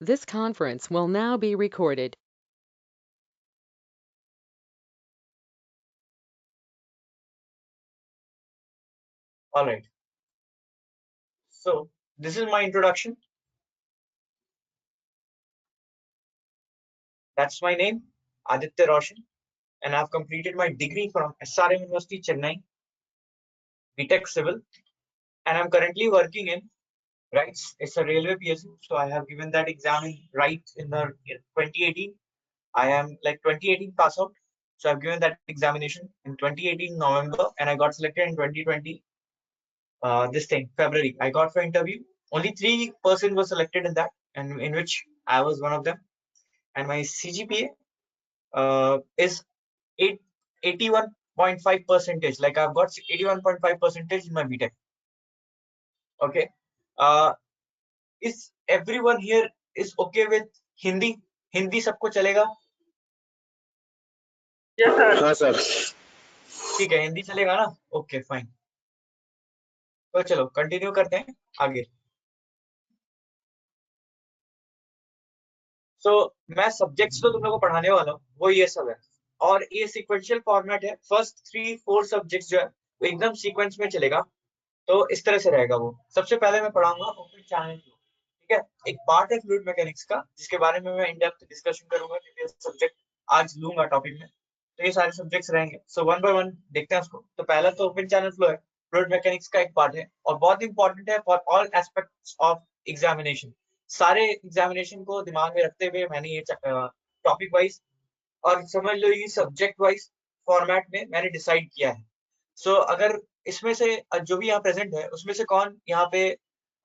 This conference will now be recorded. All right. So this is my introduction. That's my name, Aditya Roshan, and I've completed my degree from SRM University, Chennai, BTech Civil, and I'm currently working in RITES. It's a railway PSU, so I have given that exam in RITES in the 2018. I am like 2018 pass out, so I've given that examination in 2018 November, and I got selected in 2020. This thing February. I got for interview. Only 3 persons were selected in that, and in which I was one of them. And my CGPA is 81.5 percentage. Like I've got 81.5 percentage in my BTech. Okay. Is everyone here is okay with Hindi? Hindi सबको चलेगा? Yes, sir. हाँ sir ठीक है, हिंदी चलेगा ना? Okay fine. तो चलो continue करते हैं आगे. सो मैं सब्जेक्ट्स तो तुम लोगों को पढ़ाने वाला हूँ, वो ये सब है. और ये सीक्वेंशियल फॉर्मेट है. फर्स्ट 3-4 सब्जेक्ट्स जो है वो एकदम सीक्वेंस में चलेगा. तो इस तरह से रहेगा वो. सबसे पहले मैं पढ़ाऊंगा ओपन चैनल फ्लो. ठीक है, एक पार्ट है फ्लूइड मैकेनिक्स का जिसके बारे में मैं इन डेप्थ डिस्कशन करूंगा क्योंकि सब्जेक्ट आज लूंगा टॉपिक में. तो ये सारे सब्जेक्ट्स रहेंगे. सो वन बाय वन देखते हैं उसको. तो पहला तो ओपन चैनल फ्लो है, फ्लूइड मैकेनिक्स का एक पार्ट है और बहुत इंपॉर्टेंट है for all aspects of examination. सारे एग्जामिनेशन को दिमाग में रखते हुए मैंने ये टॉपिक वाइज और समझ लो ये सब्जेक्ट वाइज फॉर्मेट में मैंने डिसाइड किया है. सो अगर इसमें से जो भी यहाँ प्रेजेंट है उसमें से कौन यहाँ पे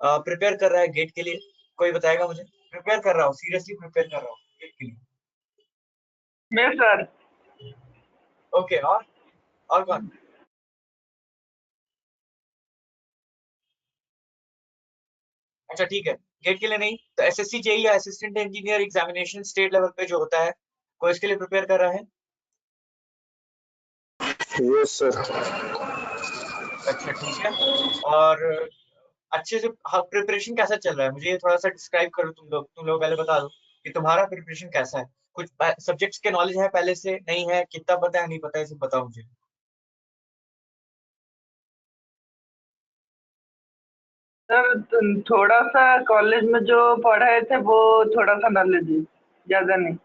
प्रिपेयर कर रहा है गेट के लिए, कोई बताएगा मुझे? प्रिपेयर कर रहा हूँ, सीरियसली प्रिपेयर कर रहा हूँ गेट के लिए. मैं सर. ओके. और कौन? अच्छा ठीक है, गेट के लिए नहीं तो एसएससी जेईई या assistant engineer examination state level पे जो होता है कोई इसके लिए प्रिपेयर कर रहा है? Yes sir. अच्छा ठीक है. और अच्छे से प्रिपरेशन कैसा चल रहा है? मुझे ये थोड़ा सा डिस्क्राइब करो. तुम लोग पहले बता दो कि तुम्हारा प्रिपरेशन कैसा है. कुछ सब्जेक्ट्स के नॉलेज है पहले से? नहीं है? कितना पता है नहीं पता है, सब बताओ मुझे. सर थोड़ा सा कॉलेज में जो पढ़ाए थे वो थोड़ा सा नॉलेज है, ज्यादा नहीं.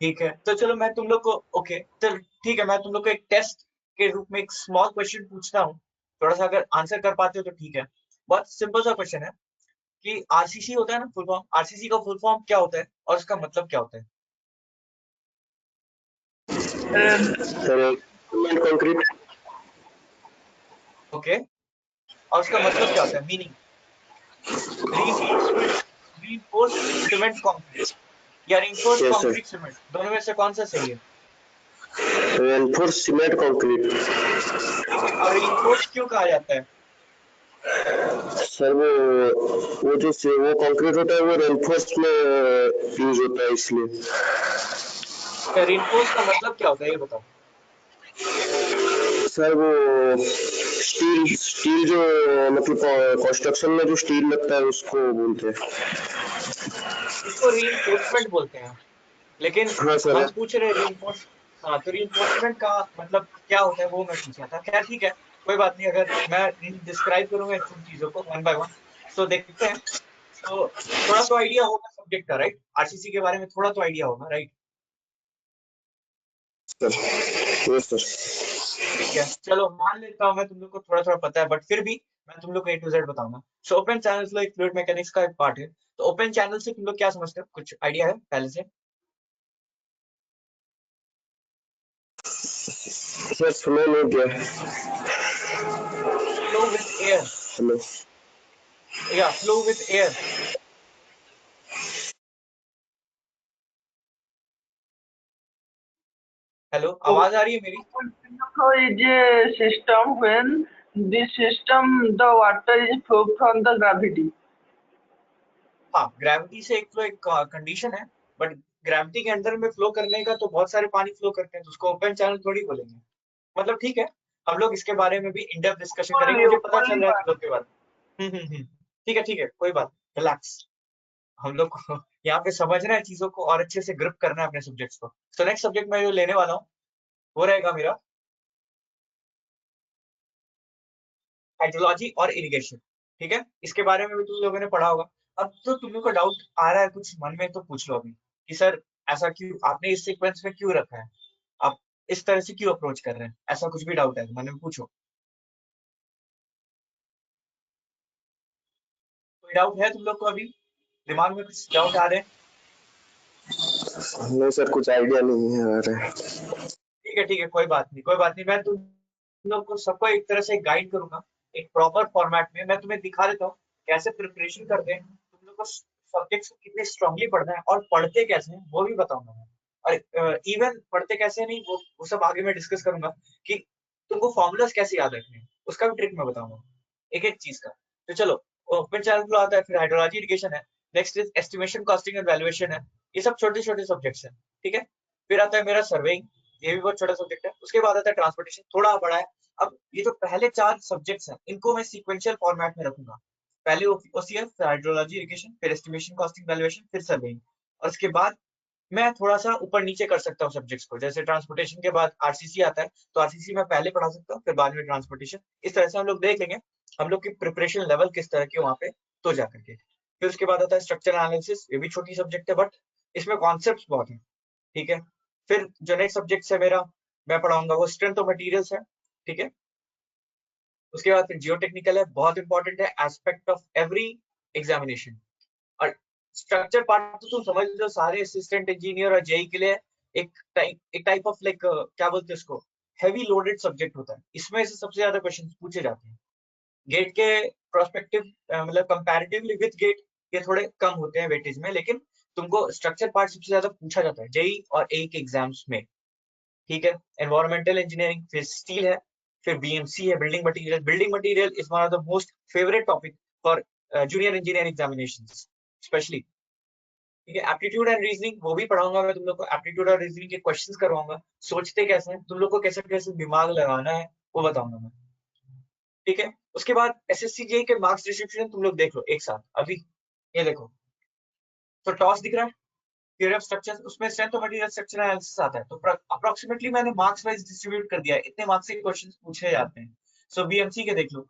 ठीक है, तो चलो मैं तुम लोग को ओके तो ठीक है, मैं तुम लोग को एक टेस्ट के रूप में एक स्मॉल क्वेश्चन पूछता हूँ. थोड़ा सा अगर आंसर कर पाते हो तो ठीक है. बहुत सिंपल सा क्वेश्चन है कि आरसीसी होता है ना फुल फॉर्म, आरसीसी का फुल फॉर्म क्या होता है और उसका मतलब क्या होता है? Cement concrete. ओके. और उसका मतलब क्या होता है, मीनिंग? रीइंफोर्स्ड सीमेंट कंक्रीट या reinforced yes sir. Concrete cement, दोनों में से कौन सा सही है? Reinforce cement concrete. ठीक है, और रीइंफोर्स्ड क्यों कहा जाता है? सर वो जो वो कंक्रीट होता है वो रेनफोर्स में यूज होता है इसलिए. रीइंफोर्स्ड का मतलब क्या होता है ये बताओ. सर वो स्टील जो मतलब कंस्ट्रक्शन में जो स्टील लगता है उसको बोलते हैं. इसको रीइंफोर्समेंट बोलते हैं, लेकिन हाँ सर. हम पूछ रहे रीइंफोर्स. हाँ, तो रीइंफोर्समेंट का मतलब क्या होता है वो मैं पूछ रहा था. खैर ठीक है, कोई बात नहीं. अगर मैं डिस्क्राइब करूंगा इन सब चीजों को वन बाय वन तो देखते हैं. तो थोड़ा तो आइडिया होगा सब्जेक्ट का, राइट? आरसीसी के बारे में थोड़ा तो आइडिया होगा, राइट? Yes sir. ठीक है, चलो मान लेता हूँ मैं तुम लोग को थोड़ा थोड़ा पता है, बट फिर भी मैं तुम लोग को A to Z बताऊंगा. सो ओपन चैनल एक फ्लूइड मैकेनिक्स का एक पार्ट है. तो ओपन चैनल से तुम लोग क्या समझते हो, कुछ आइडिया है पहले से? सर फ्लो हो गया. Flow with air. हेलो. या फ्लो विद एयर. हेलो, आवाज आ रही है मेरी? So is a system when this system the water is flow from the gravity. हाँ, ग्रेविटी से एक फ्लो एक कंडीशन है, बट ग्रेविटी के अंदर में फ्लो करने का तो बहुत सारे पानी फ्लो करते हैं, तो उसको ओपन चैनल थोड़ी बोलेंगे. मतलब ठीक है, हम लोग इसके बारे में भी इन डेप्थ डिस्कशन करेंगे. मुझे पता चल रहा है तुम लोग के बारे में. ठीक है ठीक है, कोई बात, रिलैक्स. हम लोग को यहाँ पे समझना है चीजों को और अच्छे से ग्रिप करना है अपने सब्जेक्ट्स को। तो नेक्स्ट सब्जेक्ट मैं जो लेने वाला हूँ वो रहेगा मेरा हाइड्रोलॉजी और इरिगेशन। ठीक है, इसके बारे में भी तुम लोगों ने पढ़ा होगा। अब तो तुम लोग को डाउट आ रहा है कुछ मन में, तो पूछ लो अभी कि सर ऐसा क्यों आपने इस सीक्वेंस में क्यों रखा है, आप इस तरह से क्यों अप्रोच कर रहे हैं, ऐसा कुछ भी डाउट है तो मन में पूछो। कोई डाउट है तुम लोग को अभी दिमाग में कुछ डाउट आ रहे हैं? नहीं सर, कुछ आइडिया नहीं है आ रहा है। ठीक है, कोई बात नहीं, कोई बात नहीं। मैं तुम लोग को सबको एक तरह से गाइड करूंगा एक प्रॉपर फॉर्मेट में। मैं तुम्हें दिखा देता हूँ कैसे प्रिपरेशन करते हैं, तुम लोग को सब्जेक्ट्स को कितने स्ट्रांगली पढ़ना है और पढ़ते कैसे हैं वो भी बताऊंगा मैं। और इवन पढ़ते कैसे नहीं वो सब आगे मैं डिस्कस करूंगा कि तुमको फॉर्मूलाज कैसे याद रखने हैं, उसका भी ट्रिक मैं बताऊंगा एक एक चीज का। तो चलो, ओपन चैनल फ्लो आता है, फिर हाइड्रोलॉजी इरिगेशन है, next is estimation costing and valuation है। ये सब छोटे छोटे सब्जेक्ट्स हैं, ठीक है। फिर आता है मेरा सर्वेइंग, ये भी बहुत छोटा सब्जेक्ट है। उसके बाद आता है ट्रांसपोर्टेशन, थोड़ा बड़ा है। अब ये जो पहले 4 सब्जेक्ट्स हैं इनको मैं सीक्वेंशियल फॉर्मेट में रखूंगा। पहले ओसीएफ, फिर हाइड्रोलॉजी इरिगेशन, फिर एस्टिमेशन कॉस्टिंग वैल्यूएशन, फिर सर्वेइंग। और उसके बाद मैं थोड़ा सा ऊपर नीचे कर सकता हूँ सब्जेक्ट्स को, जैसे ट्रांसपोर्टेशन के बाद आरसीसी आता है तो आरसीसी में पहले पढ़ा सकता हूँ, फिर बाद में ट्रांसपोर्टेशन। इस तरह से हम लोग देख लेंगे हम लोग की प्रिपरेशन लेवल किस तरह की वहाँ पे तो जा करके। फिर उसके बाद आता है स्ट्रक्चर एनालिसिस, ये भी छोटी सब्जेक्ट है बट इसमें कॉन्सेप्ट बहुत है, ठीक है। फिर जो नेक्स्ट सब्जेक्ट है मेरा मैं पढ़ाऊंगा वो स्ट्रेंथ ऑफ मटेरियल्स है, ठीक है। उसके बाद फिर जियो टेक्निकल है, बहुत इंपॉर्टेंट है, एस्पेक्ट ऑफ एवरी एग्जामिनेशन। और स्ट्रक्चर पार्ट तो तुम समझ लो सारे असिस्टेंट इंजीनियर और जेई के लिए एक टाइप ऑफ लाइक क्या बोलते हैं उसको, हैवी लोडेड सब्जेक्ट होता है। इसमें से सबसे ज्यादा क्वेश्चन पूछे जाते हैं गेट के प्रोस्पेक्टिव, मतलब कंपैरेटिवली विद गेट ये थोड़े कम होते हैं वेटेज में, लेकिन तुमको स्ट्रक्चर पार्ट सबसे ज्यादा पूछा जाता है जेई और एई के एग्जाम्स में, ठीक है। एनवायरमेंटल इंजीनियरिंग, फिर स्टील है, फिर बीएमसी है, building material. Building material is one of the most favourite topic for junior engineering examinations specially, ठीक है। एप्टीट्यूड एंड रीजनिंग वो भी पढ़ाऊंगा मैं तुम लोग को, एप्टीट्यूड और रीजनिंग के क्वेश्चंस करवाऊंगा, सोचते कैसे हैं तुम लोग को, कैसे कैसे दिमाग लगाना है वो बताऊंगा मैं, ठीक है। उसके बाद एसएससी जेई के मार्क्स डिस्ट्रीब्यूशन तुम लोग देख लो एक साथ अभी, ये देखो। तो टॉस दिख रहा है, थ्योरी ऑफ स्ट्रक्चर, उसमें strength of material structure analysis आता है। तो अप्रोक्सीमेटली मैंने मार्क्स वाइज डिस्ट्रीब्यूट कर दिया है, इतने मार्क्स के क्वेश्चंस पूछे जाते हैं। सो बीएमसी के देख लो,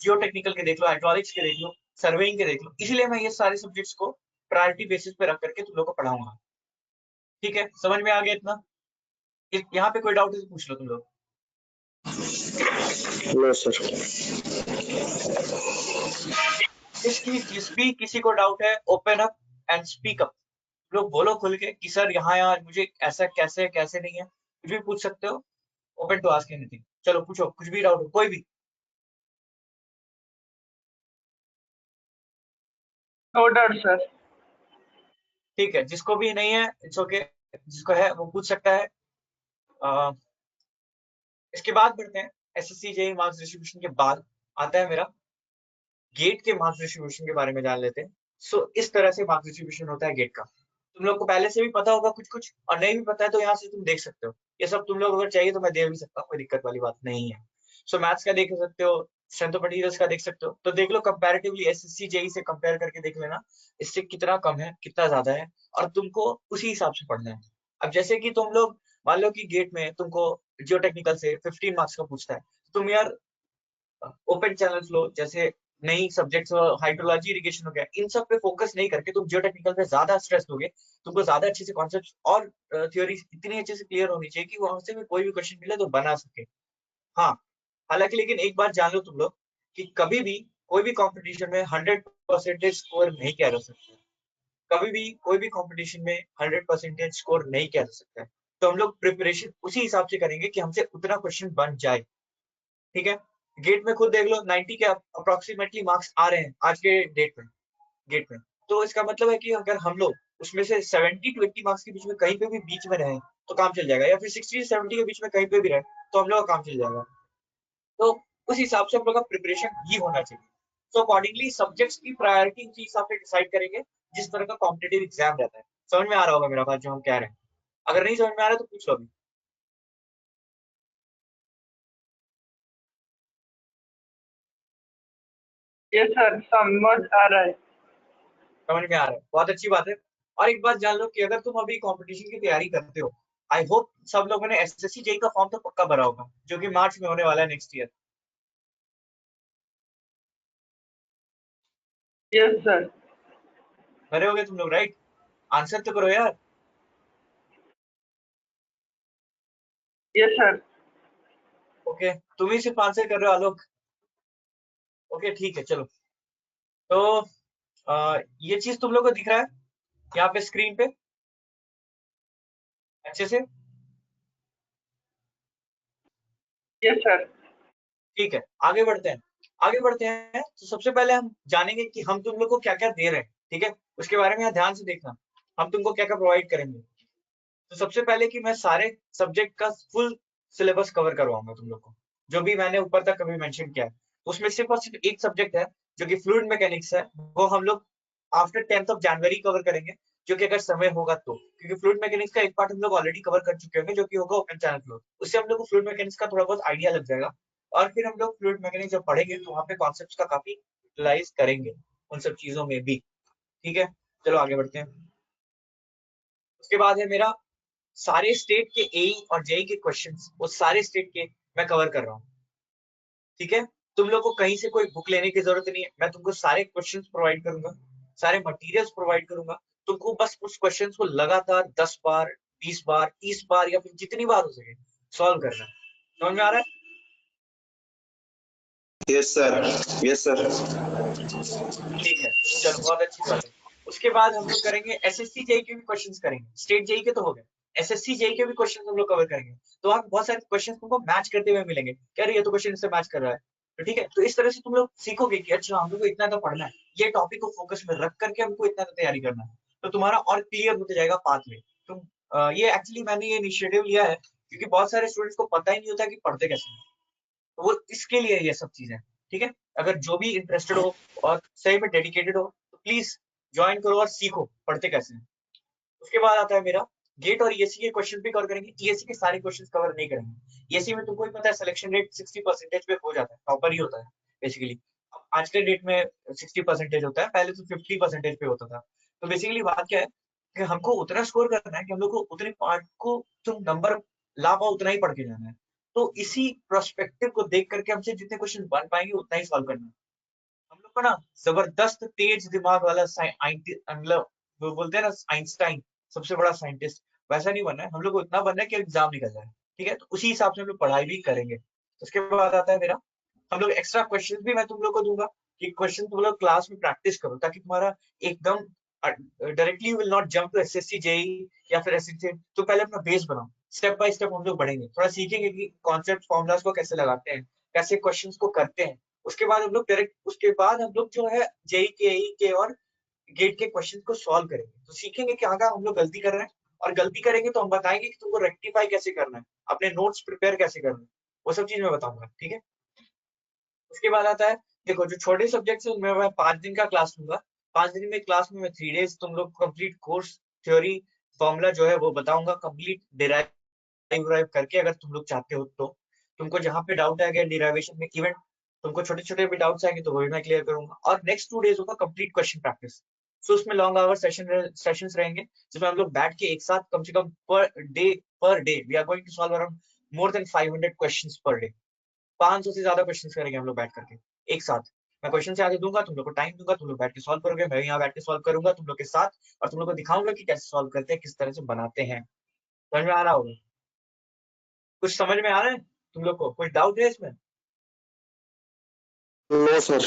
जियो टेक्निकल के देख लो, हाइड्रोलिक्स के देख लो, सर्वेइंग के देख लो। इसलिए मैं ये सारे सब्जेक्ट्स को प्रायोरिटी बेसिस पे रख करके तुम लोग को पढ़ाऊंगा, ठीक है। समझ में आ गया इतना? यहाँ पे कोई डाउट है तो पूछ लो तुम लोग। No sir. जिस भी किसी को डाउट है open up and speak up, लोग बोलो खुल के कि सर यहाँ यार मुझे ऐसा कैसे कैसे नहीं है, कुछ भी पूछ सकते हो, ओपन टू आस्क एनीथिंग। चलो पूछो कुछ भी डाउट हो कोई भी। No doubt sir. ठीक है, जिसको भी नहीं है इट्स ओके, जिसको है वो पूछ सकता है। आ, इसके बाद बढ़ते हैं एसएससी जेईई मार्क्स डिस्ट्रीब्यूशन के बाद आता है मेरा गेट के मार्क्स डिस्ट्रीब्यूशन के बारे में जान लेते हैं। सो इस तरह से मार्क्स डिस्ट्रीब्यूशन होता है गेट का। तुम लोग को पहले से भी पता होगा कुछ कुछ, और नहीं भी पता है तो यहाँ से तुम देख सकते हो। ये सब तुम लोग अगर चाहिए तो मैं दे भी सकता हूँ, कोई दिक्कत वाली बात नहीं है। सो मैथ्स का देख सकते हो, स्ट्रेंथ ऑफ मटेरियल्स का देख सकते हो। तो देख लो कंपैरेटिवली एसएससी जेईई से कंपेयर करके देख लेना इससे कितना कम है कितना ज्यादा है, और तुमको उसी हिसाब से पढ़ना है। अब जैसे कि तुम लोग मान लो कि गेट में तुमको जियो टेक्निकल से 15 मार्क्स का पूछता है, तुम यार ओपन चैनल फ्लो जैसे नई सब्जेक्ट्स, हाइड्रोलॉजी इरिगेशन हो गया, इन सब पे फोकस नहीं करके तुम जियो टेक्निकल पे ज्यादा स्ट्रेस दोगे। तुमको ज्यादा अच्छे से कॉन्सेप्ट और थ्योरी इतनी अच्छे से क्लियर होनी चाहिए कि वहां से भी कोई भी क्वेश्चन मिले तो बना सके। हाँ, हालांकि लेकिन एक बात जान लो तुम लोग कि कभी भी कोई भी कंपटीशन में 100% स्कोर नहीं किया जा सकता, कभी भी कोई भी कंपटीशन में 100% स्कोर नहीं किया जा सकता है। तो हम लोग प्रिपरेशन उसी हिसाब से करेंगे कि हमसे उतना क्वेश्चन बन जाए, ठीक है। गेट में खुद देख लो 90 के अप्रोक्सीमेटली मार्क्स आ रहे हैं आज के डेट में गेट में। तो इसका मतलब है कि अगर हम लोग उसमें से 70 to 80 मार्क्स के बीच में कहीं पे भी बीच में रहे तो काम चल जाएगा, या फिर 60 से 70 के बीच में कहीं पे भी रहे तो हम लोग का काम चल जाएगा। तो उस हिसाब से हम लोग का प्रिपरेशन ही होना चाहिए। तो अकॉर्डिंगली सब्जेक्ट्स की प्रायोरिटी उसी हिसाब से डिसाइड करेंगे जिस तरह का कॉम्पिटेटिव एग्जाम रहता है। समझ में आ रहा होगा मेरा बात जो हम कह रहे हैं? अगर नहीं समझ में आ रहा है तो पूछ लो अभी। ये सर समझ आ रहा है। समझ में आ रहा है, बहुत अच्छी बात है। और एक बात जान लो कि अगर तुम अभी कंपटीशन की तैयारी करते हो, आई होप सब लोगों ने एसएससी जेई का फॉर्म तो पक्का भरा होगा, जो कि मार्च में होने वाला है नेक्स्ट ईयर। Yes sir. भरे होगे तुम लोग, राइट? आंसर तो करो यार। Yes sir. ओके, तुम ही सिर्फ आंसर कर रहे हो आलोक। ओके ठीक है, चलो। तो ये चीज तुम लोग को दिख रहा है यहाँ पे स्क्रीन पे अच्छे से? Yes sir. ठीक है, आगे बढ़ते हैं। आगे बढ़ते हैं तो सबसे पहले हम जानेंगे कि हम तुम लोग को क्या क्या दे रहे हैं, ठीक है? उसके बारे में यहाँ ध्यान से देखना, हम तुमको क्या क्या प्रोवाइड करेंगे। तो सबसे पहले कि मैं सारे सब्जेक्ट का फुल सिलेबस कवर करवाऊंगा तुम लोग को, जो भी मैंने ऊपर तक कभी मेंशन किया है। उसमें सिर्फ और सिर्फ एक सब्जेक्ट है जो कि फ्लूइड मैकेनिक्स है, वो हम लोग after 10th of January cover करेंगे, जो कि अगर समय होगा तो, क्योंकि फ्लूइड मैकेनिक्स का एक पार्ट हम लोग ऑलरेडी कवर कर चुके होंगे, जो कि होगा ओपन चैनल फ्लो। उससे हम लोग को फ्लूइड मैकेनिक्स का थोड़ा बहुत आइडिया लग जाएगा, और फिर हम लोग फ्लूइड मैकेनिक्स जब पढ़ेंगे तो वहाँ पे कॉन्सेप्ट का काफी यूटिलाइज करेंगे उन सब चीजों में भी, ठीक है? चलो आगे बढ़ते हैं। उसके बाद है मेरा सारे स्टेट के एई और जेई के क्वेश्चंस, वो सारे स्टेट के मैं कवर कर रहा हूँ, ठीक है? तुम लोग को कहीं से कोई बुक लेने की जरूरत नहीं है, मैं तुमको सारे क्वेश्चंस प्रोवाइड करूंगा, सारे मटेरियल्स प्रोवाइड करूंगा। तुमको बस उस क्वेश्चंस को लगातार 10 बार, 20 बार, 30 बार या फिर जितनी बार हो सके सॉल्व करना है। समझ में आ रहा है? Yes sir. Yes sir. ठीक है, चलो बहुत अच्छी बात है। उसके बाद हम लोग करेंगे एसएससी जेई के भी क्वेश्चंस करेंगे, स्टेट जेई के तो हो गए, एसएससी जेई के भी क्वेश्चंस हम लोग कवर करेंगे। तो आप बहुत सारे क्वेश्चंस तुमको मैच करते हुए मिलेंगे, क्या ये तो क्वेश्चन इससे मैच कर रहा है, तो ठीक है? तो इस तरह से तुम लोग सीखोगे कि अच्छा हम लोग को इतना तो पढ़ना है, ये टॉपिक को फोकस में रख करके हमको इतना तो तैयारी करना है, तो तुम्हारा और क्लियर होते जाएगा पाथ में। तुम ये एक्चुअली मैंने ये इनिशिएटिव लिया है क्योंकि बहुत सारे स्टूडेंट्स को पता ही नहीं होता कि पढ़ते कैसे हैं, तो वो इसके लिए ये सब चीजें, ठीक है? अगर जो भी इंटरेस्टेड हो और सही में डेडिकेटेड हो तो प्लीज ज्वाइन करो और सीखो पढ़ते कैसे हैं। उसके बाद आता है मेरा गेट और ईएससी के क्वेश्चन भी कवर करेंगे। ईएससी के सारे क्वेश्चन कवर नहीं करेंगे, ईएससी में तुमको ही पता है सिलेक्शन रेट 60% पे हो जाता है, टॉपर ही होता है बेसिकली। अब आज के डेट में 60% होता है, पहले तो 50% पे होता था। तो बेसिकली बात क्या है कि हमको उतना स्कोर करना है कि हम लोग को उतने पार्ट को तुम नंबर ला पाओ, उतना ही पढ़ के जाना है। तो इसी प्रोस्पेक्टिव को देख करके हमसे जितने क्वेश्चन बन पाएंगे उतना ही सॉल्व करना है। हम लोग को ना जबरदस्त तेज दिमाग वाला मतलब वो बोलते हैं ना आइंस्टाइन, सबसे बड़ा साइंटिस्ट, वैसा नहीं बनना है। हम लोग को इतना बनना है कि एग्जाम निकल जाए, ठीक है? तो उसी हिसाब से हम लोग पढ़ाई भी करेंगे। उसके बाद आता है मेरा, हम लोग एक्स्ट्रा क्वेश्चन भी मैं तुम लोग को दूंगा कि क्वेश्चन तुम लोग क्लास में प्रैक्टिस करो, ताकि तुम्हारा एकदम directly will not jump to SSC JE या फिर एसएससी। तो पहले अपना बेस बनाओ, स्टेप बाय स्टेप हम लोग बढ़ेंगे, थोड़ा सीखेंगे कि कॉन्सेप्ट फॉर्मुलाज को कैसे लगाते हैं, कैसे क्वेश्चंस को करते हैं। उसके बाद हम लोग डायरेक्ट, उसके बाद हम लोग जो है जेई के एई के और गेट के क्वेश्चन को सॉल्व करेंगे, तो सीखेंगे कि कहाँ हम लोग गलती कर रहे हैं, और गलती करेंगे तो हम बताएंगे कि तुमको रेक्टिफाई कैसे करना है, अपने नोट्स प्रिपेयर कैसे करना है, वो सब चीज मैं बताऊंगा, ठीक है? उसके बाद आता है, देखो जो छोटे सब्जेक्ट्स है उनमें मैं 5 दिन का क्लास लूंगा। 5 दिन में क्लास में मैं 3 डेज तुम लोग कंप्लीट कोर्स थ्योरी फॉर्मूला जो है वो बताऊंगा, कंप्लीट डिराइव करके, अगर तुम लोग चाहते हो तो। तुमको जहाँ पे डाउट आएगा डिराइवेशन में, इवन तुमको छोटे छोटे भी डाउट्स आएंगे तो वो भी मैं क्लियर करूंगा। और नेक्स्ट 2 डेज होगा कंप्लीट क्वेश्चन प्रैक्टिस। सो उसमें लॉन्ग आवर सेशंस रहेंगे, जिसमें हम लोग बैठ के एक साथ कम से कम per day we are going to solve around more than 500 questions per day. 500 से ज्यादा क्वेश्चन करेंगे हम लोग बैठ करके एक साथ। मैं क्वेश्चन से आगे दूंगा, तुम लोग को टाइम दूंगा, तुम लोग बैठ के सॉल्व करोगे, मैं यहाँ बैठ के सॉल्व करूंगा तुम लोग के साथ, और तुम लोग को दिखाऊंगा कि कैसे सॉल्व करते हैं, किस तरह से बनाते हैं। समझ में आ रहा होगा? कुछ समझ में आ रहा है तुम लोग को? कोई डाउट है इसमें? No sir.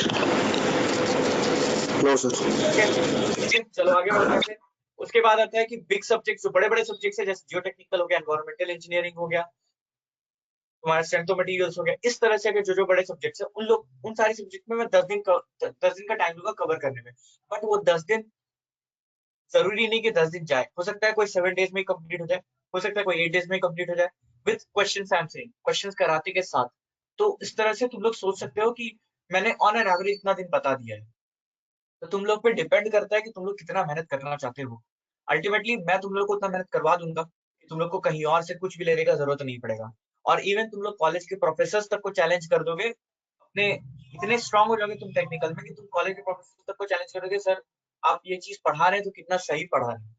No sir. ठीक है, चलो आगे बढ़ते हैं फिर। उसके बाद आता है कि बिग सब्जेक्ट, जो बड़े बड़े सब्जेक्ट्स है, जैसे जियो टेक्निकल हो गया, एनवायरमेंटल इंजीनियरिंग हो गया, तुम्हारा स्ट्रेंथ ऑफ मटेरियल्स हो गया, इस तरह से अगर जो जो बड़े सब्जेक्ट्स है उन लोग, उन सारे सब्जेक्ट में मैं 10 दिन का टाइम दूंगा कवर करने में। बट वो 10 दिन जरूरी नहीं कि 10 दिन जाए, हो सकता है कोई 7 डेज में कंप्लीट हो जाए, हो सकता है कोई 8 डेज में कंप्लीट हो जाए, विद क्वेश्चन आंसरिंग, क्वेश्चन कराते के साथ। तो इस तरह से तुम लोग सोच सकते हो कि मैंने ऑन एन एवरेज इतना दिन बता दिया है। तो तुम लोग पे डिपेंड करता है कि तुम लोग कितना मेहनत करना चाहते हो। अल्टीमेटली मैं तुम लोग को उतना मेहनत करवा दूंगा कि तुम लोग को कहीं और से कुछ भी लेने का जरूरत नहीं पड़ेगा। और इवन तुम लोग कॉलेज के प्रोफेसर तक को चैलेंज कर दोगे, अपने इतने स्ट्रांग हो जाओगे तुम टेक्निकल में कि तुम कॉलेज के प्रोफेसर तक को चैलेंज करोगे, सर आप ये चीज पढ़ा रहे हैं तो कितना सही पढ़ा रहे हैं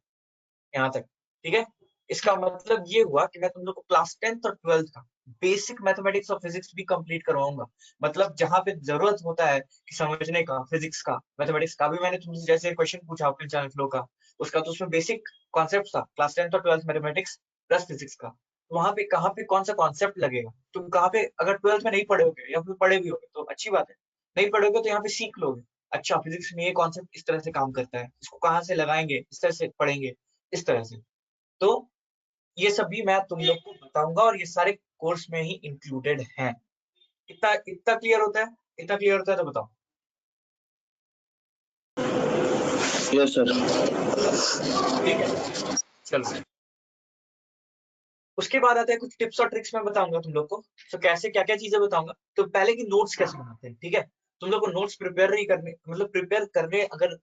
यहाँ तक, ठीक है। इसका मतलब ये हुआ कि मैं तुम लोग को क्लास 10th और 12th का बेसिक मैथमेटिक्स और फिजिक्स भी कंप्लीट करवाऊंगा। मतलब जहां पे जरूरत होता है कि समझने का, फिजिक्स का, मैथमेटिक्स का भी, मैंने तुमसे जैसे क्वेश्चन पूछा ओपन चैनल फ्लो का, उसका तो उसमें बेसिक कॉन्सेप्ट था क्लास 10th और 12th मैथमेटिक्स प्लस फिजिक्स का। तो वहां पे कहाँ पे कौन सा कॉन्सेप्ट लगेगा, तुम कहाँ पे अगर 12th में नहीं पढ़े होगे या फिर पढ़े भी होगे तो अच्छी बात है, नहीं पढ़ोगे तो यहाँ पे सीख लोगे। अच्छा, फिजिक्स में ये कॉन्सेप्ट इस तरह से काम करता है, इसको कहाँ से लगाएंगे, इस तरह से पढ़ेंगे, इस तरह से। तो ये सब भी मैं तुम लोग को बताऊंगा और ये सारे कोर्स में ही इंक्लूडेड हैं। इतना इतना क्लियर होता है? इतना क्लियर होता है तो बताओ। Yes sir. ठीक है, चलो। उसके बाद आता है कुछ टिप्स और ट्रिक्स मैं बताऊंगा तुम लोग को। तो कैसे क्या क्या चीजें बताऊंगा। तो पहले की नोट्स कैसे बनाते हैं, ठीक है। तुम लोग को नोट्स प्रिपेयर नहीं करने, मतलब प्रिपेयर करने अगर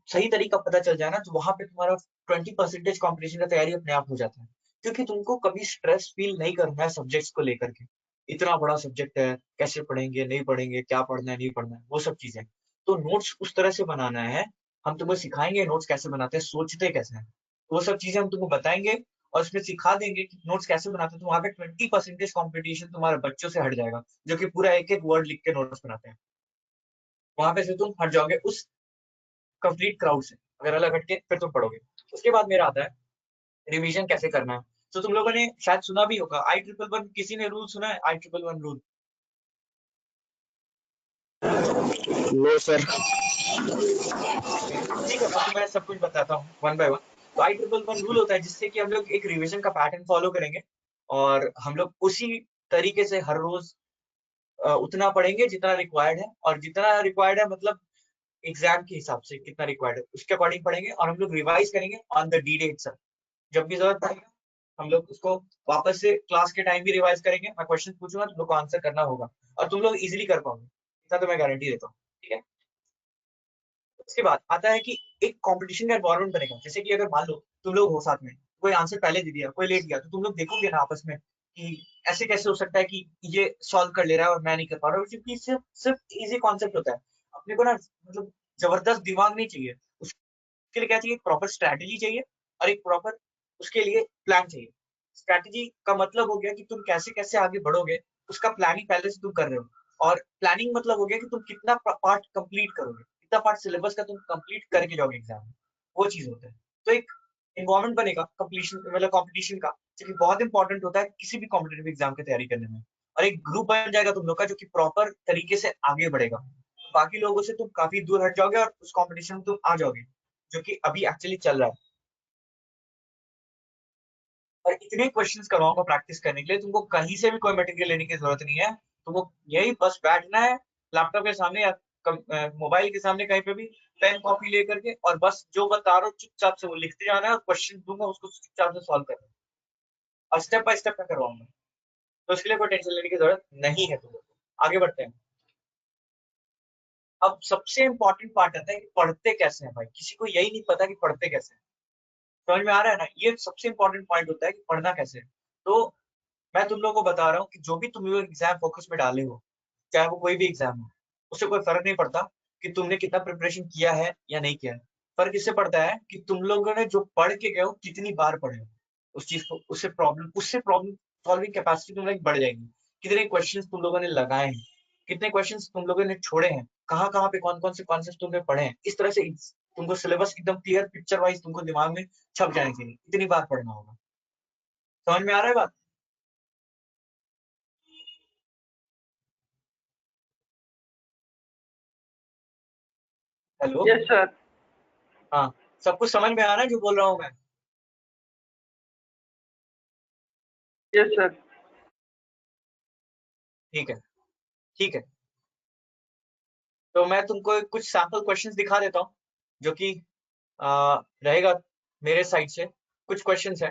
सही तरीका पता चल जाए ना, तो वहां पे तुम्हारा 20% कॉम्पिटिशन का तैयारी अपने आप हो जाता है। क्योंकि तुमको कभी स्ट्रेस फील नहीं करना है सब्जेक्ट्स को लेकर के। इतना बड़ा सब्जेक्ट है, कैसे पढ़ेंगे, नहीं पढ़ेंगे, क्या पढ़ना है, नहीं पढ़ना है, वो सब चीजें। तो नोट्स उस तरह से बनाना है। हम तुमको सिखाएंगे नोट्स कैसे बनाते हैं, सोचते कैसे हैं, वो सब चीजें हम तुमको बताएंगे और उसमें सिखा देंगे कि नोट्स कैसे बनाते हैं। तो वहां पे 20% कॉम्पिटिशन तुम्हारे बच्चों से हट जाएगा, जो कि पूरा एक एक वर्ड लिख के नोट्स बनाते हैं। वहां पे से तुम हट जाओगे उस कंप्लीट क्राउड से, अगर अलग हटके फिर तुम पढ़ोगे। उसके बाद मेरा आता है रिवीजन कैसे करना है। तो तुम लोगों ने शायद सुना भी होगा I111, किसी ने रूल सुना है I111 रूल? No sir. ठीक है, मैं तुम्हें सब कुछ बताता हूँ वन बाय वन। तो I111 रूल होता है जिससे कि हम लोग एक रिवीजन का पैटर्न फॉलो करेंगे और हम लोग उसी तरीके से हर रोज उतना पढ़ेंगे जितना रिक्वायर्ड है, और जितना रिक्वायर्ड है मतलब एग्जाम के हिसाब से कितना रिक्वायर्ड है उसके अकॉर्डिंग पढ़ेंगे, और हम लोग रिवाइज करेंगे on the D day itself. जब भी जरूरत पड़ेगा हम लोग उसको वापस से क्लास के टाइम भी रिवाइज करेंगे। मैं क्वेश्चन पूछूंगा, तुम लोग को आंसर करना होगा और तुम लोग इजीली कर पाओगे, इतना तो मैं गारंटी देता हूँ, ठीक है। उसके बाद आता है कि एक कंपटीशन का एनवायरनमेंट बनेगा। जैसे कि अगर मान लो तुम लोग हो साथ में, कोई आंसर पहले दे दिया, कोई लेट गया, तो तुम लोग देखोगे ना आपस में कि ऐसे कैसे हो सकता है कि ये सॉल्व कर ले रहा है और मैं नहीं कर पा रहा हूँ, क्योंकि सिर्फ सिर्फ इजी कॉन्सेप्ट होता है। अपने को ना मतलब जबरदस्त दिमाग नहीं चाहिए, उसके लिए क्या चाहिए, प्रॉपर स्ट्रैटेजी चाहिए और एक प्रॉपर उसके लिए प्लान चाहिए। स्ट्रैटेजी का मतलब हो गया कि तुम कैसे कैसे आगे बढ़ोगे, उसका प्लानिंग पहले से तुम कर रहे हो। और प्लानिंग मतलब हो गया कि तुम कितना पार्ट कंप्लीट करोगे, कितना पार्ट सिलेबस का तुम कंप्लीट करके जाओगे एग्जाम में, वो चीज होता है। तो एक इन्वायरमेंट बनेगा कंप्लीशन मतलब कंपटीशन का, जो कि बहुत इंपॉर्टेंट होता है किसी भी कॉम्पिटेटिव एग्जाम की तैयारी करने में। और एक ग्रुप बन जाएगा तुम लोग का जो कि प्रॉपर तरीके से आगे बढ़ेगा। बाकी लोगों से तुम काफी दूर हट जाओगे और उस कॉम्पिटिशन में तुम आ जाओगे, जो कि अभी एक्चुअली चल रहा है। और इतने क्वेश्चंस करवाऊंगा प्रैक्टिस करने के लिए, तुमको कहीं से भी कोई मटेरियल लेने की जरूरत नहीं है। तुमको यही बस बैठना है लैपटॉप के सामने या मोबाइल के सामने कहीं पे भी, पेन कॉपी लेकर के, और बस जो बता रहा हूँ चुपचाप से वो लिखते जाना है और क्वेश्चन दूंगा उसको चुपचाप से सॉल्व करना है। और स्टेप बाय स्टेप मैं करवाऊंगा, तो उसके लिए कोई टेंशन लेने की जरूरत नहीं है तुमको। आगे बढ़ते हैं। अब सबसे इंपॉर्टेंट पार्ट आता है कि पढ़ते कैसे हैं भाई। किसी को यही नहीं पता कि पढ़ते कैसे हैं। समझ में आ रहा है ना, ये सबसे इंपॉर्टेंट पॉइंट होता है कि पढ़ना कैसे है। तो मैं तुम लोगों को बता रहा हूँ कि जो भी तुम लोग एग्जाम फोकस में डाले हो, चाहे वो कोई भी एग्जाम हो, उससे कोई फर्क नहीं पड़ता कि तुमने कितना प्रिपरेशन किया है या नहीं किया है। फर्क इससे पड़ता है कि तुम लोगों ने जो पढ़ के गए हो कितनी बार पढ़े हो उस चीज को, उससे प्रॉब्लम सॉल्विंग कैपेसिटी तुम लोग बढ़ जाएगी। कितने क्वेश्चंस तुम लोगों ने लगाए हैं, कितने क्वेश्चंस तुम लोगों ने छोड़े हैं, कहाँ कहाँ पे कौन कौन से कॉन्सेप्ट तुमने पढ़े हैं। इस तरह से तुमको सिलेबस एकदम क्लियर पिक्चर वाइज तुमको दिमाग में छप जाने चाहिए, इतनी बार पढ़ना होगा। समझ में आ रहा है बात? हेलो। Yes sir. हाँ, सब कुछ समझ में आ रहा है जो बोल रहा हूँ मैं? Yes sir. ठीक है, ठीक है। तो मैं तुमको कुछ सैम्पल क्वेश्चंस दिखा देता हूँ, जो कि रहेगा मेरे साइड से। कुछ क्वेश्चंस है,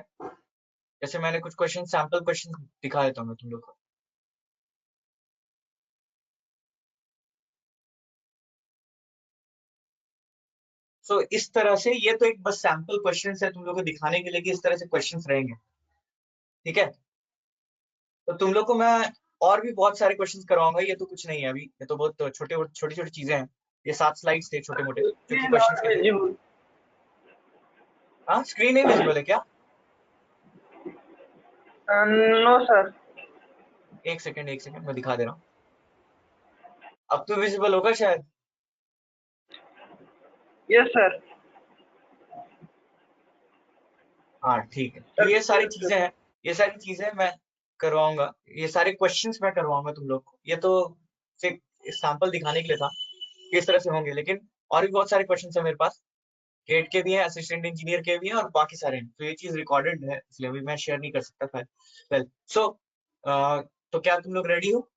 जैसे मैंने कुछ क्वेश्चन सैम्पल क्वेश्चन दिखा देता हूँ मैं तुम लोग को। सो इस तरह से, ये तो एक बस सैम्पल क्वेश्चंस है तुम लोग को दिखाने के लिए कि इस तरह से क्वेश्चंस रहेंगे, ठीक है। तो तुम लोग को मैं और भी बहुत सारे क्वेश्चंस करवाऊंगा, ये तो कुछ नहीं है अभी, ये तो बहुत छोटी छोटी चीजें हैं। ये 7 स्लाइड्स थे छोटे मोटे जो कि Screen क्वेश्चंस not के थे। visible. हाँ स्क्रीन नहीं विजिबल है क्या? No sir. एक सेकंड मैं दिखा दे रहा हूँ। अब तो विजिबल होगा शायद। Yes sir. हाँ ठीक है, तो ये सारी चीजें मैं करवाऊंगा, ये सारे क्वेश्चंस मैं करवाऊंगा तुम लोग को। ये तो सिर्फ सैंपल दिखाने के लिए था किस तरह से होंगे, लेकिन और भी बहुत सारे क्वेश्चंस है मेरे पास। गेट के भी हैं, असिस्टेंट इंजीनियर के भी हैं और बाकी सारे हैं। तो ये चीज रिकॉर्डेड है इसलिए अभी मैं शेयर नहीं कर सकता था। वेल सो तो क्या तुम लोग रेडी हो?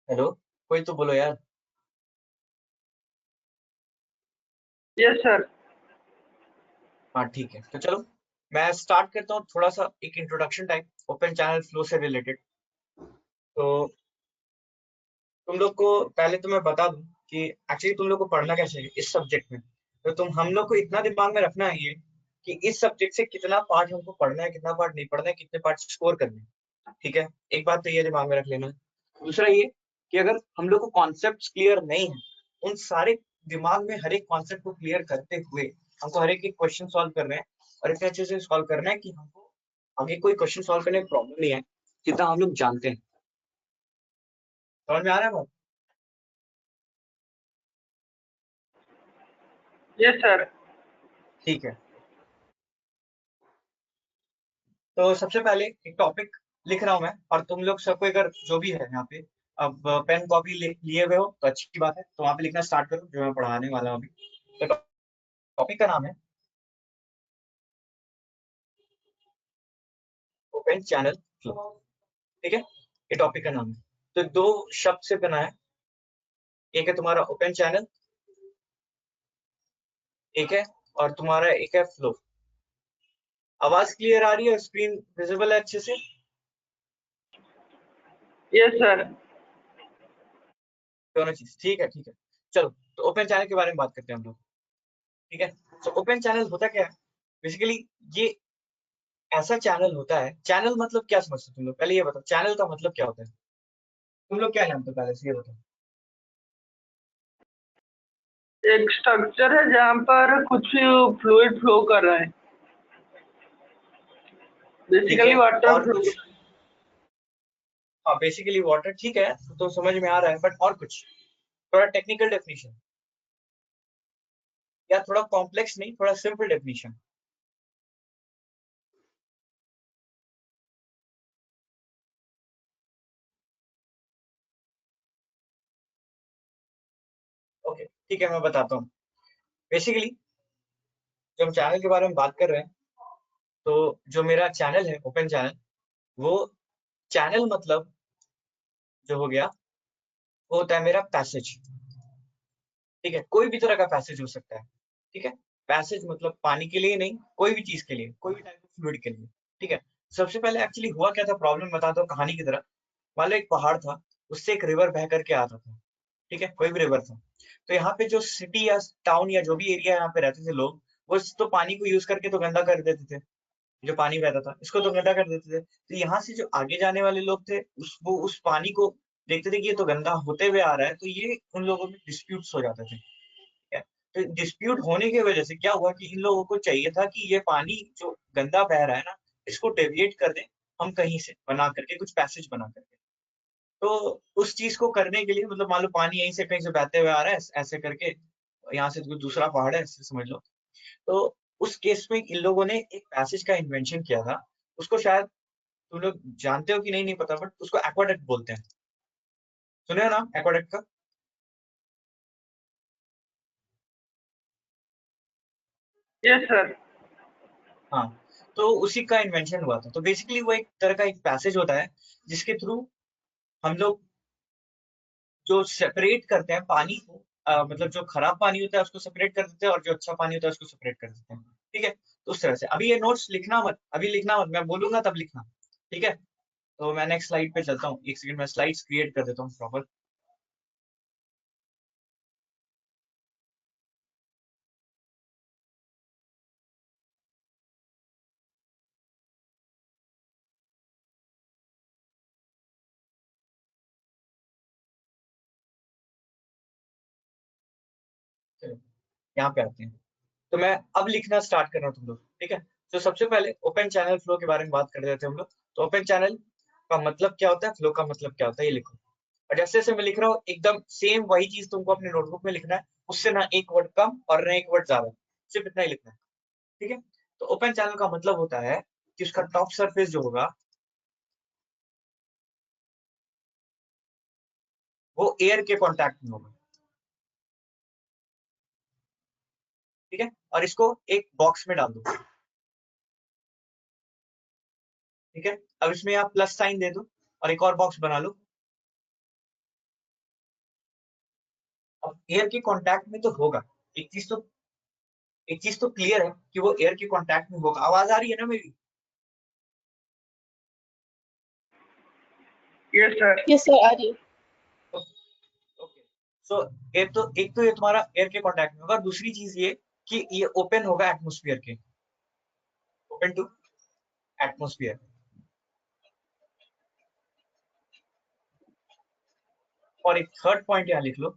हेलो, कोई तो बोलो यार। Yes sir. हाँ ठीक है, तो चलो मैं स्टार्ट करता हूँ थोड़ा सा एक introduction type open channel flow से रिलेटेड। तो तुम लोग को पहले तो मैं बता दूं कि एक्चुअली तुम लोग को पढ़ना क्या चाहिए इस सब्जेक्ट में। तो हम लोग को इतना दिमाग में रखना है ये कि इस सब्जेक्ट से कितना पार्ट हमको पढ़ना है, कितना पार्ट नहीं पढ़ना है, कितने पार्ट स्कोर करने हैं। ठीक है, एक बात तो ये दिमाग में रख लेना। दूसरा ये कि अगर हम लोग को कॉन्सेप्ट क्लियर नहीं है, उन सारे दिमाग में हर एक कॉन्सेप्ट को क्लियर करते हुए हमको हर एक क्वेश्चन सॉल्व करना है और इतने अच्छे से सॉल्व करना है कि हमको आगे कोई क्वेश्चन सॉल्व करने में प्रॉब्लम नहीं है, जितना हम लोग जानते हैं। समझ में आ रहा है बात? Yes sir. ठीक है, तो सबसे पहले एक टॉपिक लिख रहा हूं मैं, और तुम लोग सबको अगर जो भी है यहाँ पे अब पेन कॉपी लिए हुए हो तो अच्छी बात है, तो वहां पे लिखना स्टार्ट करो जो मैं पढ़ाने वाला हूँ अभी। तो टॉपिक का नाम है ओपन चैनल फ्लो। ठीक है, ये टॉपिक का नाम है। तो दो शब्द से बना है, एक है तुम्हारा ओपन चैनल, एक है और तुम्हारा एक है फ्लो। आवाज क्लियर आ रही है? स्क्रीन विजिबल है अच्छे से? Yes sir. दोनों चीज ठीक है, ठीक है। चलो तो ओपन चैनल के बारे में बात करते हैं हम लोग। ठीक है, तो ओपन चैनल होता क्या है बेसिकली? ये ऐसा चैनल होता है, चैनल मतलब क्या समझते हो तुम लोग? पहले ये बताओ चैनल का मतलब क्या होता है, तुम लोग क्या जानते हो पहले से ये बताओ। एक स्ट्रक्चर है जहाँ पर कुछ फ्लूइड फ्लो कर रहा है, ठीक बेसिकली है, वाटर और फ्लो। कुछ? हाँ बेसिकली वाटर, ठीक है, तो समझ में आ रहा है, बट और कुछ थोड़ा टेक्निकल डेफिनेशन, या थोड़ा कॉम्प्लेक्स नहीं, थोड़ा सिंपल डेफिनेशन। ओके ठीक है, मैं बताता हूँ। बेसिकली जब हम चैनल के बारे में बात कर रहे हैं, तो जो मेरा चैनल है ओपन चैनल, वो चैनल मतलब जो हो गया वो होता है मेरा पैसेज। ठीक है, कोई भी तरह का पैसेज हो सकता है। ठीक है, पैसेज मतलब पानी के लिए नहीं, कोई भी चीज के लिए, कोई भी टाइप ऑफ फ्लूइड के लिए। ठीक है, सबसे पहले एक्चुअली हुआ क्या था, प्रॉब्लम बताता हूँ कहानी की तरह। मान लो एक पहाड़ था, उससे एक रिवर बह करके आता था। ठीक है, कोई भी रिवर था। तो यहाँ पे जो सिटी या टाउन या जो भी एरिया यहाँ पे रहते थे लोग, वो तो पानी को यूज करके तो गंदा कर देते थे। जो पानी बहता था इसको तो गंदा कर देते थे। तो यहाँ से जो आगे जाने वाले लोग थे वो उस पानी को देखते थे कि ये तो गंदा होते हुए आ रहा है, तो ये उन लोगों में डिस्प्यूट्स हो जाते थे। है। तो डिस्प्यूट होने की वजह से क्या हुआ कि इन लोगों को चाहिए था कि ये पानी जो गंदा बह रहा है ना, इसको डेविएट कर दें हम कहीं से बना करके, कुछ पैसेज बना करके। तो उस चीज को करने के लिए मतलब मान लो पानी यहीं से कहीं से बहते हुए आ रहा है ऐसे करके, यहाँ से कोई दूसरा पहाड़ है ऐसे समझ लो। तो उस केस में इन लोगों ने एक पैसेज का इन्वेंशन किया था। उसको शायद तुम लोग जानते हो कि नहीं नहीं पता, बट उसको एक्वाडक्ट बोलते हैं। सुने हो ना एक्वाडक्ट का? Yes sir. हाँ, तो उसी का इन्वेंशन हुआ था। तो बेसिकली वो एक तरह का एक पैसेज होता है जिसके थ्रू हम लोग जो सेपरेट करते हैं पानी को, मतलब जो खराब पानी होता है उसको सेपरेट कर देते हैं और जो अच्छा पानी होता है उसको सेपरेट कर देते हैं। ठीक है, तो उस तरह से अभी ये नोट्स लिखना मत, अभी लिखना मत, मैं बोलूंगा तब लिखना। ठीक है, तो मैं नेक्स्ट स्लाइड पे चलता हूँ, एक सेकंड में स्लाइड्स क्रिएट कर देता हूँ प्रॉपर। चलो यहाँ पे आते हैं। तो मैं अब लिखना स्टार्ट कर रहा हूँ तुम लोग, ठीक है। तो सबसे पहले ओपन चैनल फ्लो के बारे में बात कर रहे थे हम लोग। तो ओपन चैनल का मतलब क्या होता है, फ्लो का मतलब क्या होता है, ये लिखो। और जैसे जैसे मैं लिख रहा हूँ एकदम सेम वही चीज तुमको अपने नोटबुक में लिखना है, उससे ना एक वर्ड कम और ना एक वर्ड ज्यादा, सिर्फ इतना ही लिखना है, ठीक है। तो ओपन चैनल का मतलब होता है कि उसका टॉप सरफेस जो होगा वो एयर के कांटेक्ट में होगा, ठीक है। और इसको एक बॉक्स में डाल दो, ठीक है। अब इसमें आप प्लस साइन दे दो और एक और बॉक्स बना लो। अब एयर के कांटेक्ट में तो होगा, एक चीज तो एक चीज तो क्लियर है कि वो एयर के कांटेक्ट में होगा। आवाज आ रही है ना मेरी? Yes sir. यस सर, आ रही है। ओके। सो एक तो ये तुम्हारा एयर के कांटेक्ट में होगा। दूसरी चीज ये कि ये ओपन होगा एटमॉस्फेयर के, ओपन टू एटमॉस्फेयर। और एक थर्ड पॉइंट यहाँ लिख लो,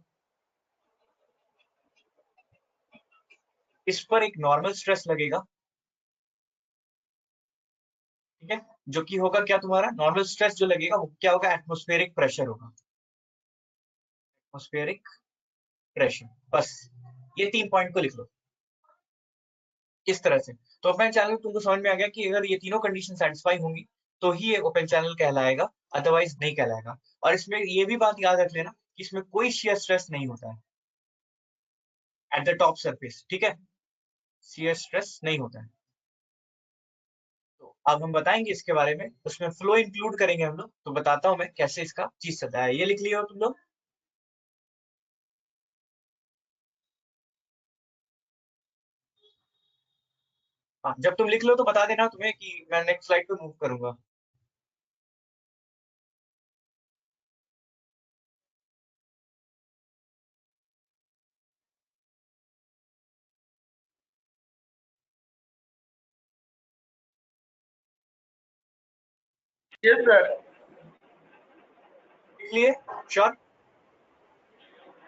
इस पर एक नॉर्मल स्ट्रेस लगेगा, ठीक है। जो कि होगा क्या, तुम्हारा नॉर्मल स्ट्रेस जो लगेगा वो क्या होगा, एटमॉस्फेरिक प्रेशर होगा, एटमॉस्फेरिक प्रेशर। बस ये 3 पॉइंट को लिख लो इस तरह से। तो ओपन चैनल तुमको समझ में आ गया कि अगर ये तीनों कंडीशन सेटिस्फाई होंगी तो ही ये ओपन चैनल कहलाएगा, अदरवाइज नहीं कहलाएगा। और इसमें ये भी बात याद रख लेना कि इसमें कोई शियर स्ट्रेस नहीं होता है एट द टॉप सरफेस, ठीक है। शियर स्ट्रेस नहीं होता है। तो अब हम बताएंगे इसके बारे में, उसमें फ्लो इंक्लूड करेंगे हम लोग। तो बताता हूं मैं कैसे इसका चीज चलता है। ये लिख लिया हो तुम लोग? हाँ, जब तुम लिख लो तो बता देना तुम्हें कि मैं नेक्स्ट स्लाइड पे मूव करूंगा। Yes sir. लिख लिए? श्योर?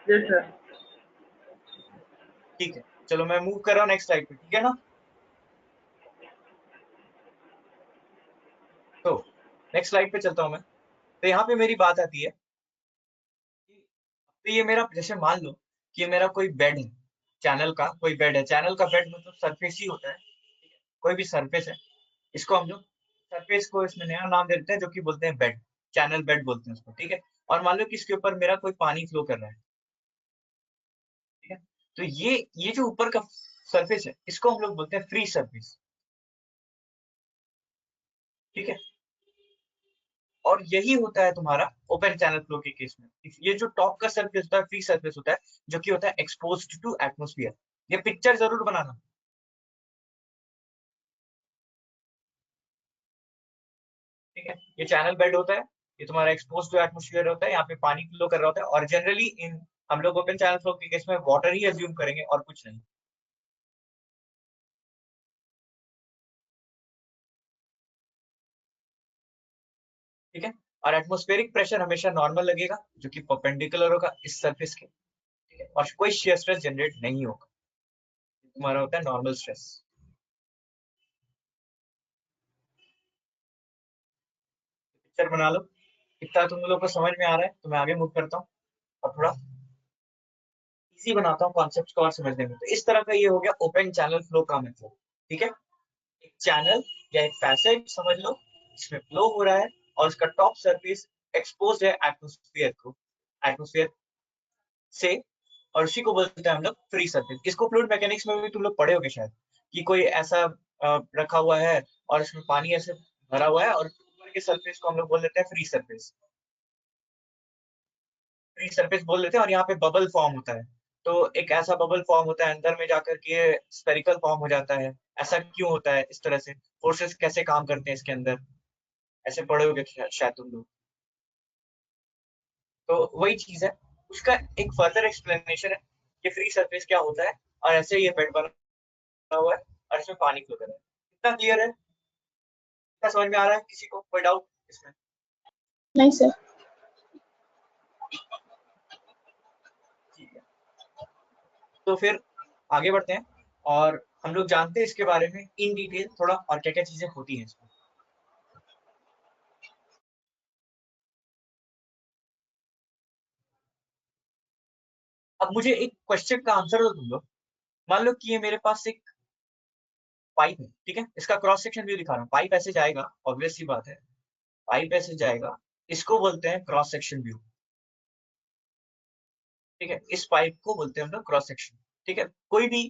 Yes sir. ठीक है, चलो मैं मूव कर रहा हूँ नेक्स्ट स्लाइड पे, ठीक है ना। तो नेक्स्ट स्लाइड पे चलता हूँ मैं। तो यहाँ पे मेरी बात आती है कि तो ये मेरा, जैसे मान लो कि ये मेरा कोई बेड है, चैनल का कोई बेड है। चैनल का बेड मतलब सरफेस ही होता है, कोई भी सरफेस है। इसको हम लोग सरफेस को इसमें नया नाम दे देते हैं जो कि बोलते हैं बेड, चैनल बेड बोलते हैं उसको, ठीक है। और मान लो कि इसके ऊपर मेरा कोई पानी फ्लो कर रहा है, ठीक है। तो ये जो ऊपर का सरफेस है इसको हम लोग बोलते हैं फ्री सरफेस, ठीक है। और यही होता है तुम्हारा ओपन चैनल फ्लो के केस में। ये जो टॉप का सरफेस होता है फ्री सरफेस होता है, जो कि होता है एक्सपोज्ड टू एटमॉस्फेयर। ये पिक्चर जरूर बनाना, ठीक है। ये चैनल बेड होता है, ये तुम्हारा एक्सपोज टू एटमॉस्फेयर होता है, यहाँ पे पानी फ्लो कर रहा होता है। और जनरली इन हम लोग ओपन चैनल फ्लो के केस में वाटर ही अज्यूम करेंगे और कुछ नहीं, ठीक है। और एटमॉस्फेरिक प्रेशर हमेशा नॉर्मल लगेगा जो कि परपेंडिकुलर होगा इस सरफेस के, ठीक है। और कोई शियर स्ट्रेस जनरेट नहीं होगा, तुम्हारा होता है नॉर्मल स्ट्रेस। पिक्चर बना लो। इतना तुम लोग को समझ में आ रहा है तो मैं आगे मूव करता हूँ और थोड़ा इजी बनाता हूँ कॉन्सेप्ट को और समझने में। तो इस तरह का ये हो गया ओपन चैनल फ्लो का मतलब, ठीक है। एक चैनल या एक पैसेज समझ लो, इसमें फ्लो हो रहा है और उसका टॉप सरफेस एक्सपोज है एटमॉस्फेयर को, एटमॉस्फेयर से। और उसी को बोलते हैं हम लोग फ्री सरफेस। इसको फ्लूइड मैकेनिक्स में भी तुम लोग पढ़े होगे शायद, कि कोई ऐसा रखा हुआ है और उसमें पानी ऐसे भरा हुआ है और ऊपर के सरफेस को हम लोग बोल देते हैं फ्री सरफेस, फ्री सरफेस बोल देते हैं। और यहाँ पे बबल फॉर्म होता है, तो एक ऐसा बबल फॉर्म होता है अंदर में जाकर के स्फेरिकल फॉर्म हो जाता है। ऐसा क्यों होता है, इस तरह से फोर्सेस कैसे काम करते हैं इसके अंदर, ऐसे पढ़े होगे शायद तुम लोग। तो वही चीज है, उसका एक फर्दर एक्सप्लेनेशन है कि फ्री सरफेस क्या होता है और ऐसे ये बेड बना हुआ है और इसमें पानी फ्लो कर रहा है। कितना क्लियर है, कितना समझ में आ रहा है, किसी को कोई डाउट इसमें? नहीं सर। ठीक है। तो फिर आगे बढ़ते हैं और हम लोग जानते हैं इसके बारे में इन डिटेल थोड़ा और क्या क्या चीजें होती हैं इसमें। अब मुझे एक क्वेश्चन का आंसर दो तुम लोग। मान लो कि ये मेरे पास एक पाइप है, ठीक है, इसका क्रॉस सेक्शन व्यू दिखा रहा हूँ। पाइप ऐसे जाएगा, ऑब्वियस सी बात है, पाइप ऐसे जाएगा, इसको बोलते हैं क्रॉस सेक्शन व्यू, ठीक है। इस पाइप को बोलते हैं हम लोग क्रॉस सेक्शन, ठीक है। कोई भी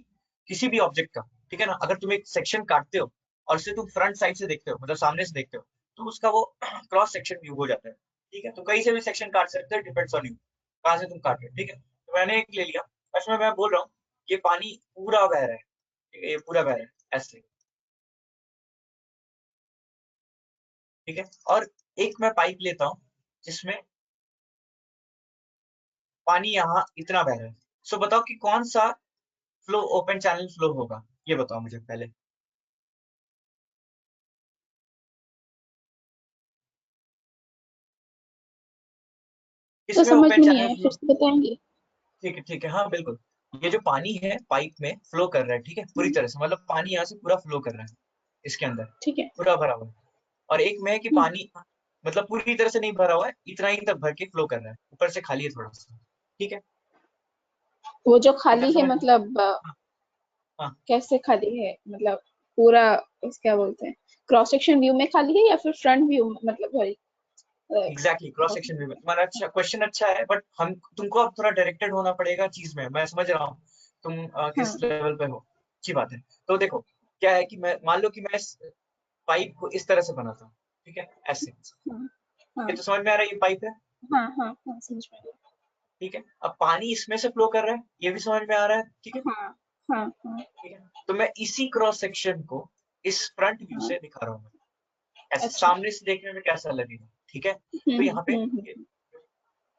किसी भी ऑब्जेक्ट का, ठीक है ना, अगर तुम एक सेक्शन काटते हो और उसे तुम फ्रंट साइड से देखते हो, मतलब सामने से देखते हो, तो उसका वो क्रॉस सेक्शन व्यू हो जाता है, ठीक है। तो कहीं से भी सेक्शन काट सकते हो, डिपेंड्स ऑन यू कहाँ से तुम काट रहे हो, ठीक है। तो मैंने एक ले लिया, उसमें मैं बोल रहा हूँ ये पानी पूरा बह रहा है, ठीक है, ये पूरा बह रहा है ऐसे, ठीक है। और एक मैं पाइप लेता हूँ जिसमें पानी यहाँ इतना बह रहा है। सो बताओ कि कौन सा फ्लो ओपन चैनल फ्लो होगा, ये बताओ मुझे पहले। तो इसमें समझ ओपन में नहीं चैनल आया, फ्लो, फिर से बताएंगे? ठीक है, हाँ बिल्कुल। ये जो पानी है पाइप में फ्लो कर रहा है, ठीक है, पूरी तरह से, मतलब पानी यहाँ से पूरा फ्लो कर रहा है इसके अंदर, ठीक है। पूरा भरा हुआ है। और एक में है कि हम्म, पानी मतलब पूरी तरह से नहीं भरा हुआ है, इतना ही तक भर के फ्लो कर रहा है, ऊपर से खाली है थोड़ा सा, ठीक है। वो जो इतना खाली है समझ में, मतलब हाँ हाँ, कैसे खाली है, मतलब पूरा क्या बोलते हैं, क्रॉस सेक्शन व्यू में खाली है या फिर फ्रंट व्यू, मतलब sorry. Exactly cross section view में। तुम्हारा अच्छा क्वेश्चन अच्छा है, बट हम तुमको अब थोड़ा डायरेक्टेड होना पड़ेगा चीज में, मैं समझ रहा हूँ तुम किस हाँ लेवल पे हो, अच्छी बात है। तो देखो क्या है कि मैं मान लो कि मैं इस पाइप को इस तरह से बनाता हूँ, ठीक है, ऐसे। हाँ ये हाँ तो समझ में आ रहा है, ये पाइप है, हाँ हाँ हाँ, समझ में आ ठीक है। अब पानी इसमें से फ्लो कर रहा है, ये भी समझ में आ रहा है, ठीक है, गया। हाँ हाँ हाँ ठीक है। तो मैं इसी क्रॉस सेक्शन को इस फ्रंट व्यू हाँ। से दिखा रहा हूँ, ऐसे अच्छा। सामने से देखने में कैसा लगेगा, ठीक है। तो यहाँ पे हम्म।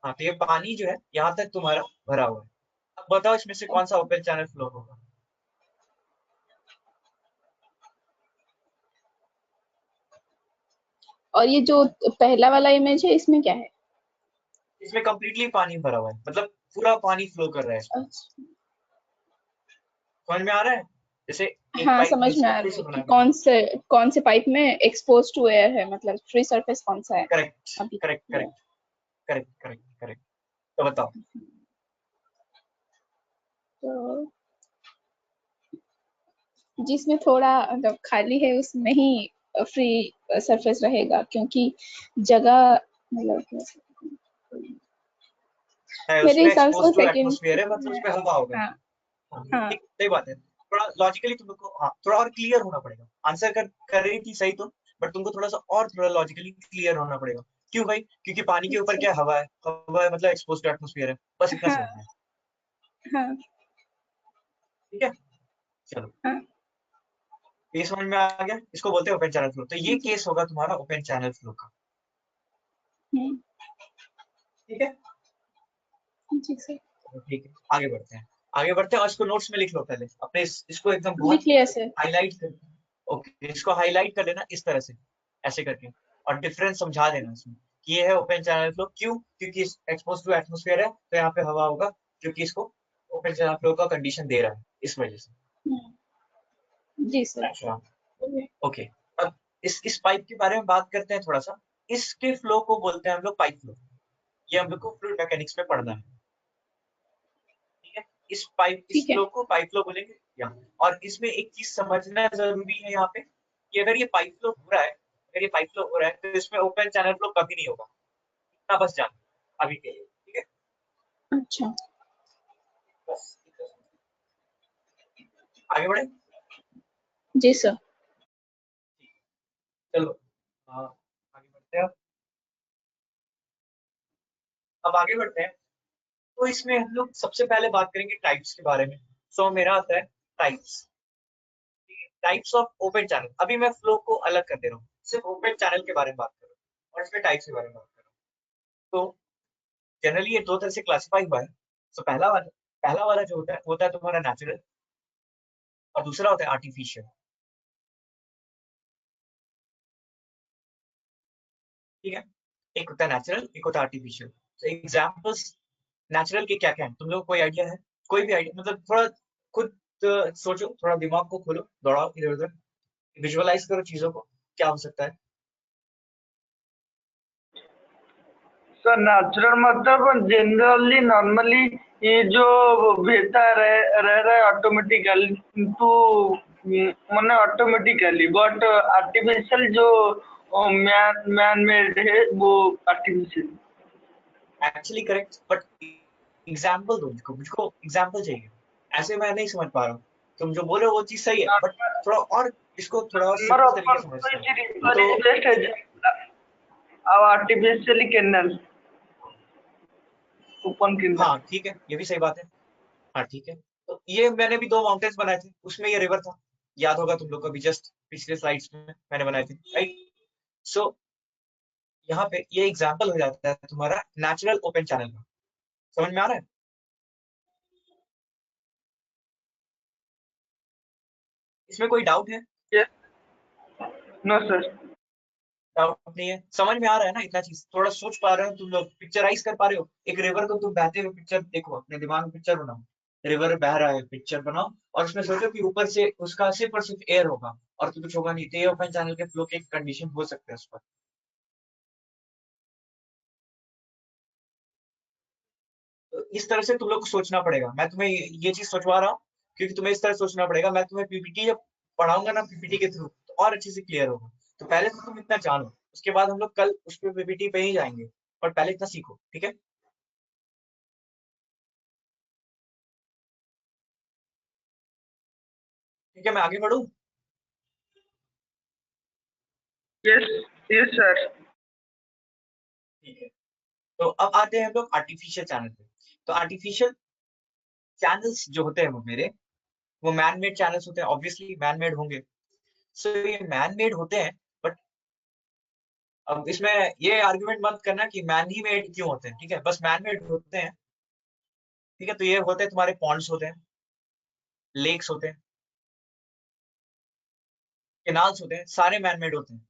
हाँ, तो ये पानी जो है यहाँ तक तुम्हारा भरा हुआ है। अब बताओ इसमें से कौन सा ओपन चैनल फ्लो होगा। और ये जो पहला वाला इमेज है, इसमें क्या है? इसमें कंप्लीटली पानी भरा हुआ है, मतलब पूरा पानी फ्लो कर रहा है इसमें, अच्छा। समझ में आ रहा है। जैसे एक हाँ, पाइप समझ में इसको आ फिर रहा से है कि बना के, कौन से पाइप में एक्सपोज टू एयर है, मतलब फ्री सरफेस कौन सा है करेक्ट अभी। करेक्ट ये करेक्ट करेक्ट करेक्ट करेक्ट। तो बताओ, तो जिसमें थोड़ा मतलब खाली है उसमें ही फ्री सरफेस रहेगा, क्योंकि जगह मतलब है मेरे उसमें हिसाब से एक्सपोज टू सेकंड एटमोस्फियर है, मतलब उसमें हवा होगा। हाँ हाँ, हाँ ठीक, सही बात है। थोड़ा लॉजिकली तुमको हाँ थोड़ा और क्लियर होना पड़ेगा। आंसर कर रही थी सही तुम, बट तुमको थोड़ा सा और थोड़ा लॉजिकली क्लियर होना पड़ेगा। क्यों भाई? क्योंकि पानी के ऊपर अच्छा क्या हवा है, हवा है मतलब एक्सपोज टू एटमोस्फियर है, बस इतना हाँ समझना है, हाँ ठीक है। चलो, हाँ। ये समझ में आ गया, इसको बोलते हैं ओपन चैनल फ्लो। तो ये जी केस होगा तुम्हारा ओपन चैनल फ्लो का, हम्म, ठीक है। जी सर। तो ठीक है, आगे बढ़ते हैं, आगे बढ़ते हैं, और इसको नोट्स में लिख लो पहले अपने, इसको एकदम बहुत लिख लिया सर। हाईलाइट कर, ओके, इसको हाईलाइट कर लेना इस तरह से, ऐसे करके, और डिफरेंस समझा देना इसमें कि ये है ओपन चैनल फ्लो। क्यों? क्योंकि एक्सपोज टू एटमोस्फेयर है, तो यहाँ पे हवा होगा जो कि इसको ओपन चैनल फ्लो का कंडीशन दे रहा है, इस वजह से। जी सर। अच्छा, ओके। अब इस पाइप के बारे में बात करते हैं थोड़ा सा। इसके फ्लो को बोलते हैं हम लोग पाइप फ्लो, ये हम लोग को फ्लूइड मैकेनिक्स में पढ़ना है, ठीक है। इस ठीक है। फ्लो को पाइप फ्लो बोलेंगे यहाँ। और इसमें एक चीज समझना जरूरी है यहाँ पे कि अगर ये पाइप फ्लो हो रहा है, अगर ये पाइप फ्लो हो रहा है तो इसमें ओपन चैनल फ्लो कभी नहीं होगा, इतना बस जान अभी के लिए, ठीक है। अच्छा। बस आगे बढ़े, जी सर। चलो आगे बढ़ते हैं। अब आगे बढ़ते हैं, तो इसमें हम लोग सबसे पहले बात करेंगे टाइप्स के बारे में। सो मेरा आता है types, types of open channel. अभी मैं फ्लो को अलग कर दे रहा हूँ, सिर्फ ओपन चैनल के बारे में बात कर रहा हूँ और इसमें टाइप्स के बारे में बात कर रहा हूँ। तो जनरली ये दो तरह से क्लासिफाई हुआ है। तो पहला वाला जो होता है तुम्हारा नेचुरल, और दूसरा होता है आर्टिफिशियल, ठीक है। एक होता है नेचुरल, एक होता है आर्टिफिशियल। तो एग्जांपल्स नेचुरल के क्या क्या है, तुम लोगों को कोई आइडिया है? कोई भी आइडिया, मतलब थोड़ा खुद सोचो, थोड़ा दिमाग को खोलो, दौड़ाओ इधर उधर, विजुअलाइज करो चीजों को, क्या हो सकता है। सर नेचुरल मतलब जनरली नॉर्मली ये जो बहता रह रहा है ऑटोमेटिकली टू मैंने ऑटोमेटिकली, बट आर्टिफिशियल जो मैन मेड है वो artificial. Actually correct, but example दो मुझको, मुझको एग्जाम्पल चाहिए, ऐसे मैं नहीं समझ पा रहा हूँ। तुम जो बोले वो चीज सही है, बट थोड़ा और इसको थोड़ा और नंबर सिंपल ऑफ तरीके से समझते हैं। तो रिक्वेस्ट है आर्टिफिशियली कैनल ओपन कैनल। हाँ ठीक है, ये भी सही बात है। हाँ ठीक है, तो ये मैंने भी 2 माउंटेन्स बनाए थे, उसमें ये रिवर था, याद होगा तुम लोग को, अभी जस्ट पिछले स्लाइड्स में मैंने बनाए थे, राइट। सो यहाँ पे ये एग्जाम्पल हो जाता है तुम्हारा नेचुरल ओपन चैनल का। समझ में आ रहा है? इसमें कोई डाउट है? No sir. डाउट नहीं है, समझ में आ रहा है ना इतना चीज, थोड़ा सोच पा रहे हो तुम लोग, पिक्चराइज कर पा रहे हो। एक रिवर को तुम बहते हुए पिक्चर देखो, अपने दिमाग में पिक्चर बनाओ, रिवर बह रहा है, पिक्चर बनाओ, और उसमें सोचो कि ऊपर से उसका सिर्फ और सिर्फ एयर होगा और तो कुछ होगा नहीं, तो ये ओपन चैनल के फ्लो के कंडीशन हो सकते हैं उस पर। तो इस तरह से तुम लोग को सोचना पड़ेगा, मैं तुम्हें ये चीज सोचवा रहा हूँ क्योंकि तुम्हें इस तरह सोचना पड़ेगा। मैं तुम्हें पीपीटी जब पढ़ाऊंगा ना, पीपीटी के थ्रू, तो और अच्छे से क्लियर होगा। तो पहले तो तुम इतना जानो, उसके बाद हम लोग कल उस पर पीपीटी पे ही जाएंगे, पर पहले इतना सीखो, ठीक है? ठीक है, मैं आगे बढ़ूँ? Yes yes sir. ठीक है, तो अब आते हैं हम लोग आर्टिफिशियल चैनल पे। तो आर्टिफिशियल चैनल्स जो होते हैं वो मेरे, वो मैन मेड चैनल्स होते हैं, ऑब्वियसली मैन मेड होंगे। सो ये मैन मेड होते हैं, बट अब इसमें ये आर्गुमेंट मत करना कि मैन ही मेड क्यों होते हैं, ठीक है, बस मैन मेड होते हैं। ठीक है, तो ये होते हैं तुम्हारे पॉन्ड्स होते हैं, लेक्स होते हैं, केनाल्स होते हैं, सारे मैन मेड होते हैं।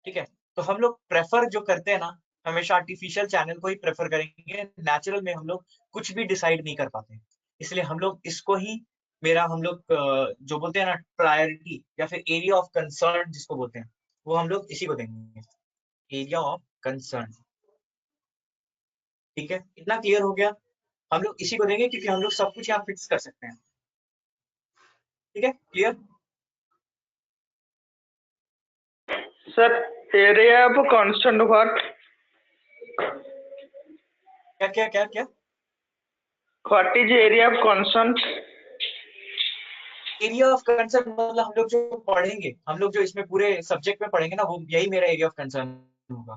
ठीक है, तो हम लोग प्रेफर जो करते हैं ना, हमेशा आर्टिफिशियल चैनल को ही प्रेफर करेंगे। नेचुरल में हम लोग कुछ भी डिसाइड नहीं कर पाते, इसलिए हम लोग इसको ही, मेरा हम लोग जो बोलते हैं ना प्रायोरिटी या फिर एरिया ऑफ कंसर्न जिसको बोलते हैं, वो हम लोग इसी को देंगे, एरिया ऑफ कंसर्न। ठीक है, इतना क्लियर हो गया? हम लोग इसी को देंगे क्योंकि हम लोग सब कुछ यहाँ फिक्स कर सकते हैं। ठीक है, clear? Sir area of constant what? क्या क्या क्या क्या? What is area of constant? Area of concern मतलब हम लोग जो पढ़ेंगे, हम लोग जो इसमें पूरे सब्जेक्ट में पढ़ेंगे ना, वो यही मेरा एरिया ऑफ कंसर्न होगा।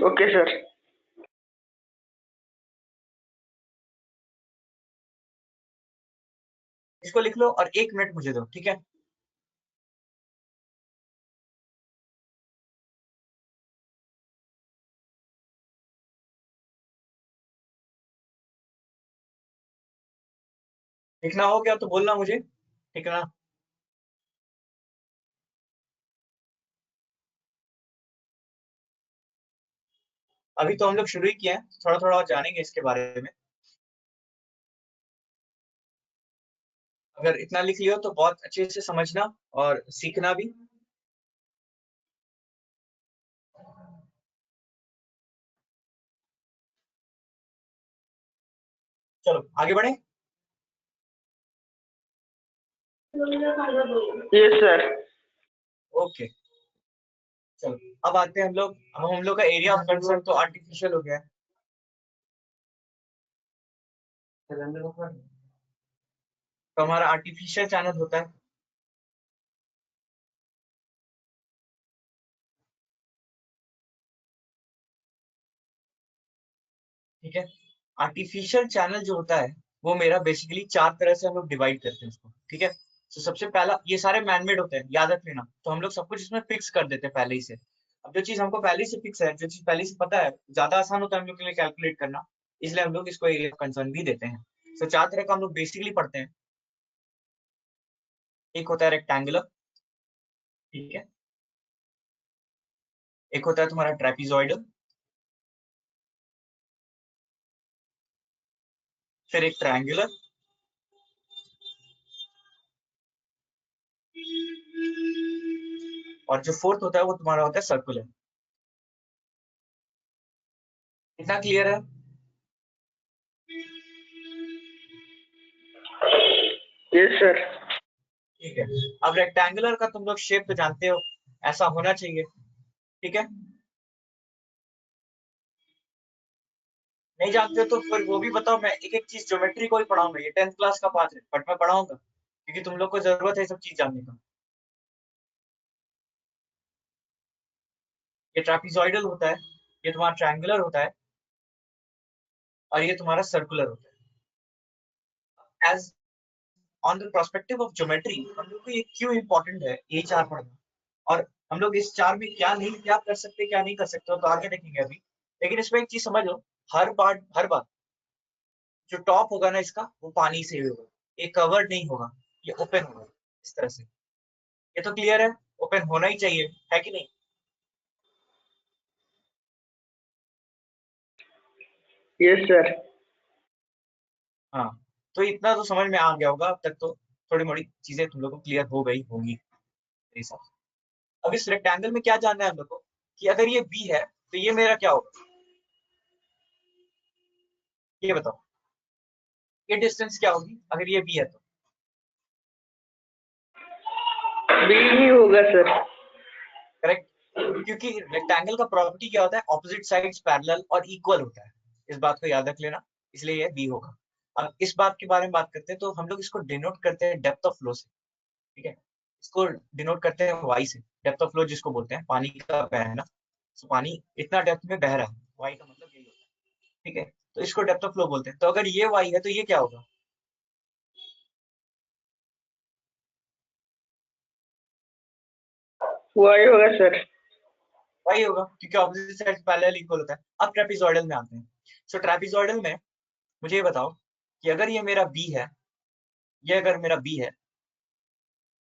Okay sir. इसको लिख लो और 1 मिनट मुझे दो, ठीक है? लिखना हो गया तो बोलना मुझे, ठीक है ना? अभी तो हम लोग शुरू ही किया है, थोड़ा थोड़ा और जानेंगे इसके बारे में। अगर इतना लिख लियो तो बहुत अच्छे से समझना और सीखना भी। चलो आगे बढ़े। Yes sir. ओके, चलो अब आते हैं हम लोग, अब हम लोग का एरिया ऑफ कंसर्न तो आर्टिफिशियल हो गया है। तो हमारा आर्टिफिशियल चैनल होता है, ठीक है? आर्टिफिशियल चैनल जो होता है वो मेरा बेसिकली 4 तरह से हम लोग डिवाइड करते हैं उसको, ठीक है? तो सबसे पहला, ये सारे मैनमेड होते हैं, याद रख लेना, तो हम लोग सब कुछ इसमें फिक्स कर देते हैं पहले ही से। अब जो चीज हमको पहले से फिक्स है, जो चीज पहले से पता है, ज्यादा आसान होता है हम लोग के लिए कैलकुलेट करना, इसलिए हम लोग इसको एरिया ऑफ कंसर्न भी देते हैं। तो 4 तरह का हम लोग बेसिकली पढ़ते हैं। एक होता है रेक्टेंगुलर, ठीक है? एक होता है तुम्हारा ट्रेपिजॉइडल, फिर एक ट्रायंगुलर, और जो फोर्थ होता है वो तुम्हारा होता है सर्कुलर। इतना क्लियर है? Yes sir. ठीक है। अब रेक्टेंगुलर का तुम लोग शेप तो जानते हो, ऐसा होना चाहिए, ठीक है? नहीं जानते हो तो फिर वो भी बताओ, मैं एक एक चीज ज्योमेट्री को ही पढ़ाऊंगा, ये 10th क्लास का पार्ट है बट मैं पढ़ाऊंगा क्योंकि तुम लोग को जरूरत है ये सब चीज जानने का। ये ट्रापीजॉइडल होता है, ये तुम्हारा ट्रायंगुलर होता है, और ये तुम्हारा सर्कुलर होता है। As on the perspective of geometry हम लोग को ये क्यों इंपॉर्टेंट है ये चार पढ़ना, और हम लोग इस चार में क्या नहीं क्या कर सकते क्या नहीं कर सकते हो तो आगे देखेंगे अभी। लेकिन इसमें एक चीज समझ लो, हर बार जो टॉप होगा ना इसका वो पानी से ही होगा, ये कवर्ड नहीं होगा, ये ओपन होगा इस तरह से। ये तो क्लियर है, ओपन होना ही चाहिए, है कि नहीं? Yes sir. हाँ, तो इतना तो समझ में आ गया होगा अब तक, तो थोड़ी मोड़ी चीजें तुम लोग को क्लियर हो गई होंगी मेरे हिसाब से। अब इस रेक्टेंगल में क्या जानना है हम लोग को कि अगर ये बी है तो ये मेरा क्या होगा, ये बताओ। ये डिस्टेंस क्या होगी अगर ये बी है तो? बी ही होगा सर। करेक्ट, क्योंकि रेक्टेंगल का प्रॉपर्टी क्या होता है, ऑपोजिट साइड्स पैरेलल और इक्वल होता है, इस बात को याद रख लेना, इसलिए ये बी होगा। अब इस बात के बारे में बात करते हैं तो हम लोग इसको डिनोट करते हैं डेप्थ ऑफ फ्लो से, ठीक है? इसको डिनोट करते हैं वाई से, डेप्थ ऑफ फ्लो जिसको बोलते हैं, पानी का बहना, तो पानी इतना डेप्थ में बह रहा है, वाई का मतलब यही होता है, ठीक है? तो इसको डेप्थ ऑफ फ्लो बोलते हैं। तो अगर ये वाई है तो ये क्या होगा? वाई होगा सर। वाई होगा क्योंकि ऑपोजिट साइड पैरेलल इक्वल होता है। अब ट्रेपेजॉइडल में आते हैं। सो ट्रेपेजॉइडल में मुझे ये बताओ कि अगर ये मेरा बी है, ये अगर मेरा बी है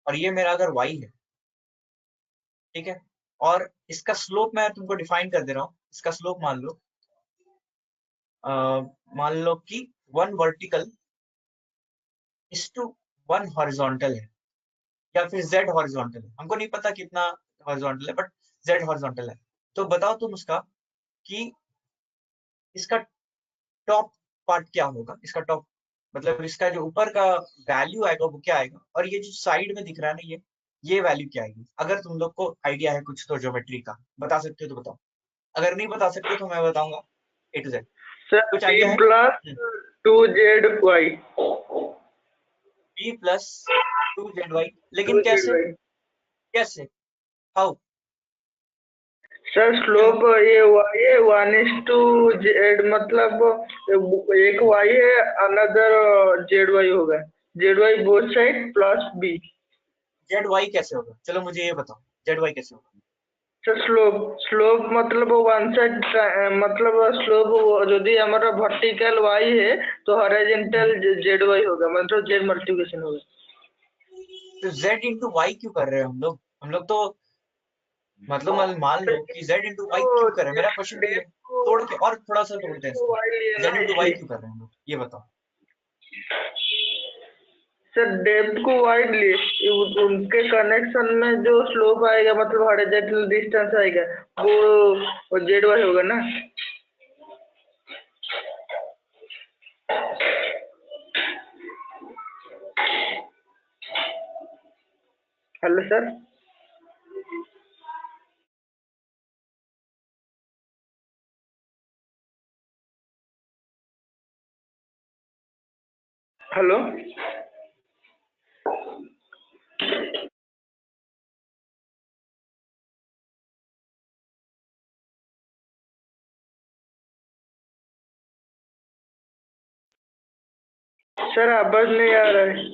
और ये मेरा अगर वाई है, ठीक है? और इसका स्लोप मैं तुमको डिफाइन कर दे रहा हूँ, इसका स्लोप मान लो कि 1 वर्टिकल इज टू 1 हॉरिजॉन्टल है, या फिर z हॉरिजॉन्टल है, हमको नहीं पता कितना हॉरिजॉन्टल है बट z हॉरिजॉन्टल है। तो बताओ तुम उसका कि इसका टॉप पार्ट क्या होगा, इसका टॉप मतलब इसका जो ऊपर का वैल्यू आएगा वो क्या आएगा, और ये जो साइड में दिख रहा है ना ये वैल्यू क्या आएगी? अगर तुम लोग को आइडिया है कुछ तो ज्योमेट्री का बता सकते हो तो बताओ, अगर नहीं बता सकते तो मैं बताऊंगा ए टू जेड। सर कुछ बी आइडिया है? Plus 2z y। B plus 2z y, लेकिन 2z कैसे? y। कैसे? हाउ? सर क्यों? स्लोप ये y है 1:z, मतलब एक y है, अनदर zy होगा। zy both side plus b। Z Y कैसे होगा, चलो मुझे ये बताओ, जेड वाई कैसे होगा? सर स्लोप स्लोप मतलब वन साइड, मतलब स्लोप यदि हमारा वर्टिकल y है तो हॉरिजॉन्टल zy होगा, मतलब z मल्टीप्लिकेशन होगा। तो z इंटू वाई क्यों कर रहे हैं हम लोग? हम लोग तो मतलब मान लो कि z इंटू वाई क्यों कर रहे हैं, मेरा क्वेश्चन तो ये डेप्थ है। को तोड़ के और थोड़ा सा तोड़ते हैं इसको, y लिए z ना इंटू वाई इसलिए। क्यों कर रहे हैं हम लोग, ये बताओ। सर डेप्थ को वाइड लिए, उनके कनेक्शन में जो स्लोप आएगा मतलब हॉरिजॉन्टल डिस्टेंस आएगा वो जेड वाई होगा ना। Hello sir. हेलो सर, आवाज नहीं आ रहा है।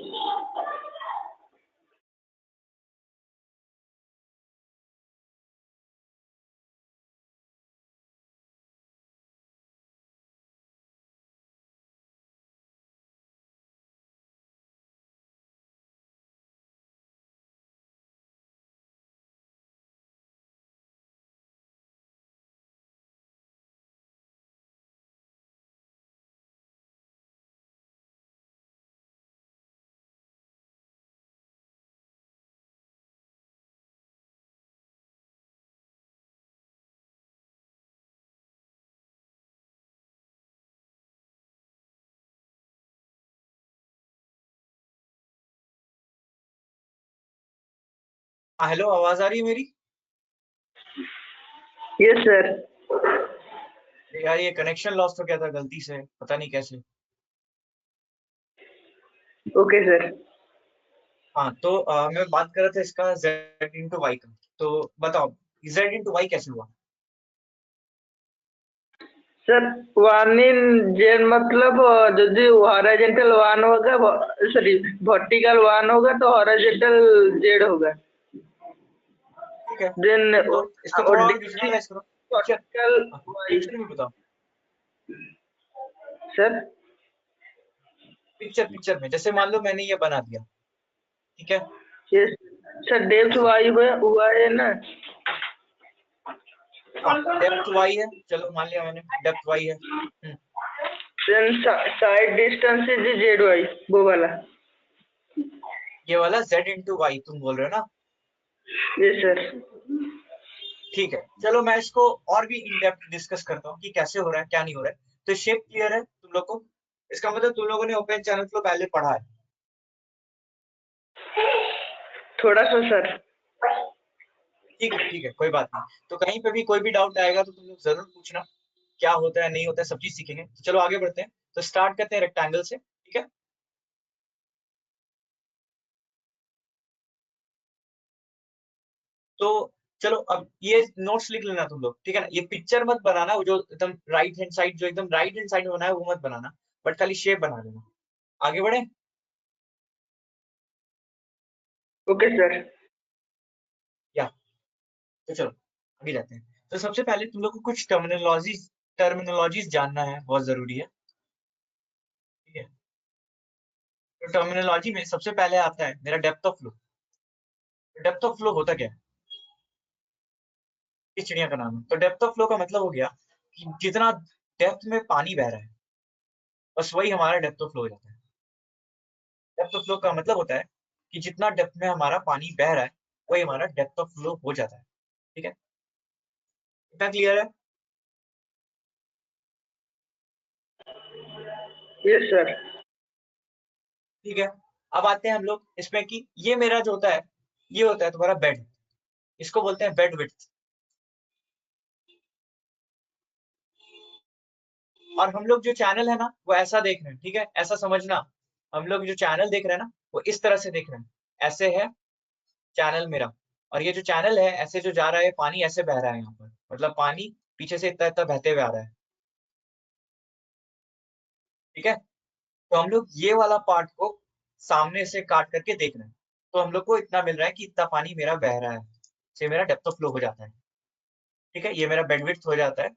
हाँ हेलो, आवाज आ रही है मेरी? Yes sir. यार ये कनेक्शन लॉस तो क्या था गलती से, पता नहीं कैसे। Okay sir. हाँ तो मैं बात कर रहा था इसका z इंटू वाई का। तो बताओ z इंटू वाई कैसे हुआ? सर वन इन जेड मतलब यदि हॉरिजॉन्टल वन होगा, सॉरी वर्टिकल वन होगा तो हॉरिजॉन्टल जेड होगा। ठीक है, देन तो इसको थोड़ा और विजुअलाइज करो। पिक्चर, वर्टिकल हाँ, वाई। पिक्चर में बताओ। सर पिक्चर में जैसे मान लो मैंने ये बना दिया, ठीक है? यस सर, डेप्थ ऐसे वाई हुआ है ना। हाँ डेप्थ वाई है, चलो मान लिया मैंने डेप्थ वाई है। Then side distance is Z Y, वो वाला। ये वाला z इंटू वाई तुम बोल रहे हो ना? Yes sir. ठीक है, चलो मैं इसको और भी इन डेप्थ डिस्कस करता हूँ कि कैसे हो रहा है क्या नहीं हो रहा है। तो शेप क्लियर है तुम लोग को? इसका मतलब तुम लोगों ने ओपन चैनल फ्लो पहले पढ़ा है। थोड़ा सा सर। ठीक है कोई बात नहीं। तो कहीं पे भी कोई भी डाउट आएगा तो तुम लोग जरूर पूछना, क्या होता है नहीं होता है सब चीज सीखेंगे। तो चलो आगे बढ़ते हैं। तो स्टार्ट करते हैं रेक्टेंगल से, ठीक है? तो चलो अब ये नोट्स लिख लेना तुम लोग, ठीक है ना? ये पिक्चर मत बनाना, वो जो एकदम राइट हैंड साइड, जो एकदम राइट हैंड साइड में बना है वो मत बनाना, बट खाली शेप बना देना। आगे बढ़े? Okay sir. या तो चलो आगे जाते हैं। तो सबसे पहले तुम लोग को कुछ टर्मिनोलॉजीज जानना है, बहुत जरूरी है, ठीक है? तो टर्मिनोलॉजी में सबसे पहले आता है मेरा depth of flow. Depth of flow होता क्या है? इस चिड़िया का नाम है। तो डेप्थ ऑफ फ्लो का मतलब हो गया कि जितना डेप्थ में पानी बह रहा है, बस वही हमारा डेप्थ ऑफ फ्लो हो जाता है। डेप्थ ऑफ फ्लो का मतलब होता है कि जितना डेप्थ में हमारा पानी बह रहा है वही हमारा डेप्थ ऑफ फ्लो हो जाता है, ठीक है? इतना क्लियर है? Yes sir. ठीक है, अब आते हैं हम लोग इसमें कि ये मेरा जो होता है, ये होता है तुम्हारा बेड, इसको बोलते हैं बेड विड्थ। और हम लोग जो चैनल है ना वो ऐसा देख रहे हैं, ठीक है? ऐसा समझना, हम लोग जो चैनल देख रहे हैं ना वो इस तरह से देख रहे हैं, ऐसे है चैनल मेरा। और ये जो चैनल है ऐसे जो जा रहा है, पानी ऐसे बह रहा है यहाँ पर, मतलब पानी पीछे से इतना इतना बहते हुए आ रहा है, ठीक है? तो हम लोग ये वाला पार्ट को सामने से काट करके देख रहे हैं, तो हम लोग को इतना मिल रहा है कि इतना पानी मेरा बह रहा है, से मेरा डेप्थ ऑफ फ्लो हो जाता है, ठीक है? ये मेरा बेडविड्थ हो जाता है।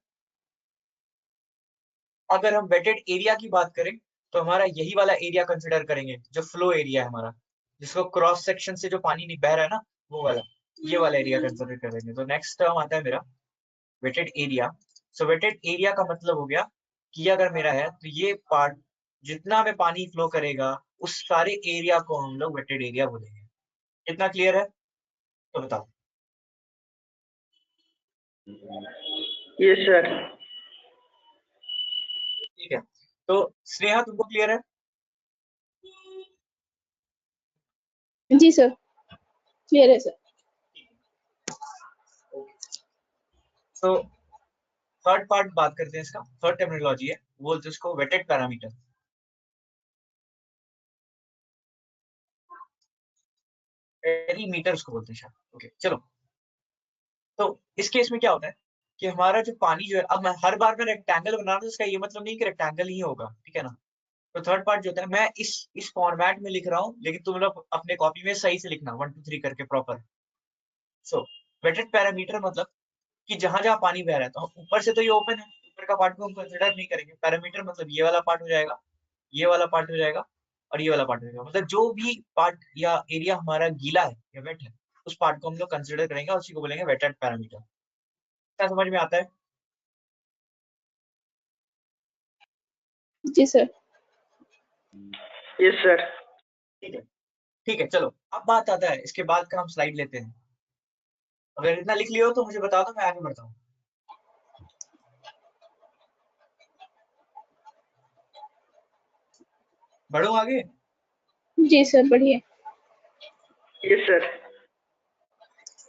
अगर हम वेटेड एरिया की बात करें तो हमारा यही वाला एरिया कंसिडर करेंगे जो फ्लो एरिया है हमारा, जिसको क्रॉस सेक्शन से जो पानी नहीं बह रहा है ना, वो वाला, ये वाला एरिया कंसिडर करेंगे। तो नेक्स्ट टर्म आता है मेरा वेटेड एरिया। सो वेटेड एरिया का मतलब हो गया कि ये अगर मेरा है तो ये पार्ट जितना में पानी फ्लो करेगा उस सारे एरिया को हम लोग वेटेड एरिया बोलेंगे। इतना क्लियर है? तो बताओ। Yes sir. ठीक है, तो स्नेहा तुमको क्लियर है? जी सर, क्लियर है सर। तो थर्ड पार्ट बात करते हैं, इसका थर्ड टर्मिनोलॉजी है, बोलते हैं इसको वेटेड पैरामीटर। पेरीमीटर उसको बोलते हैं शायद। ओके चलो, तो इस केस में क्या होता है कि हमारा जो पानी जो है, अब मैं हर बार में रेक्टेंगल बना रहा हूं, इसका ये मतलब नहीं कि रेक्टेंगल ही होगा, ठीक है ना? तो थर्ड पार्ट जो होता है, मैं इस फॉर्मेट में लिख रहा हूँ, लेकिन तुम लोग अपने कॉपी में सही से लिखना 1 2 3 करके प्रॉपर। सो वेटेड पैरामीटर मतलब कि जहां जहां पानी बह रहा है, तो ऊपर से तो ये ओपन है, ऊपर का पार्ट को हम कंसिडर नहीं करेंगे। पैरामीटर मतलब ये वाला पार्ट हो जाएगा, ये वाला पार्ट हो जाएगा, और ये वाला पार्ट हो जाएगा। मतलब जो भी पार्ट या एरिया हमारा गीला है या वेट है, उस पार्ट को हम लोग कंसिडर करेंगे और उसी को बोलेंगे वेटेड पैरामीटर। क्या समझ में आता है? जी सर। Yes sir. ठीक है, ठीक है चलो, अब बात आता है इसके बाद का, हम स्लाइड लेते हैं। अगर इतना लिख लियो तो मुझे बता दो, मैं आगे बढ़ता हूँ। बढ़ो आगे। जी सर, बढ़िया। Yes sir.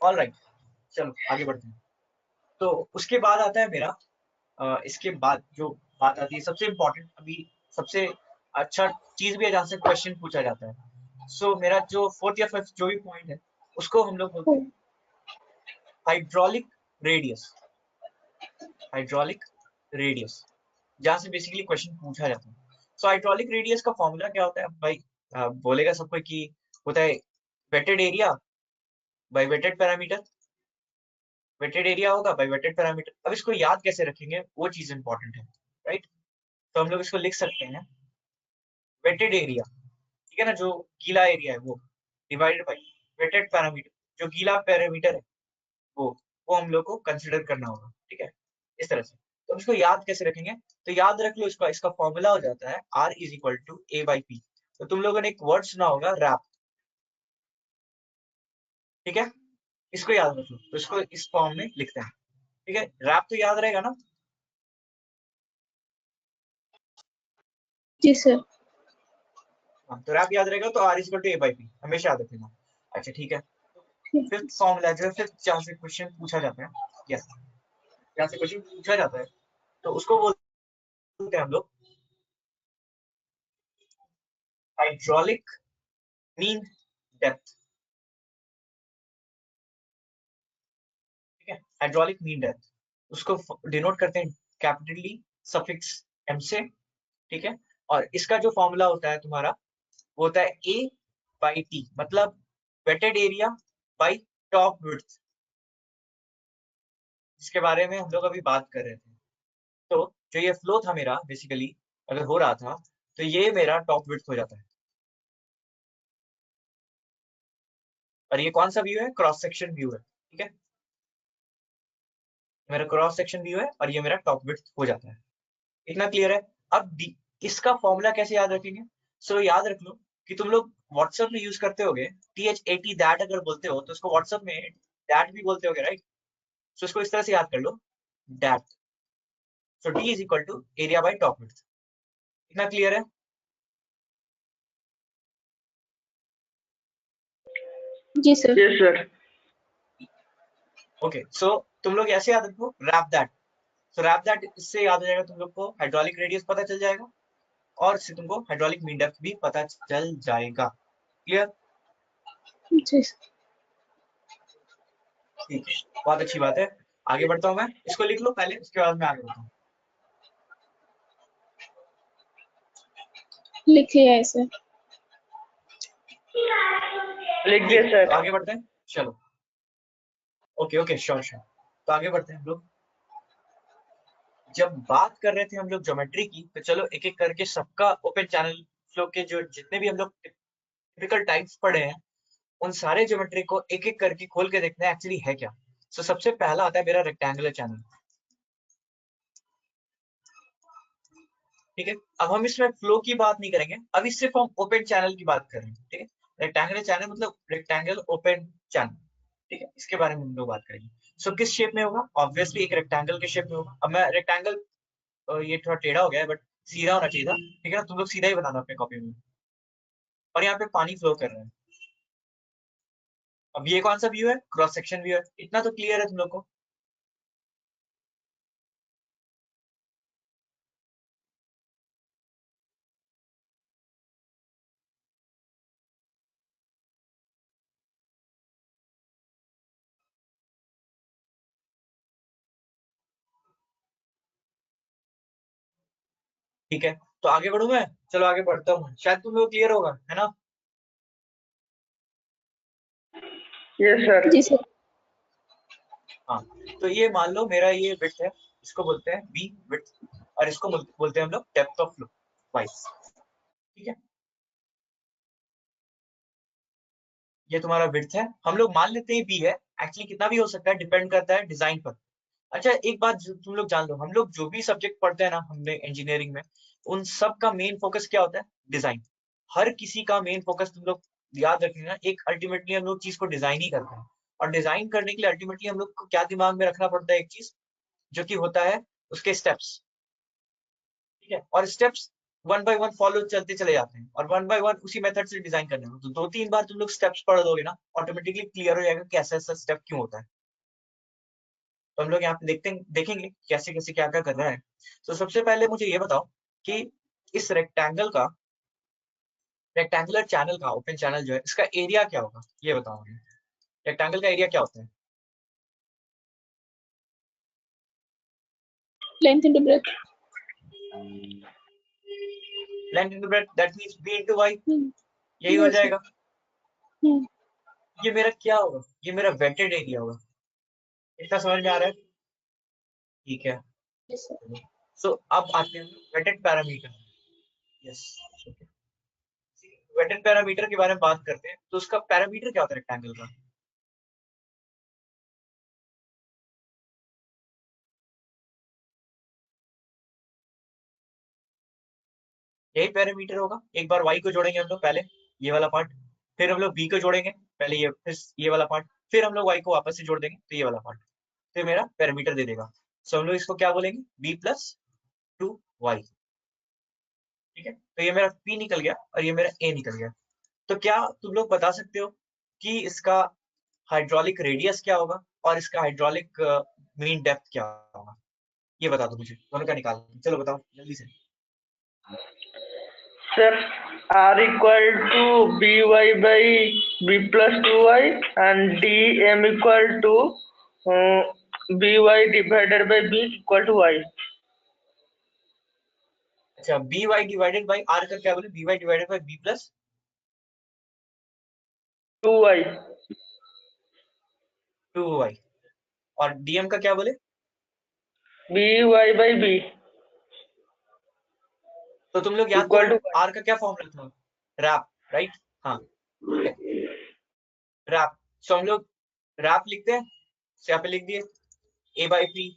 ऑल राइट, चलो आगे बढ़ते हैं। तो उसके बाद आता है मेरा इसके बाद जो बात आती है सबसे इम्पोर्टेंट, अभी सबसे अच्छा चीज भी है जहाँ से क्वेश्चन पूछा जाता है। सो मेरा जो फोर्थ या फिफ्थ जो भी पॉइंट है उसको हम लोग बोलते हैं हाइड्रोलिक रेडियस। हाइड्रोलिक रेडियस जहाँ से बेसिकली क्वेश्चन पूछा जाता है। सो हाइड्रोलिक रेडियस का फॉर्मूला क्या होता है भाई? बोलेगा सबको कि होता है wetted area bye wetted parameter. Wetted area होगा बाय वेटेड पैरामीटर। अब इसको याद कैसे रखेंगे वो चीज इंपॉर्टेंट है, राइट? तो हम लोग इसको लिख सकते हैं वेटेड एरिया, ठीक है ना, जो गीला एरिया है वो डिवाइडेड बाय वेटेड पैरामीटर, जो गीला पैरामीटर है वो वो हम लोग को कंसिडर करना होगा, ठीक है, इस तरह से। तो इसको याद कैसे रखेंगे? तो याद रख लो, इसका फॉर्मूला हो जाता है R is equal to A by P। तो तुम लोगों ने एक वर्ड सुना होगा रैप, ठीक है, इसको याद रख लो। तो इसको इस फॉर्म में लिखते हैं, ठीक है, रैप तो याद रहेगा ना? जी सर। हाँ, तो रैप याद रहेगा, तो R is equal to A by P हमेशा याद रखना। अच्छा ठीक है, फिफ्थ फॉर्मूला जो है, फिफ्थ जहाँ से क्वेश्चन पूछा जाता है, यस, जहाँ से क्वेश्चन पूछा जाता है तो उसको बोलते हैं हम लोग हाइड्रोलिक मीन डेप्थ, ठीक है, हाइड्रोलिक मीन डेप्थ। उसको डिनोट करते हैं कैपिटली सफिक्स m से, ठीक है। और इसका जो फॉर्मूला होता है तुम्हारा वो होता है A बाई T, मतलब wetted area by top width, जिसके बारे में हम लोग अभी बात कर रहे थे। तो जो ये फ्लो था मेरा बेसिकली अगर हो रहा था तो ये मेरा टॉप विड्थ हो जाता है। और ये कौन सा व्यू है? क्रॉस सेक्शन व्यू है, ठीक है, मेरा क्रॉस सेक्शन व्यू है और ये मेरा टॉप विड्थ हो जाता है। इतना क्लियर है? अब इसका फॉर्मूला कैसे याद रखेंगे? सो याद रख लो कि तुम लोग व्हाट्सएप में यूज करते होगे THAT दैट, अगर बोलते हो तो इसको व्हाट्सएप में दैट भी बोलते होगे, राइट? सो इसको इस तरह से याद कर लो, that. So D is equal to area by top width. इतना क्लियर है? जी sir. Yes sir. Okay, so तुम लोग ऐसे याद रखो rap that. So rap that इससे याद हो जाएगा तुम लोग को, हाइड्रोलिक रेडियस पता चल जाएगा और इससे तुमको हाइड्रोलिक मीन डेप्थ भी पता चल जाएगा। क्लियर? जी सर। ठीक है, बहुत अच्छी बात है। आगे बढ़ता हूँ मैं, इसको लिख लो पहले, उसके बाद मैं आगे बढ़ता हूँ। लिखिए ऐसे। लिख दिया तो सर। आगे बढ़ते हैं, चलो। Okay okay, sure sure. तो आगे बढ़ते हैं हम लोग। जब बात कर रहे थे हम लोग ज्योमेट्री की, तो चलो एक एक करके सबका ओपन चैनल फ्लो के जो जितने भी हम लोग टिपिकल टाइप्स पढ़े हैं उन सारे ज्योमेट्री को एक एक करके खोल के देखते हैं एक्चुअली है क्या। सो सबसे पहला आता है मेरा रेक्टेंगुलर चैनल, ठीक है। अब हम इसमें फ्लो की बात नहीं करेंगे, अभी सिर्फ हम ओपन चैनल की बात कर रहे हैं, ठीक है। रेक्टेंगुलर चैनल मतलब रेक्टेंगल ओपन चैनल, ठीक है, इसके बारे में हम लोग बात करेंगे। सो किस शेप में होगा? ऑब्वियसली एक रेक्टेंगल के शेप में होगा। अब मैं रेक्टेंगल, ये थोड़ा टेढ़ा हो गया है बट सीधा होना चाहिए था, ठीक है ना, तुम लोग सीधा ही बनाना अपने कॉपी में। और यहाँ पे पानी फ्लो कर रहा है। अब ये कौन सा व्यू है? क्रॉस सेक्शन व्यू है। इतना तो क्लियर है तुम लोग को? ठीक है, तो आगे बढ़ू मैं? चलो आगे बढ़ता हूँ, शायद तुम लोग क्लियर होगा, है ना? Yes sir. जी सर। हाँ, तो ये मान लो मेरा ये विड्थ है, इसको बोलते हैं बी विड्थ, और इसको बोलते हैं हम लोग डेप्थ ऑफ फ्लो वाइज, ठीक है। ये तुम्हारा विड्थ है, हम लोग मान लेते हैं बी है। एक्चुअली कितना भी हो सकता है, डिपेंड करता है डिजाइन पर। अच्छा एक बात तुम लोग जान लो, हम लोग जो भी सब्जेक्ट पढ़ते हैं ना हमने इंजीनियरिंग में, उन सब का मेन फोकस क्या होता है? डिजाइन। हर किसी का मेन फोकस तुम लोग याद रखना, एक अल्टीमेटली हम लोग चीज को डिजाइन ही करते हैं। और डिजाइन करने के लिए अल्टीमेटली हम लोग को क्या दिमाग में रखना पड़ता है? एक चीज जो कि होता है उसके स्टेप्स, ठीक है। और steps one by one follow चलते चले जाते हैं और वन बाय वन उसी मेथड से डिजाइन करने हैं। तो 2-3 बार तुम लोग स्टेप्स पढ़ दोगे ना, ऑटोमेटिकली क्लियर हो जाएगा कि ऐसा ऐसा स्टेप क्यों होता है। तो हम लोग यहाँ पे देखेंगे कैसे कैसे क्या क्या कर रहा है। तो सबसे पहले मुझे ये बताओ कि इस रेक्टेंगुलर चैनल का, ओपन चैनल जो है, इसका एरिया क्या होगा, ये बताओ मुझे। रेक्टेंगल का एरिया क्या होता है? Length into breadth. Length into breadth, that means b into y, यही हो yes, जाएगा। हम्म, ये मेरा क्या होगा? ये मेरा वेटेड एरिया होगा। इतना समझ में आ रहा है? ठीक है। yes, sir. सो अब आते हैं wetted parameter. Yes, wetted parameter के बारे में बात करते हैं। तो उसका पैरामीटर क्या होता है रेक्टेंगल का? यही पैरामीटर होगा। एक बार y को जोड़ेंगे हम लोग पहले, ये वाला पार्ट, फिर हम लोग b को जोड़ेंगे पहले, ये, फिर ये वाला पार्ट, फिर हम लोग y को वापस से जोड़ देंगे तो ये वाला पार्ट, फिर मेरा पैरामीटर दे देगा। सो हम लोग इसको क्या बोलेंगे? b plus 2y। ठीक है, तो ये मेरा p निकल गया और ये मेरा a निकल गया। तो क्या तुम लोग बता सकते हो कि इसका हाइड्रोलिक रेडियस क्या होगा और इसका हाइड्रोलिक मीन डेप्थ क्या होगा? ये बता दो मुझे, दोनों का निकाल। चलो बताओ जल्दी से। Sir, R equal to by b plus 2y and dm equal to by divided by b equal to y. अच्छा, B Y divided by R का क्या बोले? B Y divided by B plus 2y. 2y। और DM का क्या बोले? by by b तो तुम लोग याद equal करो to आर का क्या फॉर्मूला था? रैप, राइट? हाँ, रैप। सो हम लोग रैप लिखते हैं, यहाँ पे लिख दिए ए बाई पी।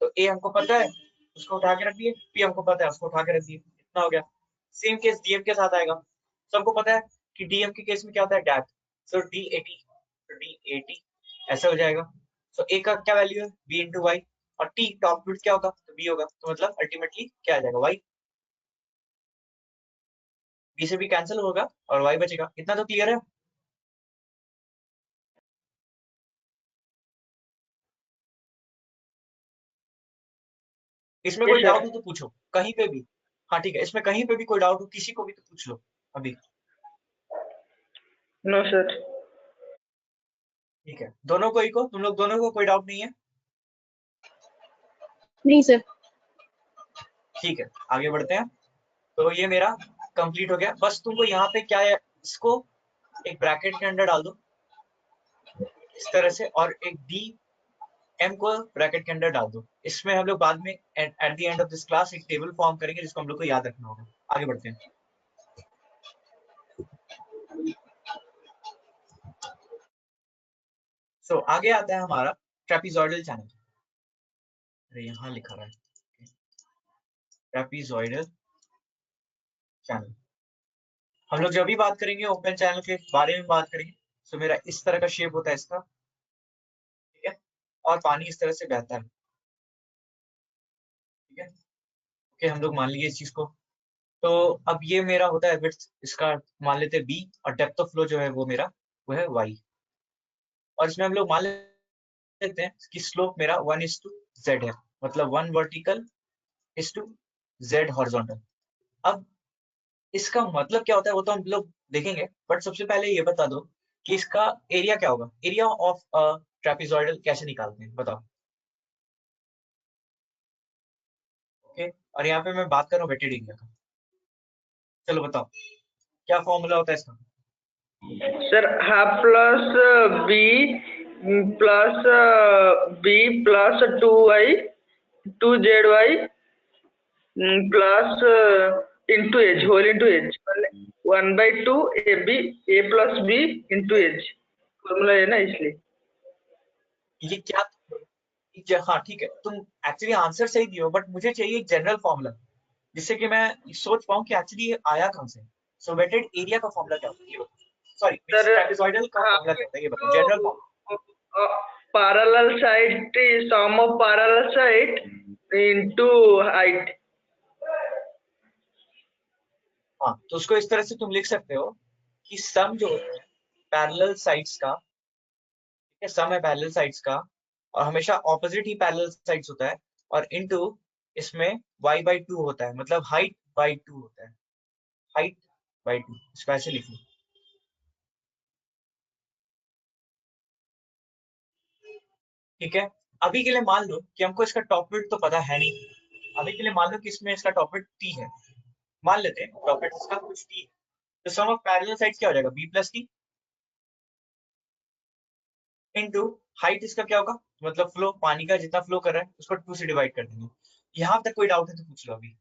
तो ए हमको पता है, उसको उठा के रख दिए, पी हमको पता है, उसको उठा के रख दिए। इतना हो गया। सेम केस डीएम के साथ आएगा। सबको पता है कि डीएम के केस में क्या होता है? डैट। सो डी एटी, तो डी एटी ऐसा हो जाएगा। सो ए का क्या वैल्यू है? B into Y. और टी टॉप रूट क्या होगा? तो बी होगा। तो मतलब अल्टीमेटली क्या आ जाएगा? वाई। बी से भी कैंसिल होगा और वाई बचेगा। इतना तो क्लियर है? इसमें Yes, कोई sir. डाउट हो तो पूछो कहीं पे भी। हाँ ठीक है, इसमें कहीं पे भी कोई डाउट हो, किसी को भी तो पूछ लो अभी। No, sir. ठीक है, दोनों को ही को, तुम लोग दोनों को कोई डाउट नहीं है? नहीं सर। ठीक है, आगे बढ़ते हैं। तो ये मेरा कंप्लीट हो गया। बस तुमको यहाँ पे क्या है, इसको एक ब्रैकेट के अंदर डाल दो इस तरह से, और एक डी एम को ब्रैकेट के अंदर डाल दो। इसमें हम लोग बाद में at the end of this class एक टेबल फॉर्म करेंगे जिसको हम लोग को याद रखना होगा। आगे बढ़ते हैं। सो आगे आता है हमारा ट्रेपीजॉइडल चैनल। अरे यहाँ लिखा रहा है ट्रेपीजॉइडल चैनल। हम लोग जब भी बात करेंगे ओपन चैनल के बारे में बात करेंगे। सो मेरा इस तरह का शेप होता है इसका, ठीक है, और पानी इस तरह से बहता है, ठीक है। ओके, हम लोग मान लिए इस चीज को। तो अब ये मेरा होता है विड्थ, इसका मान लेते हैं बी, और डेप्थ ऑफ फ्लो जो है वो मेरा वो है वाई। और इसमें हम लोग मान लेते हैं कि स्लोप मेरा 1:z है, मतलब 1 vertical is to z horizontal. अब इसका मतलब क्या होता है वो तो हम लोग देखेंगे, बट सबसे पहले ये बता दो कि इसका एरिया क्या होगा। एरिया ऑफ ट्रेपीजॉइडल कैसे निकालते हैं बताओ? ओके, और यहाँ पे मैं बात कर रहा हूँ वेटेड एरिया का। चलो बताओ क्या फॉर्मूला होता है इसका? Sir, half plus b plus b plus 2y 2zy plus into h whole into h 1/2 ab a plus b into h formula है ना इसलिए। ये क्या? हाँ ठीक है, तुम एक्चुअली आंसर सही दियो, बट मुझे चाहिए एक जनरल फॉर्मूला जिससे कि मैं सोच पाऊँ कि एक्चुअली ये आया कहाँ से। सो वेटेड एरिया का फॉर्मूला क्या होता है ये बताओ। सॉरी, ट्रेपीजॉइडल का फॉर्मूला क्या होता है ये बताओ, general formula. Parallel side sum of parallel side into height। हाँ, तो उसको इस तरह से तुम लिख सकते हो कि सम जो होता है पैरेलल साइड्स का, ठीक है, सम है पैरेलल साइड्स का, और हमेशा ऑपोजिट ही पैरेलल साइड्स होता है, और इनटू इसमें y/2 होता है, मतलब हाइट बाई 2 होता है, हाइट बाई 2, इसको ऐसे लिख लो। ठीक है, अभी के लिए मान लो कि हमको इसका टॉप विड्थ तो पता है नहीं, अभी के लिए मान लो कि इसमें इसका टॉप विड्थ t है, मान लेते हैं टॉप विड्थ इसका कुछ t है, तो सम ऑफ पैरेलल साइड्स क्या हो जाएगा, b plus t into height इसका क्या होगा, मतलब फ्लो, पानी का जितना फ्लो कर रहा है उसको 2 से डिवाइड कर देंगे। यहाँ तक कोई डाउट है तो पूछ लो अभी।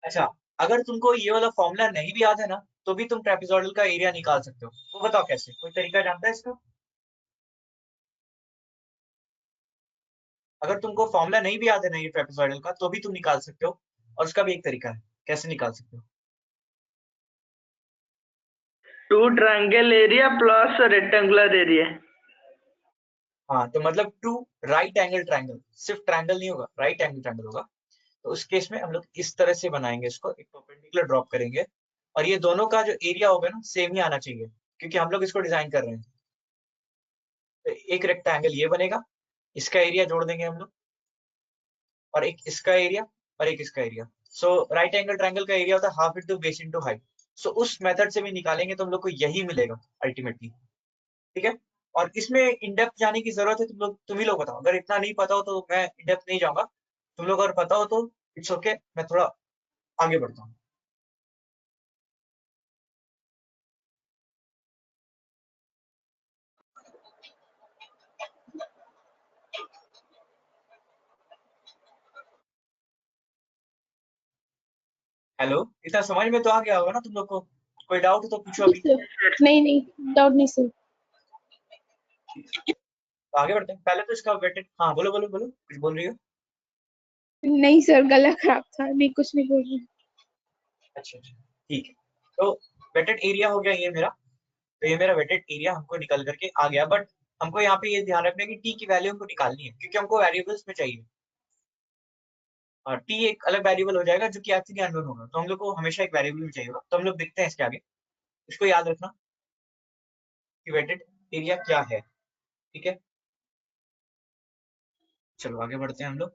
अच्छा, अगर तुमको ये वाला फॉर्मूला नहीं भी याद है ना, तो भी तुम ट्रेपेजॉइडल का एरिया निकाल सकते हो, तो बताओ कैसे, कोई तरीका जानता है इसका? अगर तुमको फॉर्मूला नहीं भी याद है ना ये ट्रेपेजॉइडल का, तो भी तुम निकाल सकते हो, और उसका भी एक तरीका है कैसे निकाल सकते हो। 2 triangle area plus rectangular area. हाँ, तो मतलब 2 राइट एंगल ट्रायंगल, सिर्फ ट्रायंगल नहीं होगा, राइट एंगल ट्रायंगल होगा, तो उस केस में हम लोग इस तरह से बनाएंगे, इसको एक परपेंडिकुलर ड्रॉप करेंगे, और ये दोनों का जो एरिया होगा ना सेम ही आना चाहिए, क्योंकि हम लोग इसको डिजाइन कर रहे हैं। तो एक रेक्टेंगल ये बनेगा, इसका एरिया जोड़ देंगे हम लोग, और एक इसका एरिया, और एक इसका area. So right angle triangle का एरिया होता है half into base into height. So उस मेथड से भी निकालेंगे तो हम लोग को यही मिलेगा अल्टीमेटली, ठीक है। और इसमें इन डेप्थ जाने की जरूरत है, तुम ही लोग बताओ, अगर इतना नहीं पता हो तो मैं इन डेप्थ नहीं जाऊंगा, तुम लोग अगर पता हो तो इट्स ओके, मैं थोड़ा आगे बढ़ता हूँ। हेलो, इतना समझ में तो आ गया होगा ना तुम लोग को, कोई डाउट हो तो पूछो अभी। नहीं नहीं डाउट नहीं सर। तो आगे बढ़ते हैं, पहले तो इसका वेटेड, हाँ बोलो बोलो बोलो, कुछ बोल रही हो? नहीं सर गला खराब था, नहीं कुछ नहीं बोल रही। अच्छा अच्छा, ठीक है। तो वेटेड एरिया हो गया ये मेरा, तो ये मेरा वेटेड एरिया हमको निकल करके आ गया, बट हमको यहाँ पे ये ध्यान रखना है कि टी की वैल्यू हमको निकालनी है, क्योंकि हमको वेरिएबल्स में चाहिए, और टी एक अलग वेरिएबल हो जाएगा जो कि एक्चुअली अननोन होगा, तो हम लोग को हमेशा एक वेरिएबल में चाहिए होगा, तो हम लोग देखते हैं इसके आगे, इसको याद रखना कि वेटेड एरिया क्या है, ठीक है। चलो आगे बढ़ते हैं हम लोग।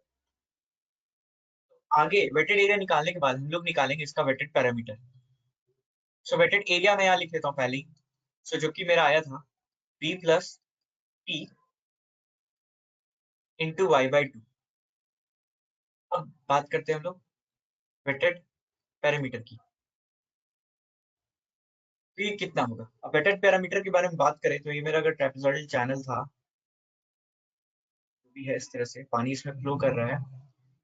आगे वेटेड एरिया निकालने के बाद हम लोग निकालेंगे इसका वेटेड पैरामीटर। सो वेटेड एरिया मैं यहाँ लिख लेता हूँ पहले ही, सो जो कि मेरा आया था b plus T into y/2। अब बात करते हैं हम लोग वेटेड पैरामीटर की, तो ये कितना होगा। अब वेटेड पैरामीटर के बारे में बात करें तो ये मेरा अगर ट्रेपेजॉइडल चैनल था, तो भी है इस तरह से, पानी इसमें फ्लो कर रहा है,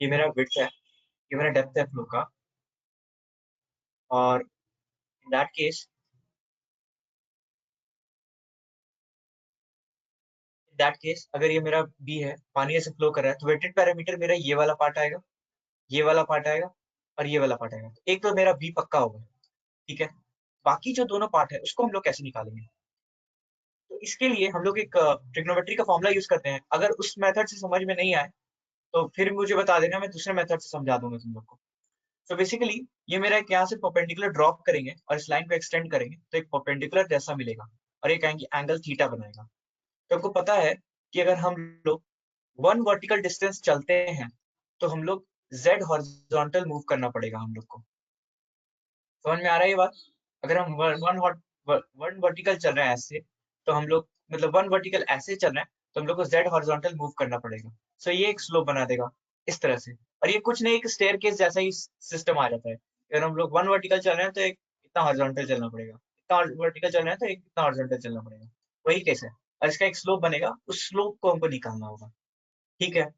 ये मेरा विड्थ है, ये मेरा डेप्थ है फ्लो का, और इन दैट केस अगर ये मेरा बी है, पानी ऐसे फ्लो कर रहा है, तो वेटेड पैरामीटर मेरा ये वाला पार्ट आएगा, ये वाला पार्ट आएगा, और ये वाला पार्ट आएगा, एक तो मेरा बी पक्का होगा, ठीक है। बाकी जो दोनों पार्ट है उसको हम लोग कैसे निकालेंगे, तो इसके लिए हम लोग एक ट्रिग्नोमेट्री का फॉर्मूला यूज करते हैं, अगर उस मेथड से समझ में नहीं आए तो फिर मुझे बता देना, मैं दूसरे मेथड से समझा दूंगा तुम लोग को। तो बेसिकली ये मेरा एक यहाँ से परपेंडिकुलर ड्रॉप करेंगे और इस लाइन को एक्सटेंड करेंगे तो एक परपेंडिकुलर जैसा मिलेगा, और एक एंगल थीटा बनाएगा। तो आपको पता है कि अगर हम लोग 1 वर्टिकल डिस्टेंस चलते हैं तो हम लोग z हॉरिजॉन्टल मूव करना पड़ेगा हम लोग को, समझ में आ रहा है ये बात। अगर हम वन वर्टिकल चल रहे हैं ऐसे, तो हम लोग मतलब 1 वर्टिकल ऐसे चल रहे हैं तो हम लोग को z हॉरिजॉन्टल मूव करना पड़ेगा। सो ये एक स्लोप बना देगा इस तरह से, और ये कुछ नहीं, एक स्टेयरकेस जैसा ही सिस्टम आ जाता है। अगर हम लोग 1 वर्टिकल चल रहे हैं तो एक इतना हॉरिजॉन्टल चलना पड़ेगा, इतना वर्टिकल चल रहे हैं तो एक इतना हॉरिजॉन्टल चलना पड़ेगा, वही केस है, और इसका एक स्लोप बनेगा, उस स्लोप को हमको निकालना होगा, ठीक है।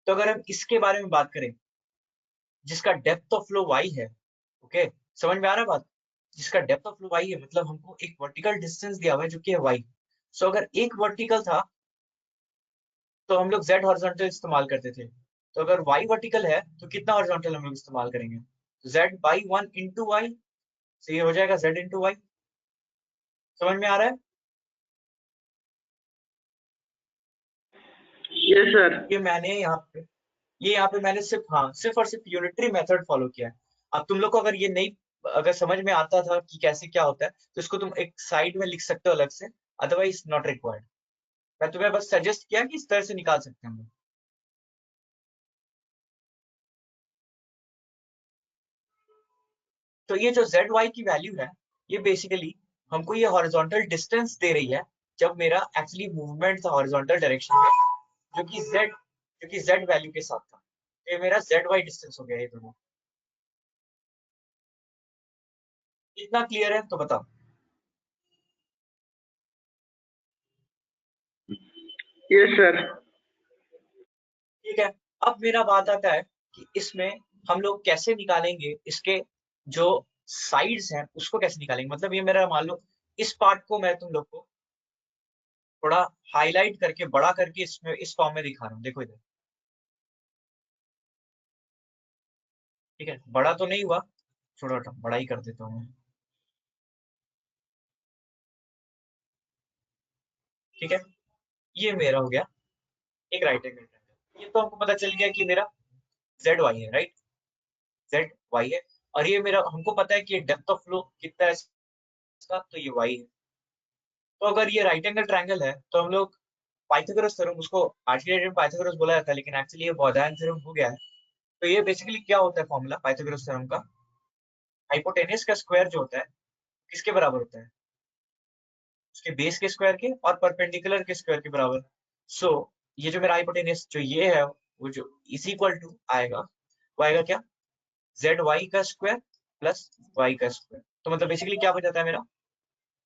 तो अगर हम इसके बारे में बात करें, जिसका डेप्थ ऑफ फ्लो y है, ओके, समझ में आ रहा है बात, जिसका डेप्थ ऑफ फ्लो y है, मतलब हमको एक वर्टिकल डिस्टेंस दिया हुआ है जो कि है y। सो अगर एक वर्टिकल था तो हम लोग z हॉरिजॉन्टल इस्तेमाल करते थे, तो अगर y वर्टिकल है तो कितना हॉरिजॉन्टल हम लोग इस्तेमाल करेंगे, तो z by 1 into Y, so ये हो जाएगा z इंटू वाई, समझ में आ रहा है। Yes sir. ये यहाँ पे मैंने सिर्फ, हाँ सिर्फ और सिर्फ यूनिटरी मेथड फॉलो किया है। अब तुम लोग को अगर ये नहीं अगर समझ में आता था कि कैसे क्या होता है तो इसको तुम एक साइड में लिख सकते हो अलग से, अदरवाइज नॉट रिक्वायर्ड। मैं तुम्हें बस सजेस्ट किया कि इस तरह से निकाल सकते हैं हम लोग। तो ये जो जेड वाई की वैल्यू है ये बेसिकली हमको ये हॉरिजॉन्टल डिस्टेंस दे रही है जब मेरा एक्चुअली मूवमेंट था हॉरिजॉन्टल डायरेक्शन में, जो कि जेड वैल्यू के साथ था। ये मेरा जेड वाई डिस्टेंस हो गया ये दोनों। इतना क्लियर है तो बताओ। Yes sir. ठीक है, अब मेरा बात आता है कि इसमें हम लोग कैसे निकालेंगे इसके जो साइड्स हैं उसको कैसे निकालेंगे। मतलब ये मेरा मान लो इस पार्ट को मैं तुम लोग को थोड़ा हाईलाइट करके बड़ा करके इसमें इस फॉर्म में दिखा रहा हूँ, देखो इधर। ठीक है, बड़ा तो नहीं हुआ, छोटा बड़ा ही कर देता हूँ मैं। ठीक है, ये मेरा हो गया एक राइट एंगल ट्रायंगल। ये तो हमको पता चल गया कि मेरा जेड वाई है, राइट, जेड वाई है। और ये मेरा हमको पता है कि डेप्थ ऑफ फ्लो कितना है इसका, तो ये वाई है। तो अगर ये राइट एंगल ट्रायंगल है तो हम लोग पाइथागोरस थ्योरम, उसको आज के डेट में पाइथागोरस बोला जाता है लेकिन एक्चुअली ये बॉयडाइन थ्योरम हो गया है। तो ये बेसिकली क्या होता है फॉर्मूला पाइथागोरस थ्योरम का, हाइपोटेनस का स्क्वायर जो होता है किसके बराबर होता है, उसके बेस के स्क्वायर के और परपेंडिकुलर के स्क्वायर के बराबर। सो ये जो मेरा हाइपोटेनस जो ये है वो जो इज इक्वल टू आएगा, वो आएगा क्या, जेड वाई का स्क्वायर प्लस वाई का स्क्वायर। तो मतलब बेसिकली क्या बन जाता है मेरा,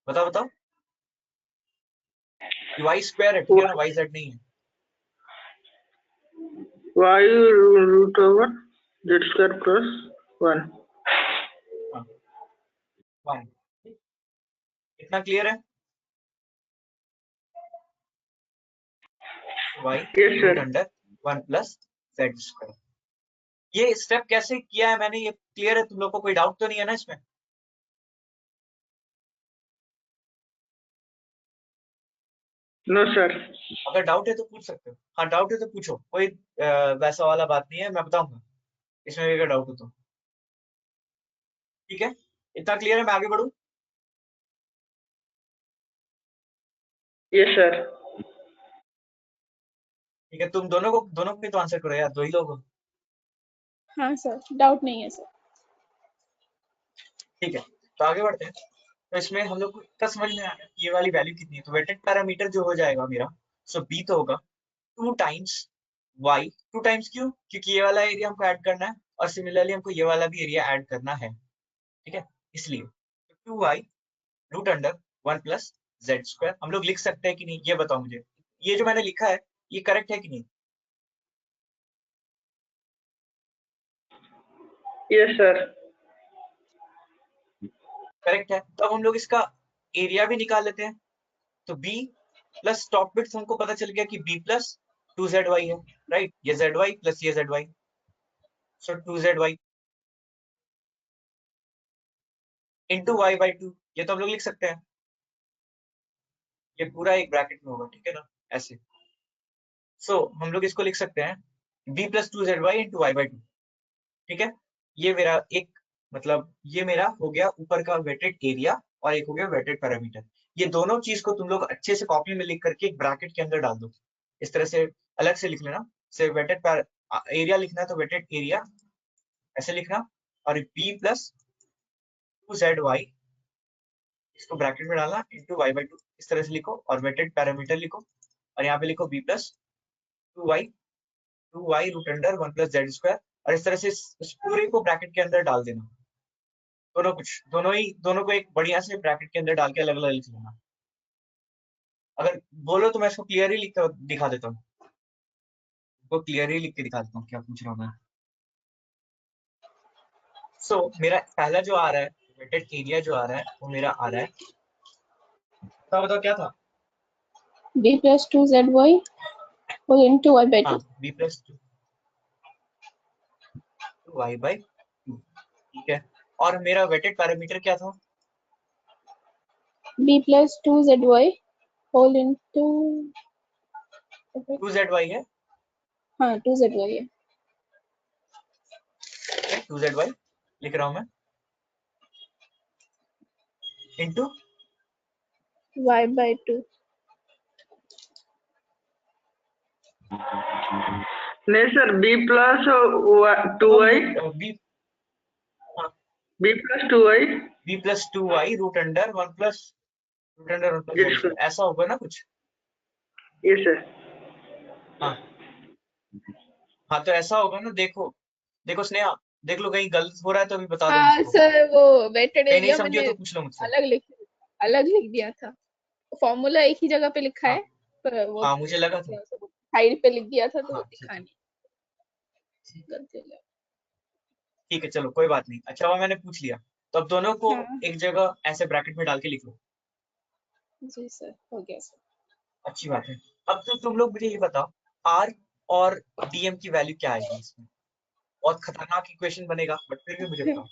बताओ बताओ। वाई स्क्वायर है, ठीक है ना, वाई जेड नहीं है। Y root over Z square plus 1। हाँ, वन। इतना क्लियर है। Y yes root sir. Under 1 plus Z square. ये स्टेप कैसे किया है मैंने, ये क्लियर है तुम लोग को, कोई डाउट तो नहीं है ना इसमें। No sir. अगर डाउट है तो पूछ सकते हो, हाँ डाउट है तो पूछो, कोई वैसा वाला बात नहीं है, मैं बताऊंगा इसमें भी अगर डाउट हो तो। ठीक है, इतना क्लियर है, मैं आगे बढ़ूं। Yes sir. ठीक है, तुम दोनों को भी तो आंसर करो यार, दो ही लोग हो। हाँ सर, डाउट नहीं है सर। ठीक है, तो आगे बढ़ते हैं। तो इसमें हम लोग को इतना समझ में आ गया ये वाली वैल्यू कितनी है। तो वेटेड पैरामीटर जो हो जाएगा मेरा, सो बी तो होगा 2 टाइम्स वाई। 2 टाइम्स क्यों, क्योंकि ये वाला एरिया हमको ऐड करना है और सिमिलरली हमको ये वाला भी एरिया ऐड करना है। ठीक है, इसलिए 2y root under 1 plus Z square हम लोग लिख सकते हैं कि नहीं, ये बताओ मुझे। ये जो मैंने लिखा है ये करेक्ट है कि नहीं। Yes sir. करेक्ट है, तो अब हम लोग इसका एरिया भी निकाल लेते हैं। तो b प्लस टॉप बिट्स हमको पता चल गया कि b प्लस 2zy है, राइट, ये zy प्लस ये zy, so 2zy into y by 2, ये तो हम लोग लिख सकते हैं, ये पूरा एक ब्रैकेट में होगा, ठीक है ना, ऐसे। सो हम लोग इसको लिख सकते हैं b plus 2zy into y by 2। ठीक है, ये मेरा एक मतलब ये मेरा हो गया ऊपर का वेटेड एरिया और एक हो गया वेटेड पैरामीटर। ये दोनों चीज को तुम लोग अच्छे से कॉपी में लिख करके एक ब्रैकेट के अंदर डाल दो, इस तरह से अलग से लिख लेना। से वेटेड एरिया लिखना है तो वेटेड एरिया ऐसे लिखना, और बी प्लस 2zy इसको ब्रैकेट में डालना इंटू y बाई 2, इस तरह से लिखो, और वेटेड पैरामीटर लिखो और यहाँ पे लिखो b plus 2y root under 1 plus Z square, और इस तरह से इस पूरे को ब्रैकेट के अंदर डाल देना। दोनों को एक बढ़िया से ब्रैकेट के अंदर डाल के अलग अलग लिख लेना। अगर बोलो तो मैं इसको क्लियरली लिख कर दिखा देता हूँ, वो क्लियरली लिख के दिखा देता हूँ क्या पूछ रहा हूँ मैं। सो मेरा पहला जो आ रहा है वेटेड एरिया जो आ रहा है वो मेरा आ रहा है, बताओ क्या था। b plus 2zy whole into y by 2. हाँ, b प्लस 2y बाई 2, ठीक है। और मेरा वेटेड पैरामीटर क्या था, b plus 2zy whole into 2zy है, हाँ 2zy है। 2zy लिख रहा हूँ मैं। इंटू y/2 नहीं sir, b plus 2y, B हाँ b plus 2y B plus 2y root under 1 plus root under 1 plus जी z सर, ऐसा होगा ना कुछ। ये सर। हाँ हाँ तो ऐसा होगा ना। देखो देखो स्नेहा, देख लो कहीं गलत हो रहा है तो अभी बता दो हाँ मुझको, सर, वो वेटेड कहीं नहीं एरिया समझी हो मैंने तो पूछ लो मुझसे। अलग लिख दिया था। फॉर्मूला एक ही जगह पे लिखा हाँ है, पर वो हाँ मुझे लगा था। साइड पे लिख दिया था तो हाँ दिखा नहीं, ठीक गलती हो गया। ठीक है चलो कोई बात नहीं। अच्छा वो मैंने पूछ लिया, तो अब दोनों को हाँ एक जगह ऐसे ब्रैकेट में डाल के लिख लो। जी सर, हो गया सर। अच्छी बात है। अब तो तुम लोग मुझे ये बताओ, आर और डीएम की वैल्यू क्या आएगी इसमें। बहुत खतरनाक इक्वेशन बनेगा बट फिर भी मुझे बताओ।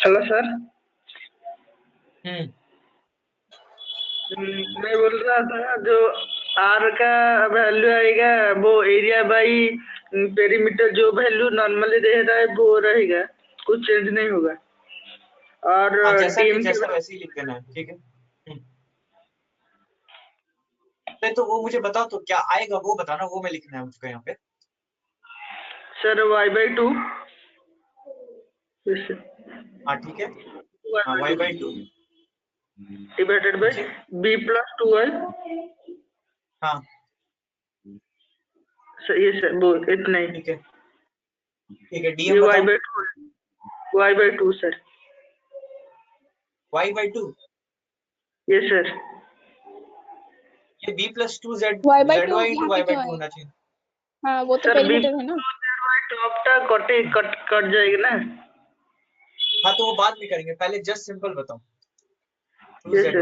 Hello sir. हम्म मैं बोल रहा था, जो r का वैल्यू आएगा वो एरिया बाई पेरीमीटर, जो वैल्यू नॉर्मली रह रहा है वो रहेगा, कुछ चेंज नहीं होगा। और हाँ जैसा कि टीम की जैसा वैसे ही लिख देना है, ठीक है। नहीं तो वो मुझे बताओ तो क्या आएगा वो बताना, वो मैं लिखना है मुझको यहाँ पे। सर y/2 हाँ ठीक है। हाँ y/2 डिवाइडेड बाई नीचे। b plus 2y। हाँ ये सर वो इतना ही। ठीक है ठीक है। ये डीएम बताओ। y/2 sir. y/2 ये सर। ये b plus 2 z y/2 zy into यहाँ पे क्यों y/2 आएगा? होना चाहिए। हाँ वो तो सर b पेरीमीटर है ना। टॉप तक कट जाएगी ना। हाँ तो वो बाद में करेंगे, पहले जस्ट सिंपल बताओ। ये 2zy sir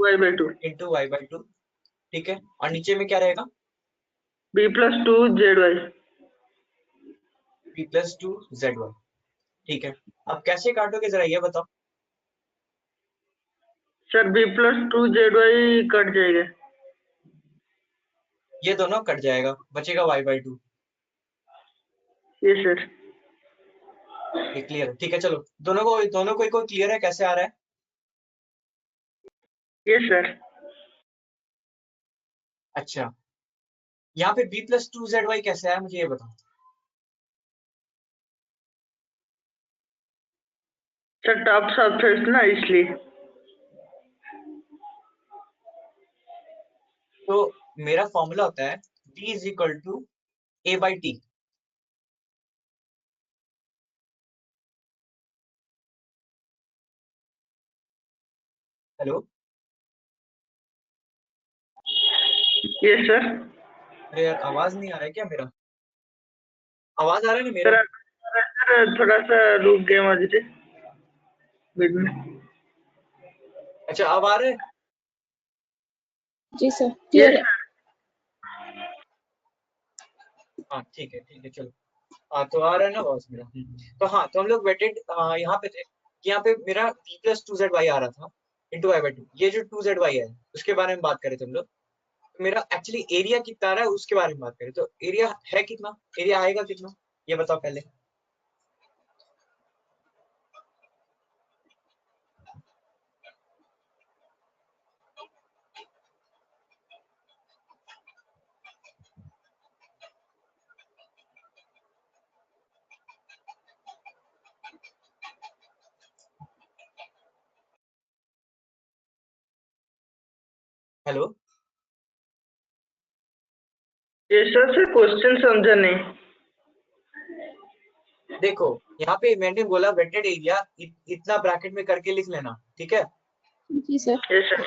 y/2 into y/2 ठीक है। और नीचे में क्या रहेगा? b plus 2 zy। b plus 2 zy ठीक है। अब कैसे काटोगे जरा ये बताओ। Sir b plus 2 zy cut जाएगा। ये दोनों कट जाएगा, बचेगा y/2। ये सर। ये क्लियर है, ठीक है। चलो दोनों को एक क्लियर है कैसे आ रहा है। ये सर। अच्छा यहाँ पे b प्लस 2 zy कैसे आया मुझे ये बताओ। सर टॉप सरफेस ना, इसलिए। तो मेरा फॉर्मूला होता है d is equal to a/t। Hello. ये सर। अरे यार आवाज नहीं आ रहा है क्या मेरा? आवाज आ रहा है ना मेरा? सर सर थोड़ा सा रुक गया मुझे बीच में। अच्छा अब आ रहा है। जी सर, ये क्लियर है। सर। हाँ ठीक है चलो। हाँ तो आ रहा है ना आवाज मेरा। तो हाँ तो हम लोग वेटेड यहाँ पे थे कि यहाँ पे मेरा b प्लस 2zy आ रहा था इंटू y/2। ये जो 2zy है उसके बारे में बात करें थे हम लोग। तो मेरा एक्चुअली एरिया कितना आ रहा है उसके बारे में बात करें तो एरिया है कितना, एरिया आएगा कितना ये बताओ पहले। हेलो, ये सर क्वेश्चन समझा नहीं। देखो यहाँ पे मैंने बोला वेटेड एरिया इतना ब्रैकेट में करके लिख लेना, ठीक है। जी सर। Yes sir.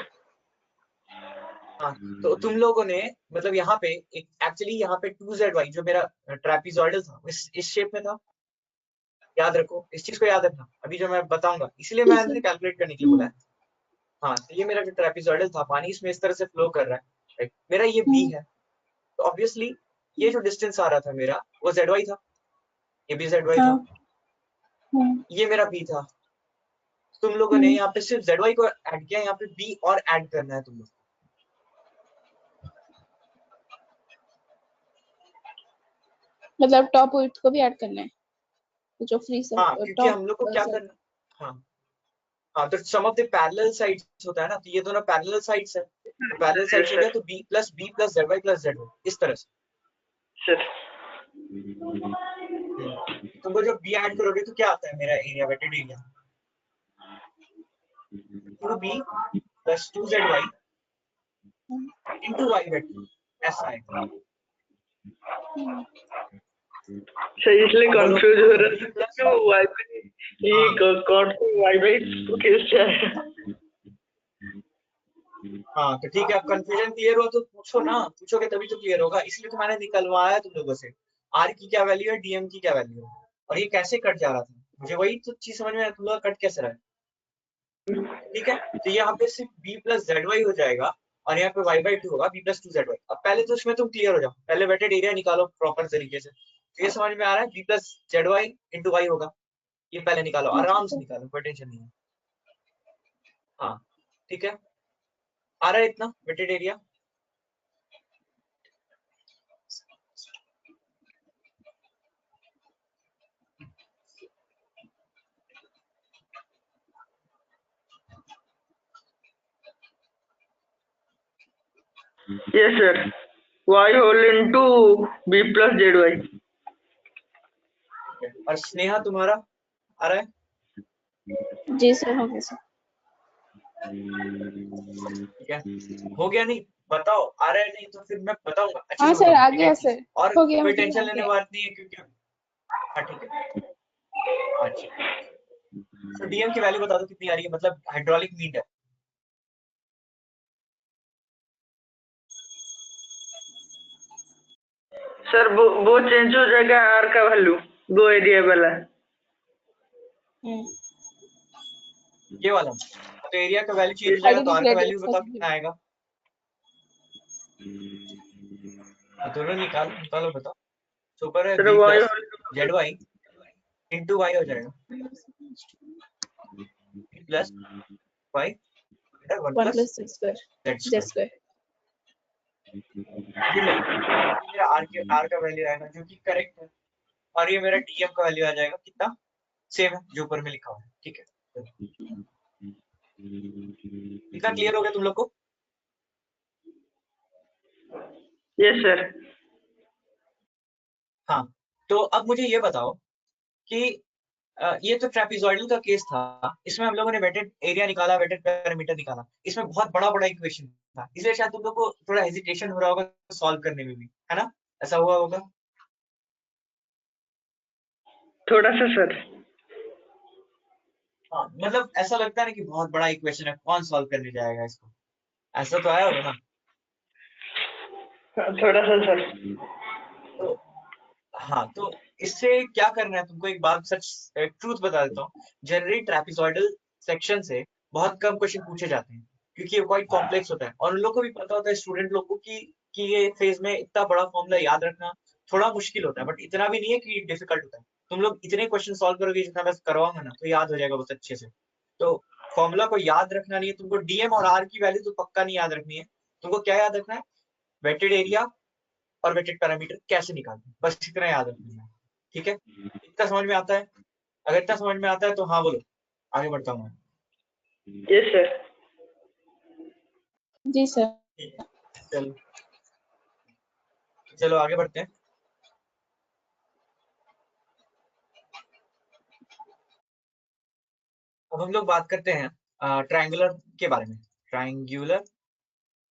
हाँ, तो तुम लोगों ने मतलब यहाँ पे एक्चुअली यहाँ पे 2zy जो मेरा ट्रेपिजॉइडल था इस शेप में था, याद रखो इस चीज को, याद रखना अभी जो मैं बताऊंगा, इसलिए जी मैंने सर। कैलकुलेट करने के लिए बोला है। हाँ, तो ये मेरा जो ट्रेपिजॉइडल था, पानी इसमें इस तरह से फ्लो कर रहा है, राइट। मेरा ये बी है, तो ऑब्वियसली ये जो डिस्टेंस आ रहा था मेरा वो zy था, ये भी zy हाँ। था, ये मेरा बी था। तुम लोगों ने यहाँ पे सिर्फ zy को ऐड किया, यहाँ पे बी और ऐड करना है तुम लोग। मतलब टॉप विड्थ को भी ऐड करना है, तो जो फ्री हाँ, क्योंकि टॉप हम लोग को क्या करना, हाँ हाँ, तो सम ऑफ द पैरेलल साइड्स होता है ना, तो ये दोनों पैरेलल साइड्स है, तो पैरेलल साइड्स यस हो गया सर। तो b plus zy plus z इस तरह से। सर तुमको जब b ऐड करोगे तो क्या आता है मेरा area, wetted area 2b plus 2zy into y wetted, ऐसा है। सर इसलिए अब बोलो कंफ्यूज हो रहा b था प्लस, कि वो वाईफाई ये कौन सा वाईफाई कैसे आया। हाँ तो ठीक है, अब कंफ्यूजन क्लियर हुआ तो पूछो ना, पूछोगे तभी तो क्लियर होगा, इसलिए तो मैंने निकलवाया तुम लोगों से r की क्या वैल्यू है, dm की क्या वैल्यू है, और ये कैसे कट जा रहा था, मुझे वही तो चीज समझ में आया, तुम लोग कट कैसे रहा है। ठीक है, तो यहाँ पे सिर्फ b प्लस zy हो जाएगा, और यहाँ पे y/2 होगा b प्लस 2zy। अब पहले तो इसमें तुम क्लियर हो जाओ, पहले वेटेड एरिया निकालो प्रॉपर तरीके से, तो ये समझ में आ रहा है b plus zy into y होगा, ये पहले निकालो, आराम से निकालो, कोई टेंशन नहीं है। हाँ ठीक है, आ रहा है इतना wetted area. Yes sir, y whole into b plus zy। और स्नेहा तुम्हारा आ रहा है? जी सर, हो गया सर। ठीक है, हो गया नहीं, बताओ आ रहा है, नहीं तो फिर मैं बताऊंगा अच्छे हाँ से सर, बताऊंगा, आ ठीक गया है। सर। और हो गया, कोई मतलब टेंशन आ लेने गया। बात नहीं है, क्योंकि हाँ ठीक है, अच्छा। तो डीएम की वैल्यू बता दो कितनी आ रही है, मतलब हाइड्रोलिक मीन है। सर वो चेंज हो जाएगा r का वैल्यू, वो एरिया वाला। ये वाला तो एरिया का वैल्यू चेंज हो जाएगा, तो आर का वैल्यू बताओ कितना आएगा। दोनों निकालो निकालो, बताओ। सुपर है sir B y plus whole Z Y into Y हो जाएगा, B plus Y one 1 plus plus z square, Z z square. square। ये लो, ये मेरा आर का वैल्यू आएगा जो कि करेक्ट है, और ये मेरा डीएम का वैल्यू आ जाएगा कितना, सेम है जो ऊपर में लिखा हुआ है। ठीक है, इतना क्लियर हो गया तुम लोग को। Yes sir. हाँ, तो अब मुझे ये बताओ कि ये तो ट्रेपेजॉइडल का केस था, इसमें हम लोगों ने वेटेड एरिया निकाला, वेटेड पैरामीटर निकाला, इसमें बहुत बड़ा बड़ा इक्वेशन था, इसलिए शायद तुम लोग को थोड़ा हेजिटेशन हो रहा होगा सॉल्व करने में भी, है ना, ऐसा हुआ होगा। थोड़ा सा सर। हाँ, मतलब ऐसा लगता है ना कि बहुत बड़ा इक्वेशन है, कौन सॉल्व करने जाएगा इसको, ऐसा तो आया होगा ना। थोड़ा सा सर। तो हाँ, तो इससे क्या करना है तुमको, एक बात सच ट्रूथ बता देता हूँ, जनरली ट्रेपेजॉइडल सेक्शन से बहुत कम क्वेश्चन पूछे जाते हैं, क्योंकि ये क्वाइट कॉम्प्लेक्स होता है, और उन लोग को भी पता होता है स्टूडेंट लोग को कि ये फेज में इतना बड़ा फॉर्मूला याद रखना थोड़ा मुश्किल होता है, बट इतना भी नहीं है कि डिफिकल्ट होता है। तुम लोग इतने क्वेश्चन सॉल्व करोगे जितना मैं करवाऊंगा ना, तो याद हो जाएगा बहुत अच्छे से। तो फॉर्मूला को याद रखना नहीं है तुमको, डीएम और आर की वैल्यू तो पक्का नहीं याद रखनी है, तुमको क्या याद रखना है, वेटेड एरिया और वेटेड पैरामीटर कैसे निकालते हैं, बस इतना याद रखना है। ठीक है, इतना समझ में आता है? अगर इतना समझ में आता है तो हाँ बोलो, आगे बढ़ता हूँ मैं। Yes sir. जी सर। ठीक है, चलो चलो आगे बढ़ते हैं। अब हम लोग बात करते हैं ट्रायंगुलर के बारे में, ट्रायंगुलर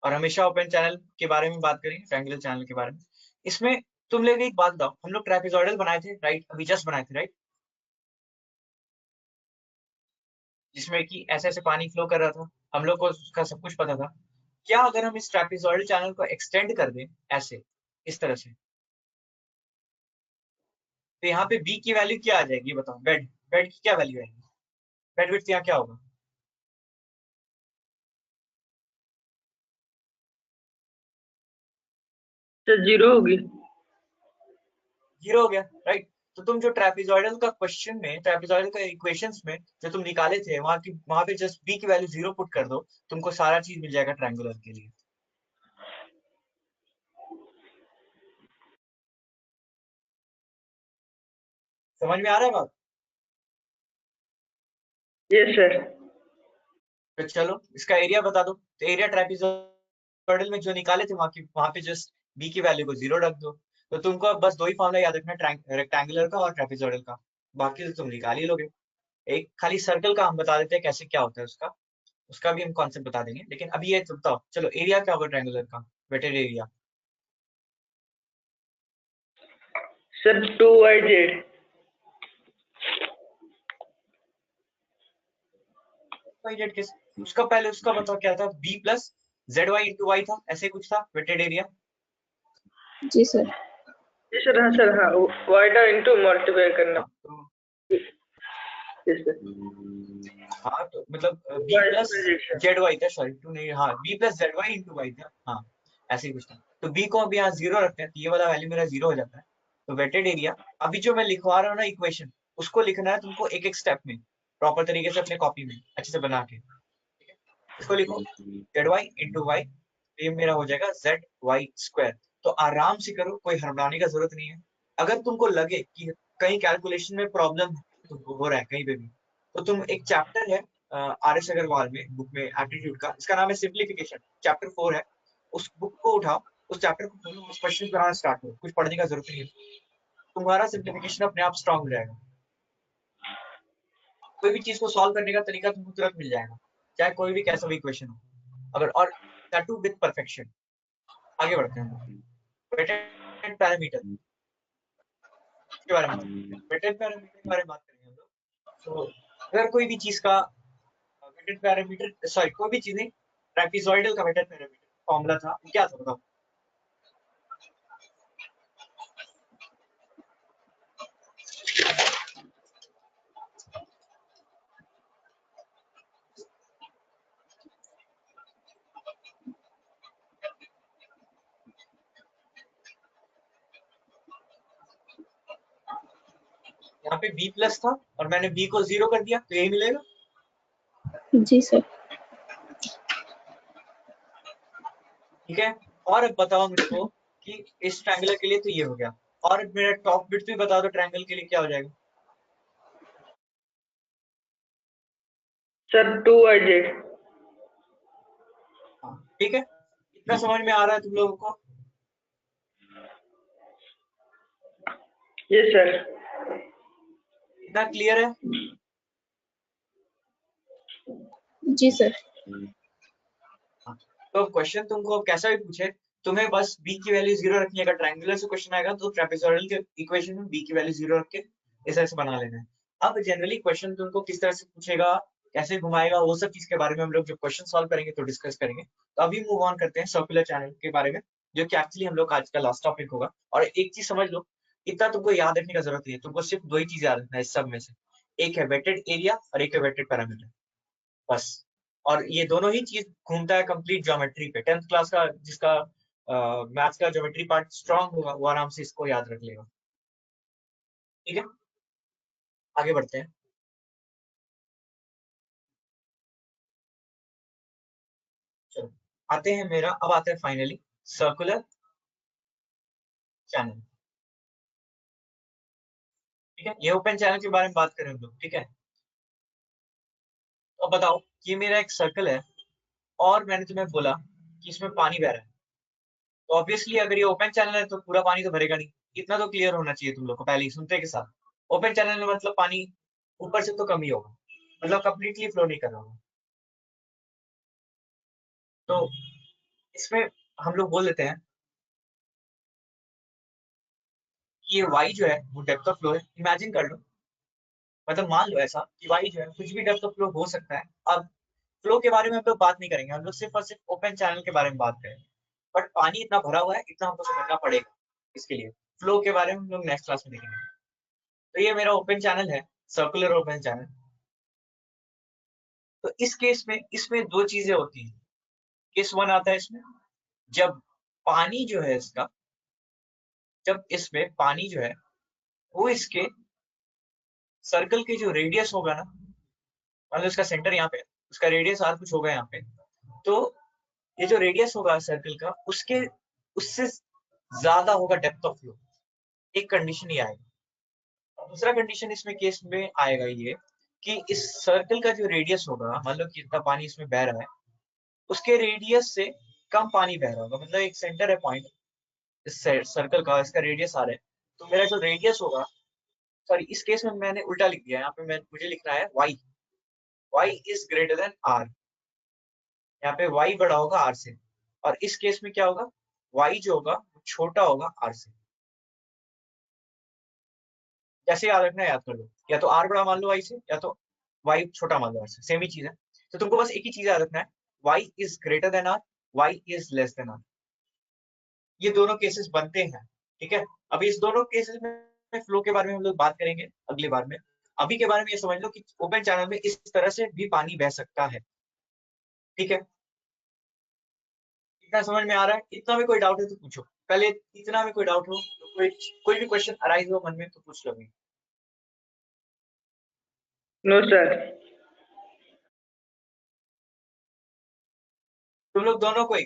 और हमेशा ओपन चैनल के बारे में बात करेंगे, ट्रायंगुलर चैनल के बारे में। इसमें तुम लोग एक बात बताओ, हम लोग ट्रेपेजॉइडल बनाए थे राइट, अभी जस्ट बनाए थे राइट, जिसमें कि ऐसे ऐसे पानी फ्लो कर रहा था, हम लोग को उसका सब कुछ पता था। क्या अगर हम इस ट्रेपेजॉइडल चैनल को एक्सटेंड कर दें ऐसे, इस तरह से, तो यहाँ पे बी की वैल्यू क्या आ जाएगी ये बताओ, बेड बेड की क्या वैल्यू आएगी, बेड विड्थ यहाँ क्या होगा? तो 0 होगी। 0 हो गया राइट। तो तुम जो ट्रेपेजॉइडल का क्वेश्चन में, ट्रेपेजॉइडल का इक्वेशंस में जो तुम निकाले थे, वहां पे जस्ट बी की वैल्यू 0 पुट कर दो, तुमको सारा चीज मिल जाएगा ट्रायंगुलर के लिए। समझ में आ रहा है बात? Yes sir. तो चलो इसका एरिया बता दो। तो एरिया ट्रेपेजॉइडल में जो निकाले थे वहां पे जस्ट बी की वैल्यू को 0 रख दो। तो तुमको अब बस दो ही फॉर्मूला याद रखना, रेक्टेंगुलर का और ट्रेपेजॉइडल का, बाकी तो तुम निकाल ही लोगे। एक खाली सर्कल का हम बता देते हैं कैसे क्या होता है उसका, उसका भी हम कॉन्सेप्ट बता देंगे। लेकिन अभी ये बताओ, चलो एरिया क्या होगा ट्रायंगुलर का, wetted area? Sir 2yz। Z किस, उसका पहले उसका बताओ क्या था, B plus Z Y into Y था, ऐसे कुछ था वेटेड एरिया। जी सर। जी सर, हाँ सर, हाँ, वाइडा इंटू मल्टीप्लाई करना। तो यस सर। हाँ तो मतलब बी प्लस जेड वाई था, सॉरी टू नहीं, हाँ B plus Z Y into Y था, हाँ ऐसे ही कुछ था। तो बी को अभी यहाँ 0 रखते हैं, तो ये वाला वैल्यू मेरा 0 हो जाता है। तो वेटेड एरिया अभी जो मैं लिखवा रहा हूँ ना इक्वेशन, उसको लिखना है तुमको एक एक स्टेप में, प्रॉपर तरीके से अपने कॉपी में अच्छे से बना के। इसको लिखो जेड वाई इंटू वाई, ये मेरा हो जाएगा जेड वाई स्क्वायर। तो आराम से करो, कोई हड़बड़ाने का जरूरत नहीं है। अगर तुमको लगे कि कहीं कैलकुलेशन में प्रॉब्लम हो रहा है कहीं पे भी, तो तुम एक चैप्टर है आर एस अग्रवाल में बुक में एप्टीट्यूड का, इसका नाम है सिंप्लीफिकेशन, चैप्टर 4 है। उस बुक को उठाओ, उस चैप्टर को खोलो, उस क्वेश्चन बनाना स्टार्ट करो, कुछ पढ़ने का जरूरत नहीं है, तुम्हारा सिंप्लीफिकेशन अपने आप स्ट्रांग हो जाएगा। कोई भी चीज को सॉल्व करने का तरीका तुमको तुरंत मिल जाएगा, चाहे कोई भी कैसा भी इक्वेशन हो। अगर और दैट टू विद परफेक्शन। आगे बढ़ते हैं, वेटेड पैरामीटर के बारे में, वेटेड पैरामीटर के बारे में बात करेंगे हम लोग। तो अगर कोई भी चीज का वेटेड पैरामीटर, सॉरी कोई भी चीज नहीं, ट्रेपेजॉइडल का वेटेड पैरामीटर फॉर्मूला था, क्या था बताओ? यहाँ पे b प्लस था और मैंने b को 0 कर दिया, तो यही मिलेगा। जी सर। ठीक है, और अब बताओ मुझको कि इस ट्रायंगल के लिए तो ये हो गया, और मेरा टॉप बिट भी बता दो ट्रायंगल के लिए क्या हो जाएगा। Sir 2yz। हाँ ठीक है, इतना समझ में आ रहा है तुम लोगों को? Yes sir. इतना क्लियर है? जी सर। हाँ। तो क्वेश्चन तुमको कैसा भी पूछे, तुम्हें बस b की वैल्यू 0 रखनी है। अगर ट्रायंगुलर से क्वेश्चन आएगा तो ट्रेपेजॉइडल के इक्वेशन में b की वैल्यू 0 रख के इस तरह से बना लेना है। अब जनरली क्वेश्चन तुमको किस तरह से पूछेगा, कैसे घुमाएगा, वो सब चीज के बारे में हम लोग जब क्वेश्चन सॉल्व करेंगे तो डिस्कस करेंगे। तो अभी मूव ऑन करते हैं सर्कुलर चैनल के बारे में, जो कि एक्चुअली हम लोग आज का लास्ट टॉपिक होगा। और एक चीज समझ लो, इतना तुमको याद रखने का जरूरत नहीं है, तुमको सिर्फ दो ही चीज याद रखना है इस सब में से, एक है वेटेड एरिया और एक है वेटेड पैरामीटर, बस। और ये दोनों ही चीज घूमता है कंप्लीट ज्योमेट्री पे। 10th क्लास का जिसका मैथ्स का ज्योमेट्री पार्ट स्ट्रांग होगा वो आराम से इसको याद रख लेगा। ठीक है, आगे बढ़ते हैं। चलो आते हैं, मेरा अब आते हैं फाइनली सर्कुलर चैनल। ठीक है, ये ओपन चैनल के बारे में बात करें हम लोग। ठीक है, तो अब बताओ ये मेरा एक सर्कल है और मैंने तुम्हें बोला कि इसमें पानी बह रहा है, तो ऑब्वियसली अगर ये ओपन चैनल है तो पूरा पानी तो भरेगा नहीं। इतना तो क्लियर होना चाहिए तुम लोग को पहले ही सुनते के साथ। ओपन चैनल में मतलब पानी ऊपर से तो कम ही होगा, मतलब कंप्लीटली फ्लो नहीं कर रहा होगा। तो इसमें हम लोग बोल देते हैं कि ये y जो है वो डेप्थ ऑफ फ्लो है। इमेजिन कर लो, मतलब मान लो ऐसा कि y जो है कुछ भी डेप्थ ऑफ फ्लो हो सकता है। अब फ्लो के बारे में हम लोग बात नहीं करेंगे, हम लोग सिर्फ और सिर्फ ओपन चैनल के बारे में बात करेंगे। बट पानी इतना भरा हुआ है, इतना हमको समझना पड़ेगा इसके लिए। फ्लो के बारे में हम लोग नेक्स्ट क्लास में देखेंगे। तो ये मेरा ओपन चैनल है, सर्कुलर ओपन चैनल। तो इस केस में इसमें दो चीजें होती हैं। केस वन आता है इसमें, जब पानी जो है इसका, जब इसमें पानी जो है वो इसके सर्कल के जो रेडियस होगा ना, मतलब इसका सेंटर यहाँ पे, उसका रेडियस आर कुछ होगा यहाँ पे, तो ये जो रेडियस होगा सर्कल का उसके उससे ज्यादा होगा डेप्थ ऑफ फ्लो। एक कंडीशन ये आएगा। और दूसरा कंडीशन इसमें केस में आएगा ये कि इस सर्कल का जो रेडियस होगा, मान लो कि इतना पानी इसमें बह रहा है, उसके रेडियस से कम पानी बह रहा होगा। मतलब एक सेंटर है पॉइंट इस सर्कल का, इसका रेडियस आर है, तो मेरा जो रेडियस होगा, सॉरी इस केस में मैंने उल्टा लिख दिया, यहाँ पे मुझे लिखना है y, y is greater than r। यहाँ पे y बड़ा होगा r से, और इस केस में क्या होगा, y जो होगा वो छोटा होगा r से। कैसे याद रखना है, याद कर लो, या तो r बड़ा मान लो y से, या तो y छोटा मान लो r से, सेम ही चीज है। तो तुमको बस एक ही चीज याद रखना है, y is greater than r, y is less than r। ये दोनों केसेस बनते हैं, ठीक है। अभी इस दोनों केसेस में फ्लो के बारे में हम लोग बात करेंगे अगली बार में। अभी के बारे में ये समझ लो कि ओपन चैनल में इस तरह से भी पानी बह सकता है, ठीक है। इतना समझ में आ रहा है? इतना में कोई डाउट है तो पूछो पहले। इतना में कोई डाउट हो तो कोई भी क्वेश्चन अराइज हो मन में तो पूछ लो अभी। No sir. तुम लोग दोनों कोई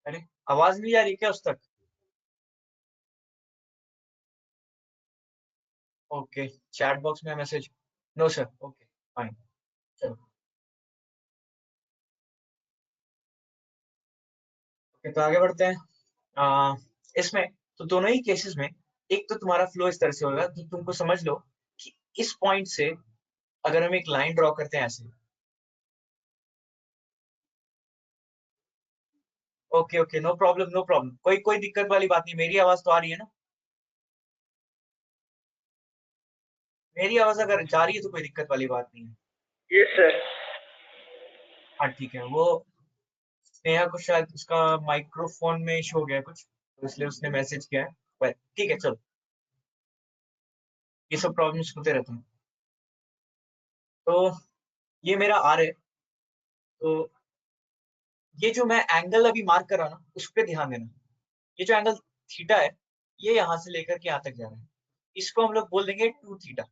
अरे आवाज नहीं आ रही क्या उस तक? ओके, चैट बॉक्स में message, no sir, okay fine, चलो। ओके तो आगे बढ़ते हैं। इसमें तो दोनों ही केसेस में एक तो तुम्हारा फ्लो इस तरह से होगा, तो तुमको समझ लो कि इस पॉइंट से अगर हम एक लाइन ड्रॉ करते हैं ऐसे, okay okay, no problem no problem, कोई दिक्कत वाली बात नहीं। मेरी आवाज तो आ रही है ना? मेरी आवाज अगर जा रही है तो कोई दिक्कत वाली बात नहीं है। Yes sir. हाँ ठीक है। वो स्नेहा को शायद उसका माइक्रोफोन में इशू हो गया है कुछ, तो इसलिए उसने मैसेज किया है, पर ठीक है चलो, ये सब प्रॉब्लम्स होते रहते हैं। तो ये मेरा आर है। तो ये जो मैं एंगल अभी मार्क कर रहा हूँ ना, उस पर ध्यान देना। ये जो एंगल थीटा है, ये यहाँ से लेकर के यहाँ तक जा रहा है, इसको हम लोग बोल देंगे 2 थीटा।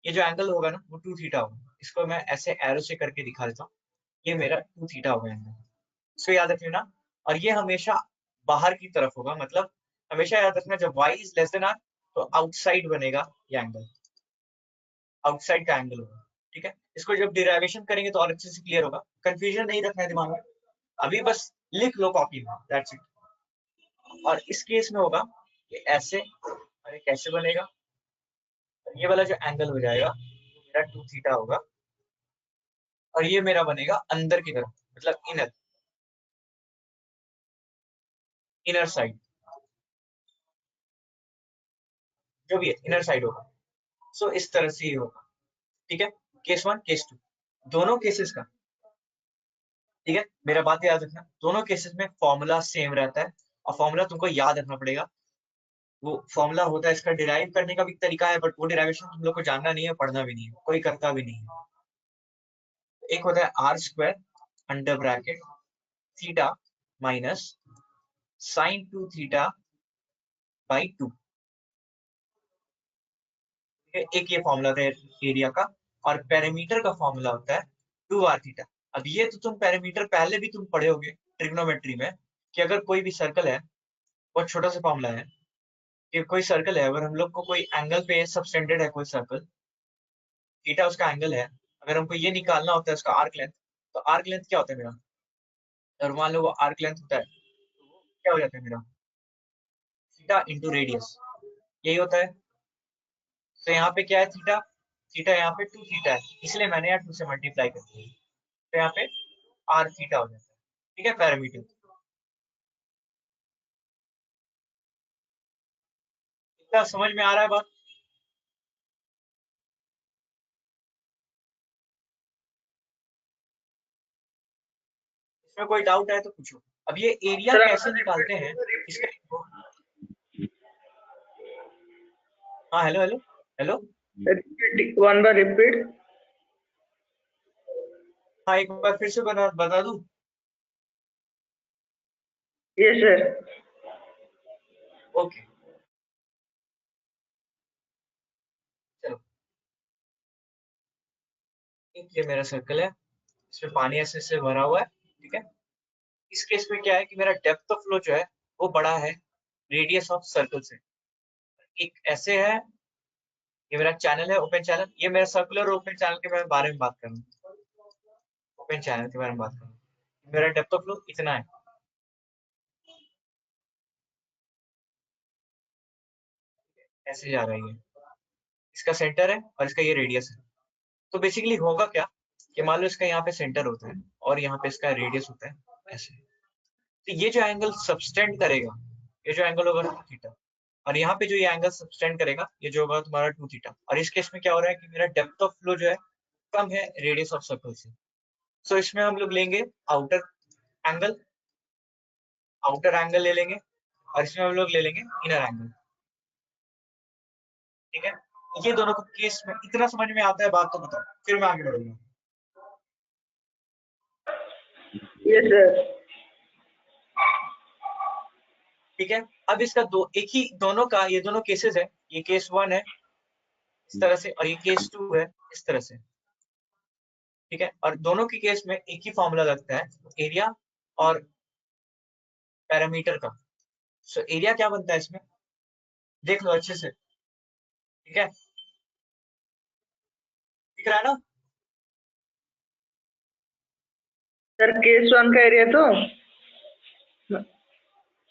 ये जो एंगल होगा ना वो 2 थीटा होगा। इसको मैं ऐसे एरो से करके दिखा देता हूँ, ये मेरा 2 थीटा होगा एंगल, इसको याद रख लेना। और ये हमेशा बाहर की तरफ होगा, मतलब हमेशा याद रखना जब y is less than r तो आउटसाइड बनेगा ये एंगल, आउटसाइड का एंगल होगा, ठीक है। इसको जब डिराइवेशन करेंगे तो और अच्छे से क्लियर होगा, कंफ्यूजन नहीं रखना है दिमाग में, अभी बस लिख लो कॉपी में, दैट्स इट। और इस केस में होगा कि ऐसे, और ये कैसे बनेगा, ये वाला जो एंगल हो जाएगा वो मेरा 2 थीटा होगा, और ये मेरा बनेगा अंदर की तरफ, मतलब इनर, इनर साइड, जो भी है इनर साइड होगा। सो इस तरह से ही होगा, ठीक है। केस वन केस टू, दोनों केसेस का, ठीक है। मेरा बात याद रखना, दोनों केसेस में फॉर्मूला सेम रहता है, और फॉर्मूला तुमको याद रखना पड़ेगा। वो फॉर्मूला होता है, इसका डिराइव करने का भी तरीका है, बट वो डिराइवेशन तुम लोग को जानना नहीं है, पढ़ना भी नहीं है, कोई करता भी नहीं है। एक होता है R square under bracket theta minus sine 2 theta by 2, एक ये फॉर्मूला होता है एरिया का। और पेरीमीटर का फॉर्मूला होता है 2r थीटा। अब ये तो तुम पेरीमीटर पहले भी तुम पढ़े होगे ट्रिग्नोमेट्री में, कि अगर कोई भी सर्कल है, बहुत छोटा सा फॉर्मूला है कि कोई सर्कल है, अगर हम लोग को कोई एंगल पे सबटेंडेड है कोई सर्कल, थीटा उसका एंगल है, अगर हमको ये निकालना होता है उसका आर्क लेंथ, तो आर्क लेंथ क्या होता है मेरा, और मान लो वो आर्क लेंथ होता है, तो वो क्या हो जाता है मेरा, थीटा इंटू रेडियस, यही होता है। तो यहाँ पे क्या है, थीटा, थीटा यहाँ पे 2 थीटा है, इसलिए मैंने यहाँ 2 से मल्टीप्लाई कर दिया, तो यहाँ पे r थीटा हो जाता है, ठीक है, पैरामीटर। इतना समझ में आ रहा है बात? इसमें कोई डाउट है तो पूछो। अब ये एरिया सर कैसे निकालते हैं इसका, हाँ hello hello hello, one bar repeat. हाँ एक बार फिर से बता दूं। Yes sir. ओके चलो, एक ये मेरा सर्कल है, इसमें पानी ऐसे ऐसे भरा हुआ है, ठीक है। इस केस में क्या है कि मेरा डेप्थ ऑफ फ्लो जो है वो बड़ा है रेडियस ऑफ सर्कल से। एक ऐसे है, ये मेरा चैनल है ओपन चैनल, ये मेरा सर्कुलर ओपन चैनल के बारे में बात कर रहा हूँ, ओपन चैनल के बारे में बात कर रहा हूँ। मेरा डेप्थ ऑफ फ्लो इतना है, ऐसे जा रहा है ये, इसका सेंटर है और इसका ये रेडियस है। तो बेसिकली होगा क्या कि मान लो इसका यहाँ पे सेंटर होता है और यहाँ पे इसका रेडियस होता है ऐसे, तो ये जो एंगल सबटेंड करेगा, ये जो एंगल होगा 2 थीटा, और यहाँ पे जो ये एंगल सबटेंड करेगा ये जो होगा तुम्हारा 2 थीटा। और इस केस में क्या हो रहा है कि मेरा डेप्थ ऑफ फ्लो जो है कम है रेडियस ऑफ सर्कल से। सो इसमें हम लोग लेंगे आउटर एंगल, आउटर एंगल ले लेंगे, और इसमें हम लोग ले लेंगे इनर एंगल, ठीक है। ये दोनों को केस में इतना समझ में आता है बात तो बताओ, फिर मैं आगे बढ़ूंगा। Yes sir. ठीक है, अब इसका एक ही दोनों का, ये दोनों केसेस है, ये केस 1 है इस तरह से और ये केस 2 है इस तरह से, ठीक है। और दोनों के केस में एक ही फॉर्मूला लगता है एरिया और पैरामीटर का। सो एरिया क्या बनता है इसमें, देख लो अच्छे से, ठीक है, दिख रहा है ना? सर केस वन का एरिया तो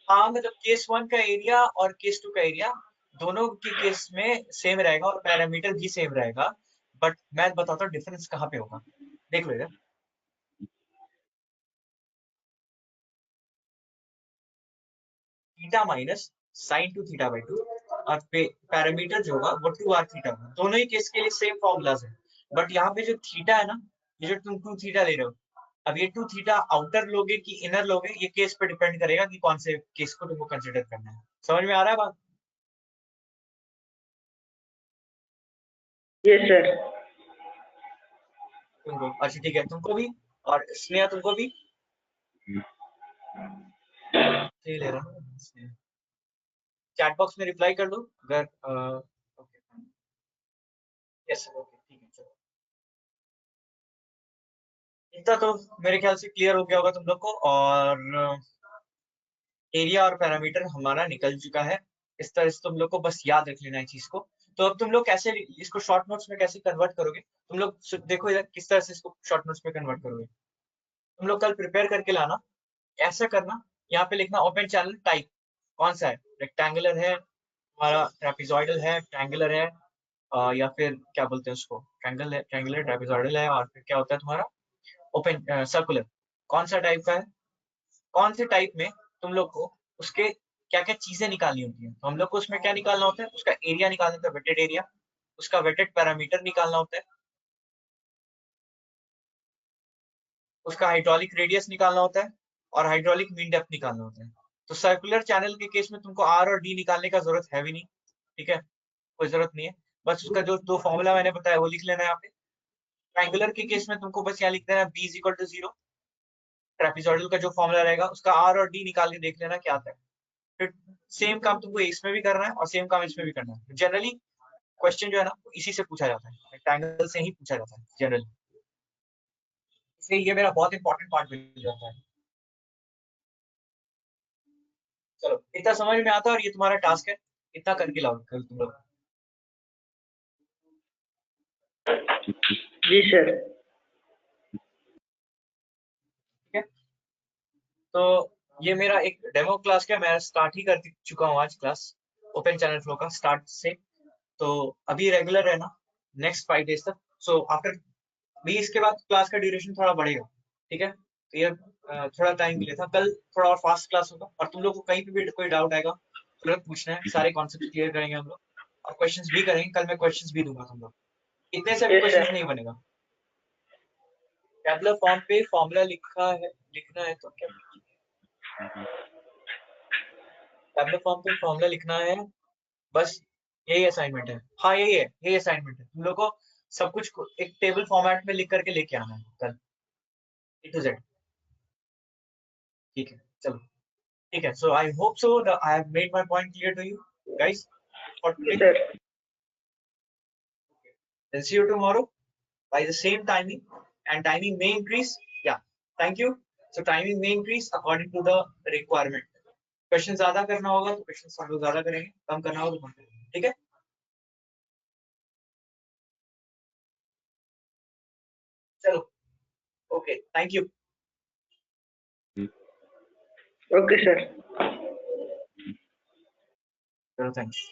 हाँ मतलब केस 1 का एरिया और केस 2 का एरिया दोनों के केस में सेम रहेगा और पैरामीटर भी सेम रहेगा, बट मैं बताता हूँ डिफरेंस कहाँ पे होगा, देख लो इधर। Theta minus sine 2 theta by 2 और पैरामीटर जो होगा वो 2 r थीटा होगा। दोनों ही केस के लिए सेम फॉर्मूलाज है, बट यहाँ पे जो थीटा है ना, ये जो तुम 2 थीटा ले रहे हो, अब ये 2 थीटा आउटर लोगे कि इनर लोगे, ये केस पे डिपेंड करेगा कि कौन से केस को तुमको कंसिडर करना है। समझ में आ रहा है बात? Yes sir. तुमको अच्छा ठीक है, तुमको भी, और स्नेहा तुमको भी सही ले रहा हूँ। चैट बॉक्स में रिप्लाई कर दो अगर ओके यस ओके ठीक है चलो। इतना तो मेरे ख्याल से क्लियर हो गया होगा तुम लोग को, और एरिया और पैरामीटर हमारा निकल चुका है। इस तरह से तुम लोग को बस याद रख लेना है चीज को। तो अब तुम लोग कैसे इसको शॉर्ट नोट्स में कैसे कन्वर्ट करोगे, तुम लोग देखो इधर किस तरह से इसको शॉर्ट नोट्स में कन्वर्ट करोगे। तुम लोग कल प्रिपेयर करके लाना, ऐसा करना, यहाँ पे लिखना ओपन चैनल टाइप कौन सा है, रेक्टेंगुलर है हमारा, ट्रेपेजॉइडल है, ट्रायंगुलर है, या फिर क्या बोलते हैं उसको, ट्रायंगल है, ट्रायंगुलर ट्रेपेजॉइडल है, और फिर क्या होता है तुम्हारा ओपन सर्कुलर, कौन सा टाइप का है, कौन से टाइप में तुम लोग को उसके क्या क्या चीजें निकालनी होती है। तो हम लोग को उसमें क्या निकालना होता है, उसका एरिया निकालना होता है, वेटेड एरिया, उसका वेटेड पैरामीटर निकालना होता है, उसका हाइड्रोलिक रेडियस निकालना होता है, और हाइड्रोलिक मीन डेप्थ निकालना होता है। तो सर्कुलर चैनल के केस में तुमको आर और डी निकालने का जरूरत है भी नहीं, ठीक है, कोई जरूरत नहीं है। बस उसका जो दो फॉर्मूला मैंने बताया वो लिख लेना है यहाँ पे। ट्रायंगुलर के केस में तुमको बस यहाँ लिख देना b is equal to 0, trapezoidal का जो फॉर्मूला रहेगा उसका आर और डी निकाल के देख लेना क्या आता है। फिर सेम काम तुमको इसमें भी करना है और सेम काम इसमें भी करना है। जनरली क्वेश्चन जो है ना इसी से पूछा जाता है, रेक्टेंगल से ही पूछा जाता है जनरली, इसलिए ये मेरा बहुत इंपॉर्टेंट पार्ट मिल जाता है। चलो इतना समझ में आता है, और ये तुम्हारा टास्क है, इतना करके लाओ कल तुम लोग। जी सर। ठीक है, तो ये मेरा एक डेमो क्लास का मैं स्टार्ट ही कर चुका हूँ आज क्लास ओपन चैनल फ्लो का स्टार्ट से। तो अभी रेगुलर है ना नेक्स्ट 5 डेज तक। सो आफ्टर भी इसके बाद क्लास का ड्यूरेशन थोड़ा बढ़ेगा, ठीक है। तो ये थोड़ा टाइम मिले था, कल थोड़ा और फास्ट क्लास होगा और तुम लोग को कहीं पे भी कोई डाउट आएगा तुरंत पूछना है, सारे कॉन्सेप्ट क्लियर करेंगे हम लोग और क्वेश्चंस भी करेंगे। कल मैं क्वेश्चंस भी दूंगा तुम लोग, इतने से भी Yes, क्वेश्चंस sir. नहीं बनेगा। टैबलर फॉर्म पे फॉर्मूला लिखना है तो क्या टैबलर फॉर्म पे फॉर्मूला लिखना है, बस यही असाइनमेंट है। हाँ यही असाइनमेंट है। तुम लोग को सब कुछ एक टेबल फॉर्मेट में लिख करके लेके आना है कल A to Z, ठीक है। चलो ठीक है। So I hope so I have made my point clear to you guys for today. Sir. Then see you tomorrow by the same timing, and timing may increase. Yeah, thank you. So timing may increase according to the requirement. Question ज्यादा करना होगा तो question हम लोग ज्यादा करेंगे, कम करना होगा तो कम करेंगे, ठीक है। चलो okay, thank you. Okay, sir. चलो थैंक्स।